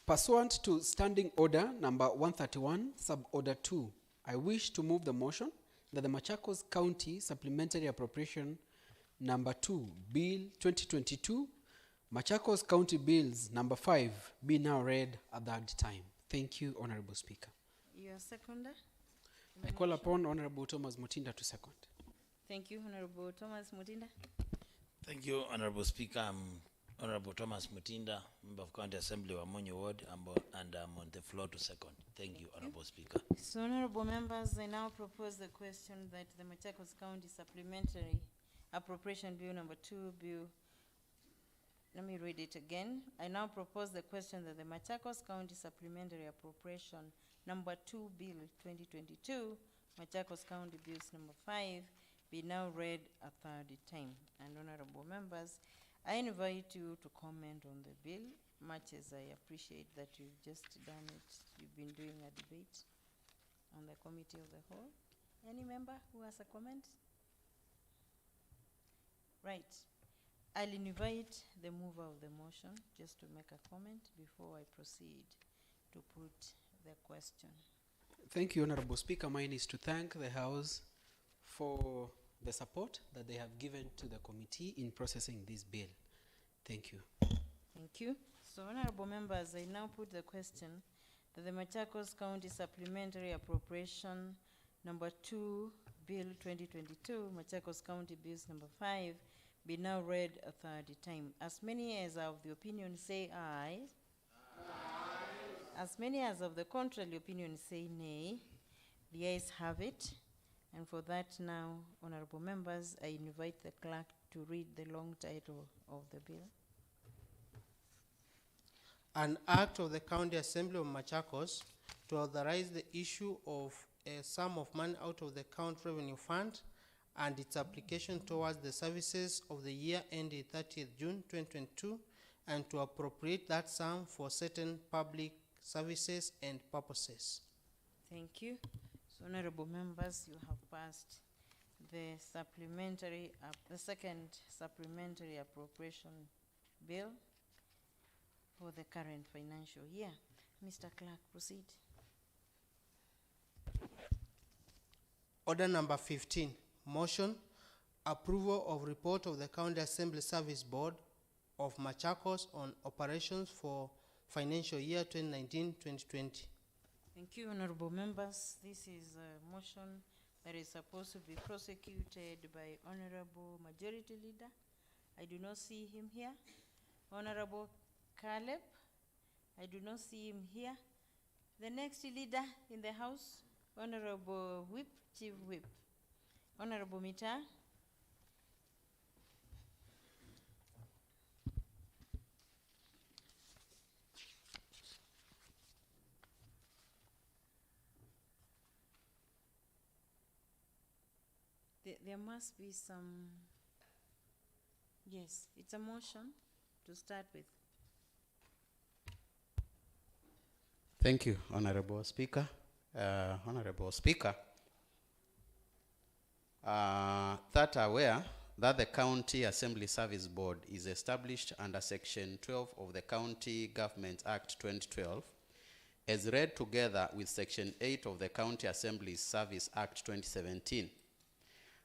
Pursuant to Standing Order Number 131, Sub-Order 2, I wish to move the motion that the Machakos County Supplementary Appropriation Number 2, Bill 2022, Machakos County Bills Number 5 be now read a third time. Thank you, Honorable Speaker. Your seconder? I call upon Honorable Thomas Mutinda to second. Thank you, Honorable Thomas Mutinda. Thank you, Honorable Speaker. I'm Honorable Thomas Mutinda, Member of County Assembly, Wamonyo Ward, and I'm on the floor to second. Thank you, Honorable Speaker. So, honorable members, I now propose the question that the Machakos County Supplementary Appropriation Bill Number 2, Bill, let me read it again. I now propose the question that the Machakos County Supplementary Appropriation Number 2, Bill 2022, Machakos County Bills number 5 be now read a third time. And honorable members, I invite you to comment on the bill, much as I appreciate that you've just done it. You've been doing a debate on the committee of the whole. Any member who has a comment? Right. I'll invite the mover of the motion just to make a comment before I proceed to put the question. Thank you, Honorable Speaker. Mine is to thank the House for the support that they have given to the committee in processing this bill. Thank you. Thank you. So, honorable members, I now put the question that the Machakos County Supplementary Appropriation number 2, Bill 2022, Machakos County Bills number 5, be now read a third time. As many as are of the opinion say aye. Aye. As many as of the contrary opinion say nay. The ayes have it. And for that now, honorable members, I invite the clerk to read the long title of the bill. An act of the County Assembly of Machakos to authorize the issue of a sum of money out of the County Revenue Fund and its application towards the services of the year ending 30th June 2022, and to appropriate that sum for certain public services and purposes. Thank you. So, honorable members, you have passed the supplementary, the second supplementary appropriation bill for the current financial year. Mr. Clerk, proceed. Order number 15, motion, approval of report of the County Assembly Service Board of Machakos on operations for financial year 2019-2020. Thank you, honorable members. This is a motion that is supposed to be prosecuted by Honorable Majority Leader. I do not see him here. Honorable Caleb, I do not see him here. The next leader in the House, Honorable Whip, Chief Whip. Honorable Mita. There must be some, yes, it's a motion to start with. Thank you, Honorable Speaker. Honorable Speaker, that aware that the County Assembly Service Board is established under Section 12 of the County Government Act 2012, as read together with Section 8 of the County Assembly Service Act 2017.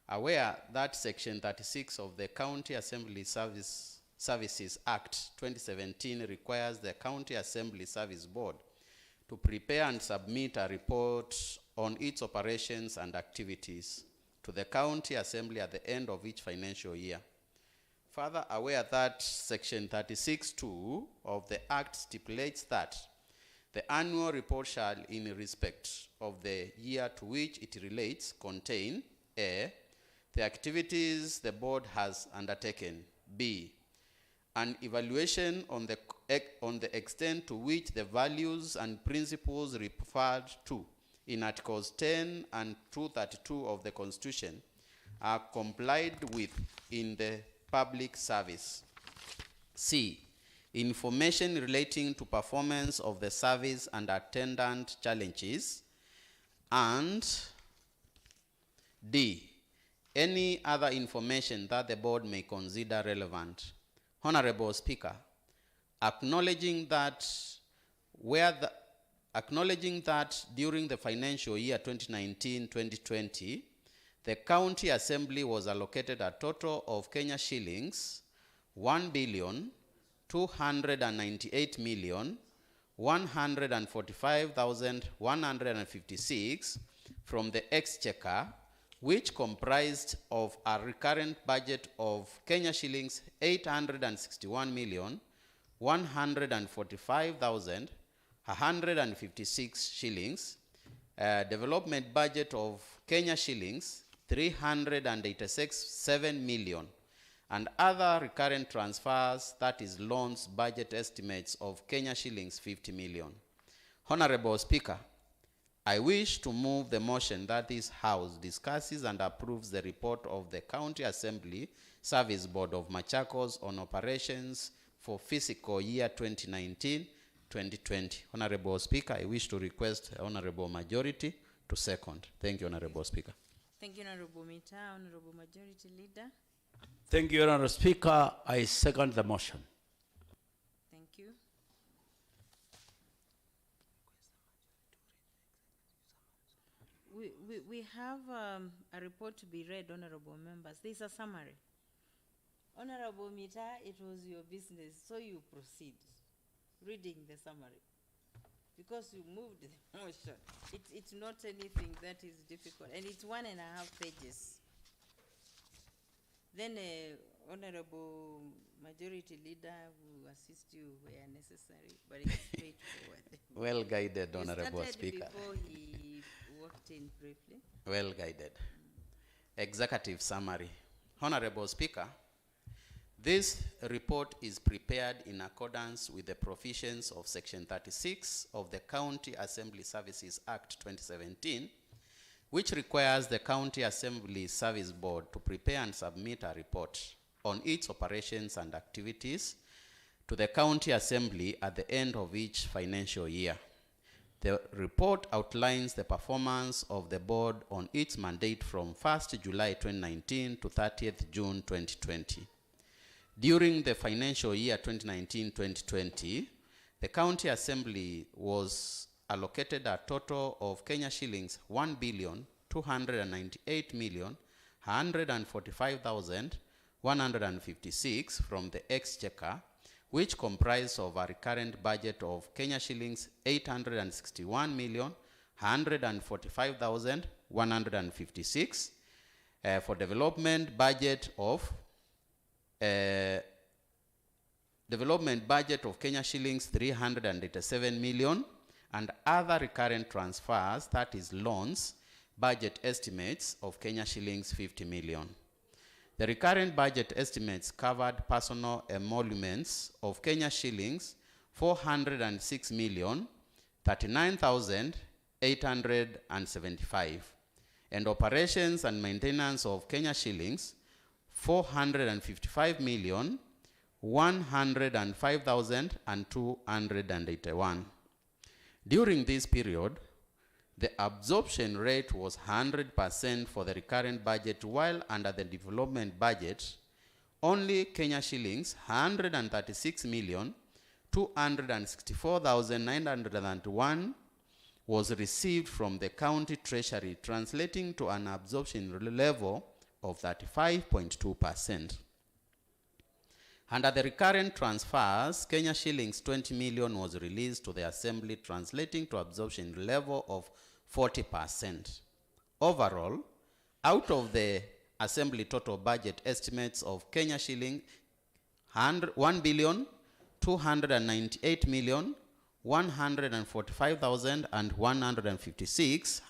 Aware that Section 36 of the County Assembly Services Act 2017 requires the County Assembly Service Board to prepare and submit a report on its operations and activities to the County Assembly at the end of each financial year. Further aware that Section 36(2) of the Act stipulates that the annual report shall, in respect of the year to which it relates, contain A, the activities the board has undertaken, B, an evaluation on the extent to which the values and principles referred to in Articles 10 and 232 of the Constitution are complied with in the public service. C, information relating to performance of the service and attendant challenges. And D, any other information that the board may consider relevant. Honorable Speaker, acknowledging that during the financial year 2019-2020, the County Assembly was allocated a total of Kenya shillings 1,298,145,156 from the Exchequer, which comprised of a recurrent budget of Kenya shillings 861,145,156 shillings, development budget of Kenya shillings 386.7 million, and other recurrent transfers, that is loans budget estimates of Kenya shillings 50 million. Honorable Speaker, I wish to move the motion that this House discusses and approves the report of the County Assembly Service Board of Machacos on operations for fiscal year 2019-2020. Honorable Speaker, I wish to request Honorable Majority to second. Thank you, Honorable Speaker. Thank you, Honorable Mita. Honorable Majority Leader. Thank you, Honorable Speaker. I second the motion. Thank you. We have a report to be read, Honorable Members. There is a summary. Honorable Mita, it was your business, so you proceed reading the summary. Because you moved the motion. It's not anything that is difficult, and it's 1.5 pages. Then Honorable Majority Leader will assist you where necessary, but it's straightforward. Well guided, Honorable He started Speaker. before he walked in briefly. Well guided. Executive summary. Honorable Speaker, this report is prepared in accordance with the provisions of Section 36 of the County Assembly Services Act 2017, which requires the County Assembly Service Board to prepare and submit a report on its operations and activities to the County Assembly at the end of each financial year. The report outlines the performance of the board on its mandate from 1st July 2019 to 30th June 2020. During the financial year 2019-2020, the County Assembly was allocated a total of Kenya shillings 1,298,145,156 from the Exchequer, which comprised of a recurrent budget of Kenya shillings 861,145,156 for development budget of Kenya shillings 387 million, and other recurrent transfers, that is loans, budget estimates of Kenya shillings 50 million. The recurrent budget estimates covered personal emoluments of Kenya shillings 406 million, 39,875, and operations and maintenance of Kenya shillings 455 million, 105,281. During this period, the absorption rate was 100% for the recurrent budget, while under the development budget, only Kenya shillings 136 million, 264,901 was received from the county treasury, translating to an absorption level of 35.2%. Under the recurrent transfers, Kenya shillings 20 million was released to the Assembly, translating to absorption level of 40%. Overall, out of the Assembly total budget estimates of Kenya shilling 1,298,145,156,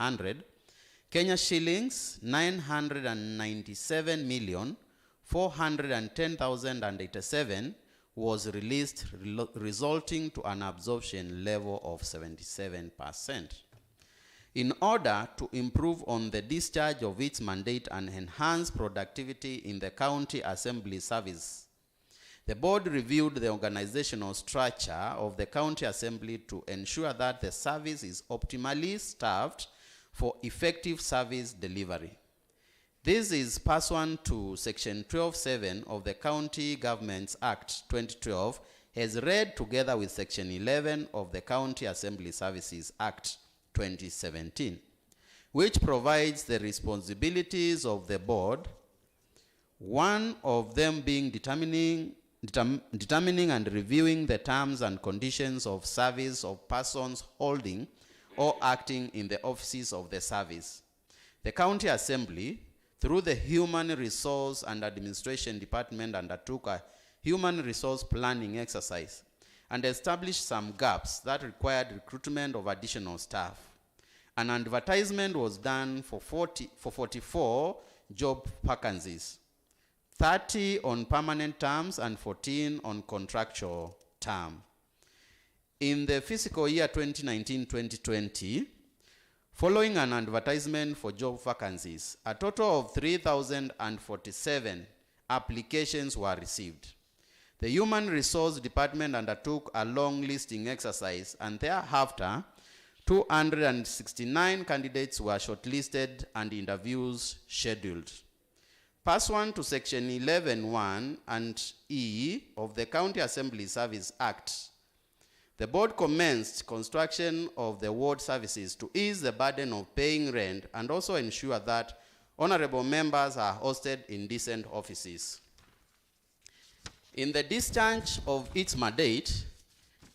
Kenya shillings 997,410,087 was released, resulting to an absorption level of 77%. In order to improve on the discharge of its mandate and enhance productivity in the County Assembly service, the board reviewed the organizational structure of the County Assembly to ensure that the service is optimally staffed for effective service delivery. This is pursuant to Section 12(7) of the County Governments Act 2012, as read together with Section 11 of the County Assembly Services Act 2017, which provides the responsibilities of the board, one of them being determining and reviewing the terms and conditions of service of persons holding or acting in the offices of the service. The County Assembly, through the Human Resource and Administration Department, undertook a human resource planning exercise and established some gaps that required recruitment of additional staff. An advertisement was done for 44 job vacancies, 30 on permanent terms and 14 on contractual term. In the fiscal year 2019-2020, Following an advertisement for job vacancies, a total of 3,047 applications were received. The Human Resource Department undertook a long listing exercise, and thereafter, 269 candidates were shortlisted and interviews scheduled. Pursuant to Section 11(1) and E of the County Assembly Service Act, the board commenced construction of the ward services to ease the burden of paying rent and also ensure that honorable members are hosted in decent offices. In the discharge of its mandate,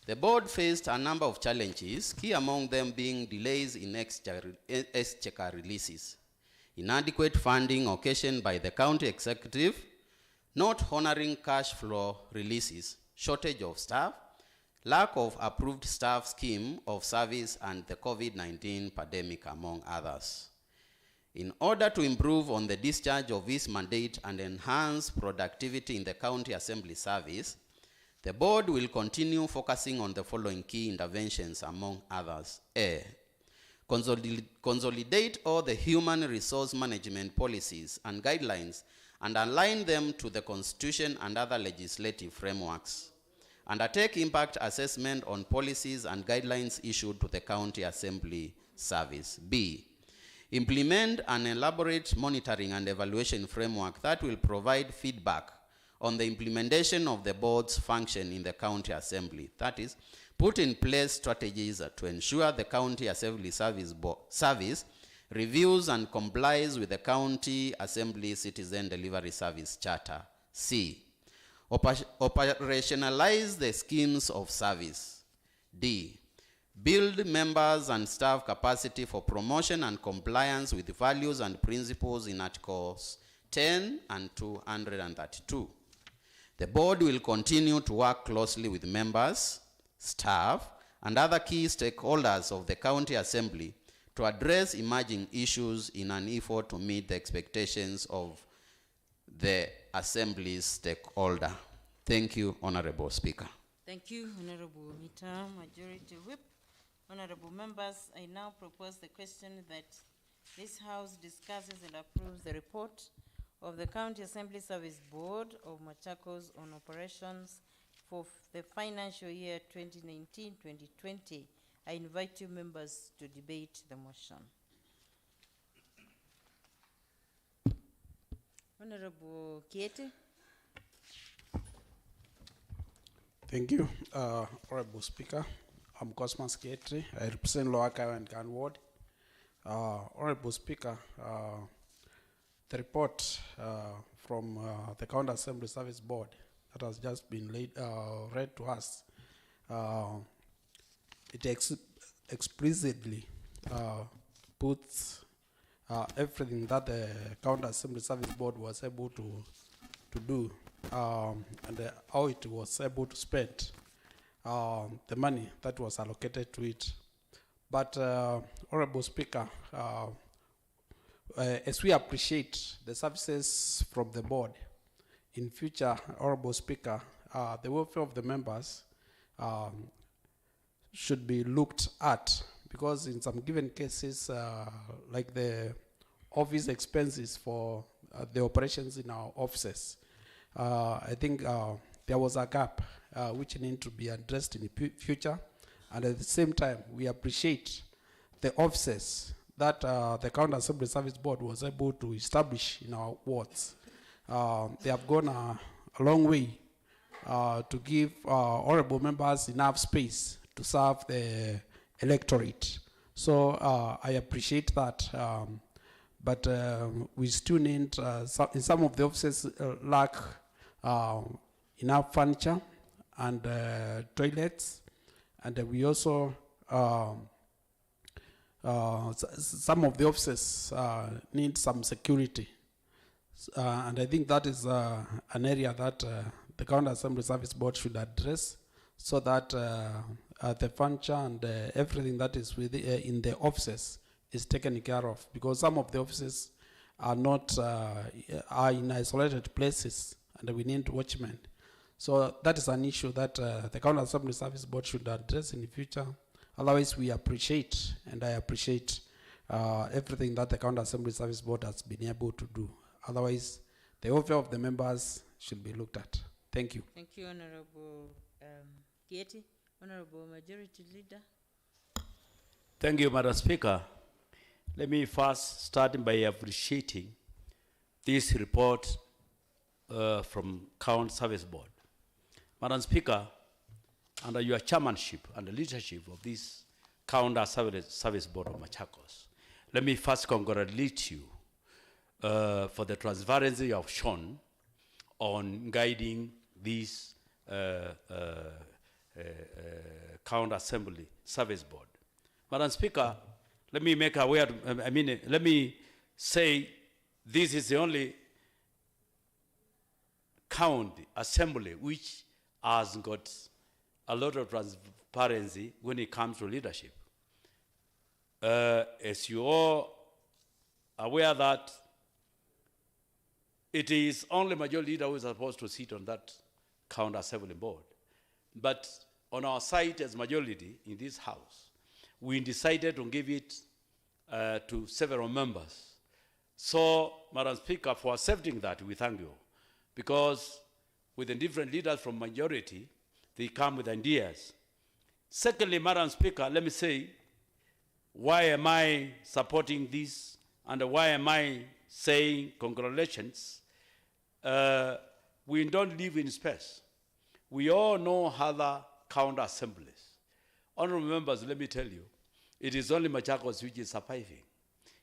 the board faced a number of challenges, key among them being delays in exchequer releases, inadequate funding occasioned by the county executive, not honoring cash flow releases, shortage of staff, lack of approved staff scheme of service, and the COVID-19 pandemic, among others. In order to improve on the discharge of its mandate and enhance productivity in the county assembly service, the board will continue focusing on the following key interventions, among others. A, consolidate all the human resource management policies and guidelines and align them to the Constitution and other legislative frameworks. Undertake impact assessment on policies and guidelines issued to the county assembly service. B, implement an elaborate monitoring and evaluation framework that will provide feedback on the implementation of the board's function in the county assembly. That is, put in place strategies to ensure the county assembly service reviews and complies with the county assembly citizen delivery service charter. C, operationalize the schemes of service. D, build members and staff capacity for promotion and compliance with values and principles in Articles 10 and 232. The board will continue to work closely with members, staff, and other key stakeholders of the county assembly to address emerging issues in an effort to meet the expectations of the assembly's stakeholder. Thank you, Honorable Speaker. Thank you, Honorable Mita, Majority Whip. Honorable members, I now propose the question that this House discusses and approves the report of the County Assembly Service Board of Machacos on operations for the financial year 2019-2020. I invite you members to debate the motion. Honorable Kiete. Thank you, Honorable Speaker. I'm Cosmas Kietri. I represent Lower Kaya and Kan Ward. Honorable Speaker, the report from the County Assembly Service Board that has just been read to us, it explicitly puts everything that the County Assembly Service Board was able to do and how it was able to spend the money that was allocated to it. But, Honorable Speaker, as we appreciate the services from the board, in future, Honorable Speaker, the welfare of the members should be looked at, because in some given cases, like the office expenses for the operations in our offices, I think there was a gap which need to be addressed in the future. And at the same time, we appreciate the offices that the County Assembly Service Board was able to establish in our wards. They have gone a long way to give honorable members enough space to serve the electorate. So I appreciate that. But we still need, in some of the offices lack enough furniture and toilets. And we also, some of the offices need some security. And I think that is an area that the County Assembly Service Board should address, so that the furniture and everything that is in the offices is taken care of, because some of the offices are not are in isolated places, and we need watchmen. So that is an issue that the County Assembly Service Board should address in the future. Otherwise, we appreciate, and I appreciate everything that the County Assembly Service Board has been able to do. Otherwise, the welfare of the members should be looked at. Thank you. Thank you, Honorable Kieti. Honorable Majority Leader. Thank you, Madam Speaker. Let me first start by appreciating this report from County Service Board. Madam Speaker, under your chairmanship and the leadership of this County Service Board of Machakos, let me first congratulate you for the transparency you have shown on guiding this County Assembly Service Board. Madam Speaker, let me make aware, let me say this is the only county assembly which has got a lot of transparency when it comes to leadership. As you all aware that it is only majority leader who is supposed to sit on that county assembly board. But on our side as majority in this house, we decided to give it to several members. So, Madam Speaker, for accepting that, we thank you. Because with the different leaders from majority, they come with ideas. Secondly, Madam Speaker, let me say, why am I supporting this and why am I saying congratulations? We don't live in space. We all know other county assemblies. Honorable members, let me tell you, it is only Machacos which is surviving.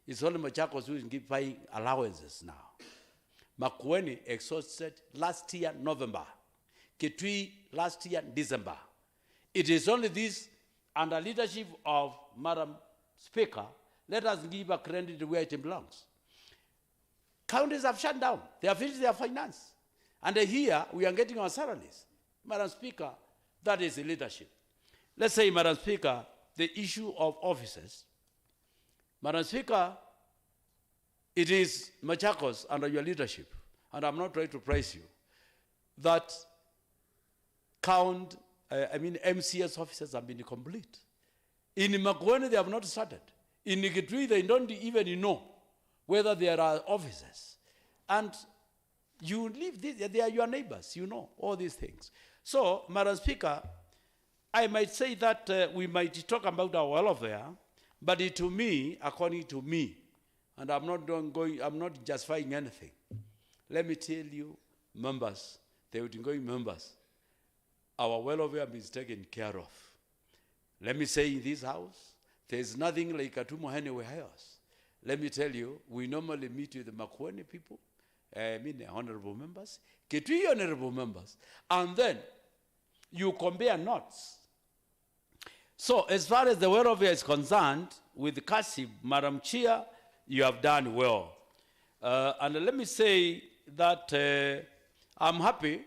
It's only Machacos who is giving allowances now. Makueni exhausted last year, November. Kitui last year, December. It is only this, under leadership of Madam Speaker, let us give a credit where it belongs. Counties have shut down. They have finished their finance. And here, we are getting our salaries. Madam Speaker, that is the leadership. Let's say, Madam Speaker, the issue of officers. Madam Speaker, it is Machakos under your leadership, and I'm not trying to praise you, that MCS officers have been complete. In Makueni, they have not started. In Nikitri, they don't even know whether there are officers. And you live this, they are your neighbors, you know, all these things. So, Madam Speaker, I might say that we might talk about our welfare, but to me, according to me, and I'm not justifying anything. Let me tell you, members, the outgoing members, our welfare is taken care of. Let me say in this house, there's nothing like Atumo anywhere else. Let me tell you, we normally meet with the Makueni people, honorable members, Kitui honorable members, and then you compare notes. So as far as the welfare is concerned, with Kasib, Madam Chair, you have done well. And let me say that I'm happy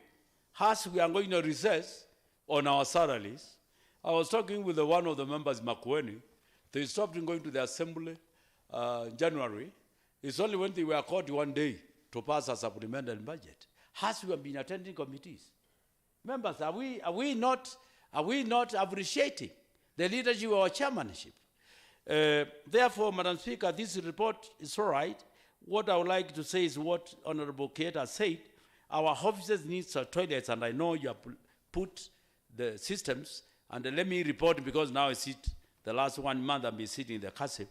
as we are going to recess on our salaries. I was talking with one of the members, Makueni. They stopped going to the assembly in January. It's only when they were called one day to pass a supplementary budget. As we have been attending committees. Members, are we not appreciating the leadership of our chairmanship? Therefore, Madam Speaker, this report is all right. What I would like to say is what Honorable Keita said. Our officers need toilets, and I know you have put the systems. And let me report, because now I sit, the last 1 month I've been sitting in the CASIP.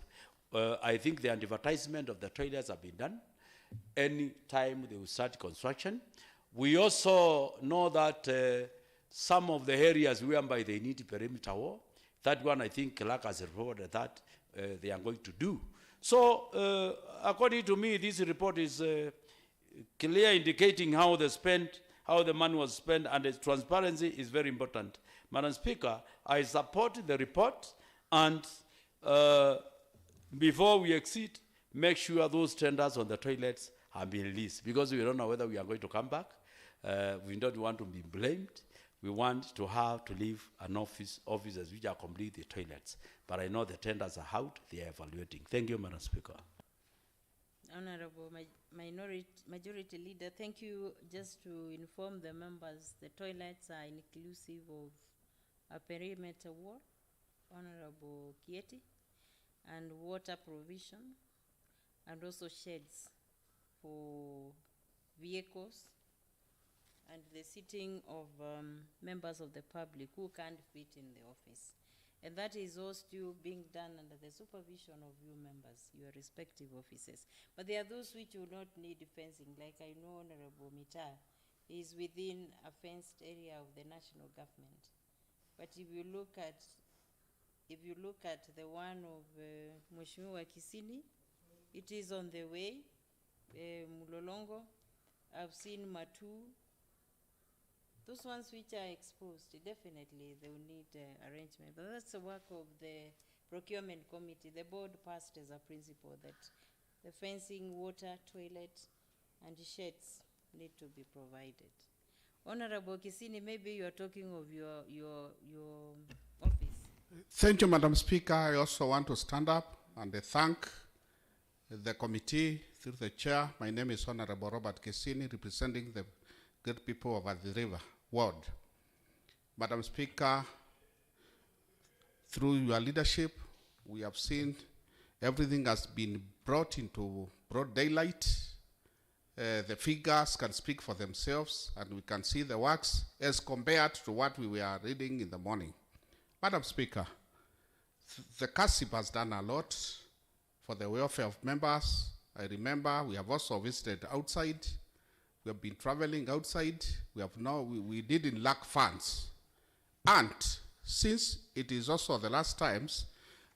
I think the advertisement of the toilets have been done. Any time they will start construction. We also know that some of the areas whereby they need perimeter wall, that one I think Clark has reported that they are going to do. So according to me, this report is clear, indicating how the money was spent, and the transparency is very important. Madam Speaker, I support the report, and before we exit, make sure those tenders on the toilets have been released, because we don't know whether we are going to come back. We don't want to be blamed. We want to have to leave an officers which are complete the toilets. But I know the tenders are out, they are evaluating. Thank you, Madam Speaker. Honorable Majority Leader, thank you. Just to inform the members, the toilets are inclusive of a perimeter wall. Honorable Kieti. and water provision, and also sheds for vehicles, and the sitting of members of the public who can't fit in the office. And that is all still being done under the supervision of you members, your respective offices. But there are those which will not need fencing, like I know Honorable Mita is within a fenced area of the national government. But if you look at the one of Mheshimiwa Kisini, it is on the way. Mulolongo, I've seen Matu. Those ones which are exposed, definitely they will need arrangement. But that's the work of the procurement committee. The board passed as a principle that the fencing, water, toilet, and sheds need to be provided. Honorable Kisini, maybe you are talking of your office. Thank you, Madam Speaker. I also want to stand up and thank the committee through the chair. My name is Honorable Robert Kesini, representing the good people of the River Ward. Madam Speaker, through your leadership, we have seen everything has been brought into broad daylight. The figures can speak for themselves, and we can see the works as compared to what we were reading in the morning. Madam Speaker, the CASIP has done a lot for the welfare of members. I remember we have also visited outside. We have been traveling outside. We didn't lack funds. And since it is also the last times,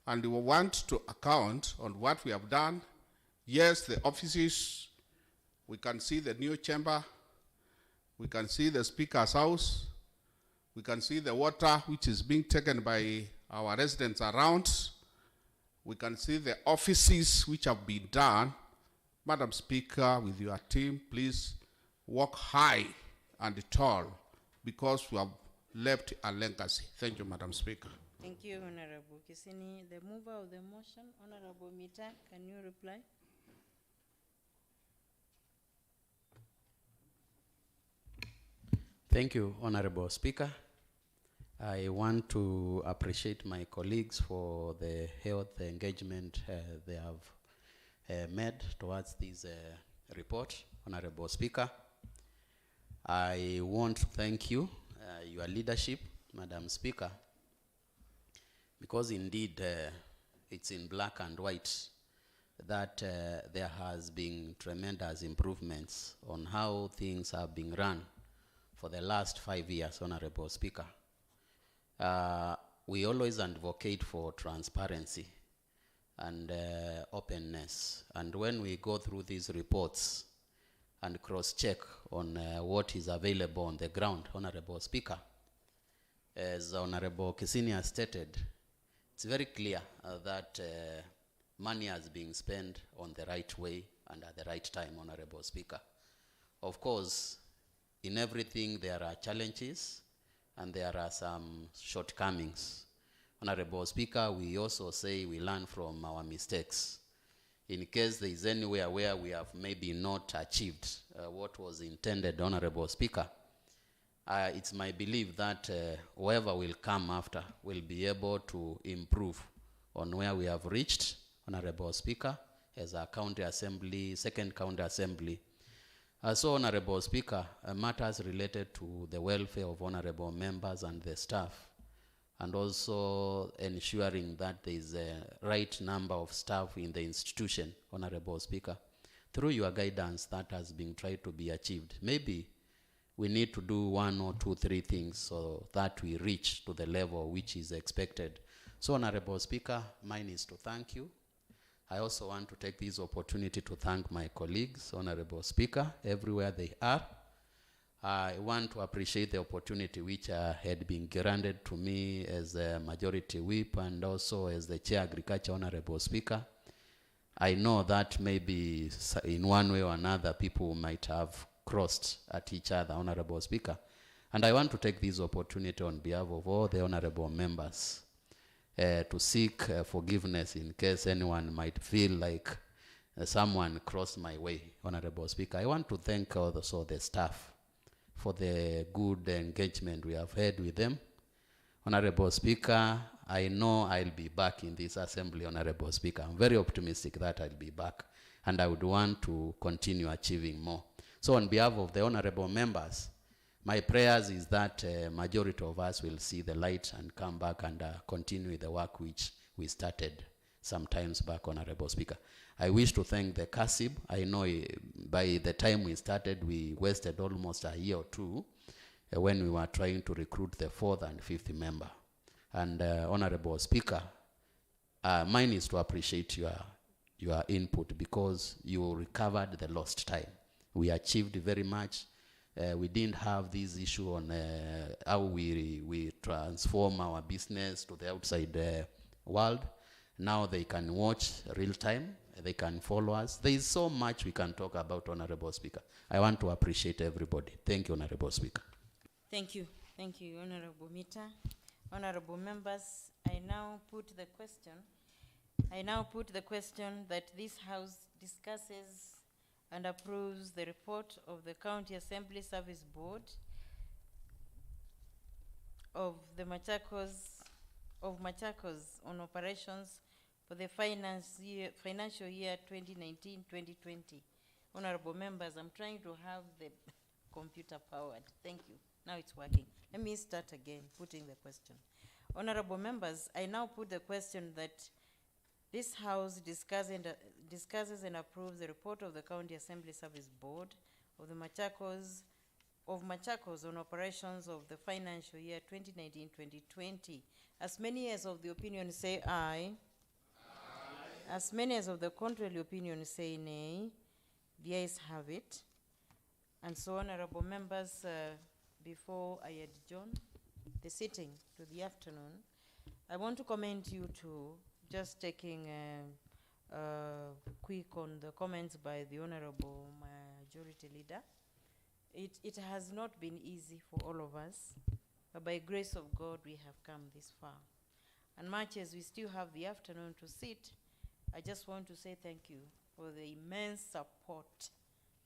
and we want to account on what we have done, yes, the offices, we can see the new chamber, we can see the speaker's house, we can see the water which is being taken by our residents around, we can see the offices which have been done. Madam Speaker, with your team, please walk high and tall, because we have left a legacy. Thank you, Madam Speaker. Thank you, Honorable Kisini. The mover of the motion, Honorable Mita, can you reply? Thank you, Honorable Speaker. I want to appreciate my colleagues for the health engagement they have made towards this report, Honorable Speaker. I want to thank you, your leadership, Madam Speaker, because indeed it's in black and white that there has been tremendous improvements on how things have been run for the last 5 years, Honorable Speaker. We always advocate for transparency and openness. And when we go through these reports and cross-check on what is available on the ground, Honorable Speaker, as Honorable Kisini has stated, it's very clear that money has been spent on the right way and at the right time, Honorable Speaker. Of course, in everything there are challenges and there are some shortcomings. Honorable Speaker, we also say we learn from our mistakes. In case there is anywhere where we have maybe not achieved what was intended, Honorable Speaker, it's my belief that whoever will come after will be able to improve on where we have reached, Honorable Speaker, as a county assembly, second county assembly. So, Honorable Speaker, matters related to the welfare of honorable members and the staff, and also ensuring that there is a right number of staff in the institution, Honorable Speaker. Through your guidance, that has been tried to be achieved. Maybe we need to do 1 or 2, 3 things so that we reach to the level which is expected. So, Honorable Speaker, mine is to thank you. I also want to take this opportunity to thank my colleagues, Honorable Speaker, everywhere they are. I want to appreciate the opportunity which had been granted to me as a majority whip and also as the chair agriculture, Honorable Speaker. I know that maybe in one way or another people might have crossed at each other, Honorable Speaker. And I want to take this opportunity on behalf of all the honorable members to seek forgiveness in case anyone might feel like someone crossed my way, Honorable Speaker. I want to thank also the staff for the good engagement we have had with them. Honorable Speaker, I know I'll be back in this assembly, Honorable Speaker. I'm very optimistic that I'll be back, and I would want to continue achieving more. So on behalf of the honorable members, my prayers is that majority of us will see the light and come back and continue the work which we started some times back, Honorable Speaker. I wish to thank the CASIB. I know by the time we started, we wasted almost a year or two when we were trying to recruit the 4th and 5th member. And Honorable Speaker, mine is to appreciate your input because you recovered the lost time. We achieved very much. We didn't have this issue on how we transform our business to the outside world. Now they can watch real time. They can follow us. There is so much we can talk about, Honorable Speaker. I want to appreciate everybody. Thank you, Honorable Speaker. Thank you. Thank you, Honorable Mita. Honorable members, I now put the question that this House discusses and approves the report of the County Assembly Service Board of the Machacos on operations for the financial year 2019-2020. Honorable members, I'm trying to have the computer powered. Thank you. Now it's working. Let me start again, putting the question. Honorable members, I now put the question that this House discusses and approves the report of the County Assembly Service Board of the Machacos on operations of the financial year 2019-2020. As many as of the opinion say aye. As many as of the contrary opinion say nay. The ayes have it. And so, honorable members, before I adjourn the sitting to the afternoon, I want to commend you to just taking quick on the comments by the Honorable Majority Leader. It has not been easy for all of us, but by grace of God, we have come this far. And much as we still have the afternoon to sit, I just want to say thank you for the immense support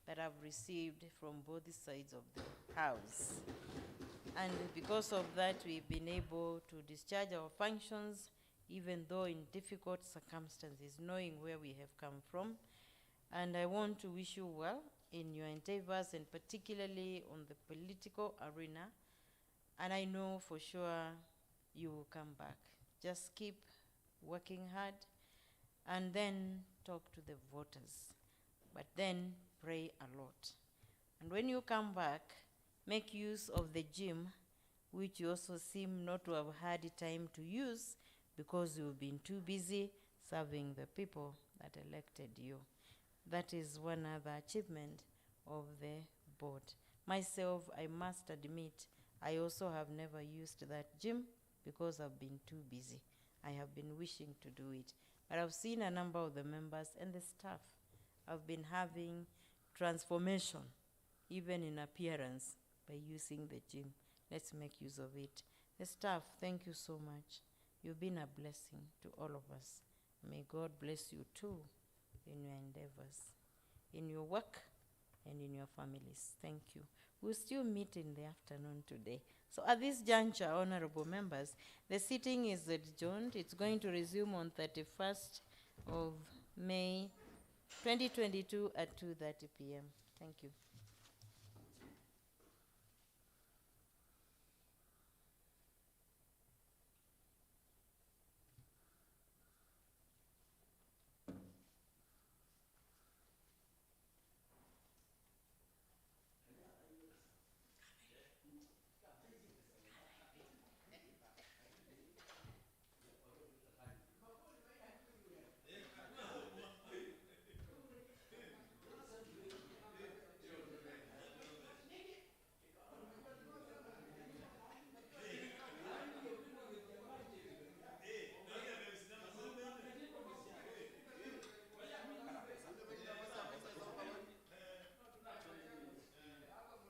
that I've received from both sides of the House. And because of that, we've been able to discharge our functions, even though in difficult circumstances, knowing where we have come from. And I want to wish you well in your endeavors, and particularly on the political arena. And I know for sure you will come back. Just keep working hard, and then talk to the voters. But then pray a lot. And when you come back, make use of the gym, which you also seem not to have had time to use because you've been too busy serving the people that elected you. That is one other achievement of the board. Myself, I must admit, I also have never used that gym because I've been too busy. I have been wishing to do it. But I've seen a number of the members and the staff have been having transformation, even in appearance, by using the gym. Let's make use of it. The staff, thank you so much. You've been a blessing to all of us. May God bless you too in your endeavors, in your work, and in your families. Thank you. We'll still meet in the afternoon today. So at this juncture, honorable members, the sitting is adjourned. It's going to resume on 31st of May 2022 at 2:30 p.m. Thank you.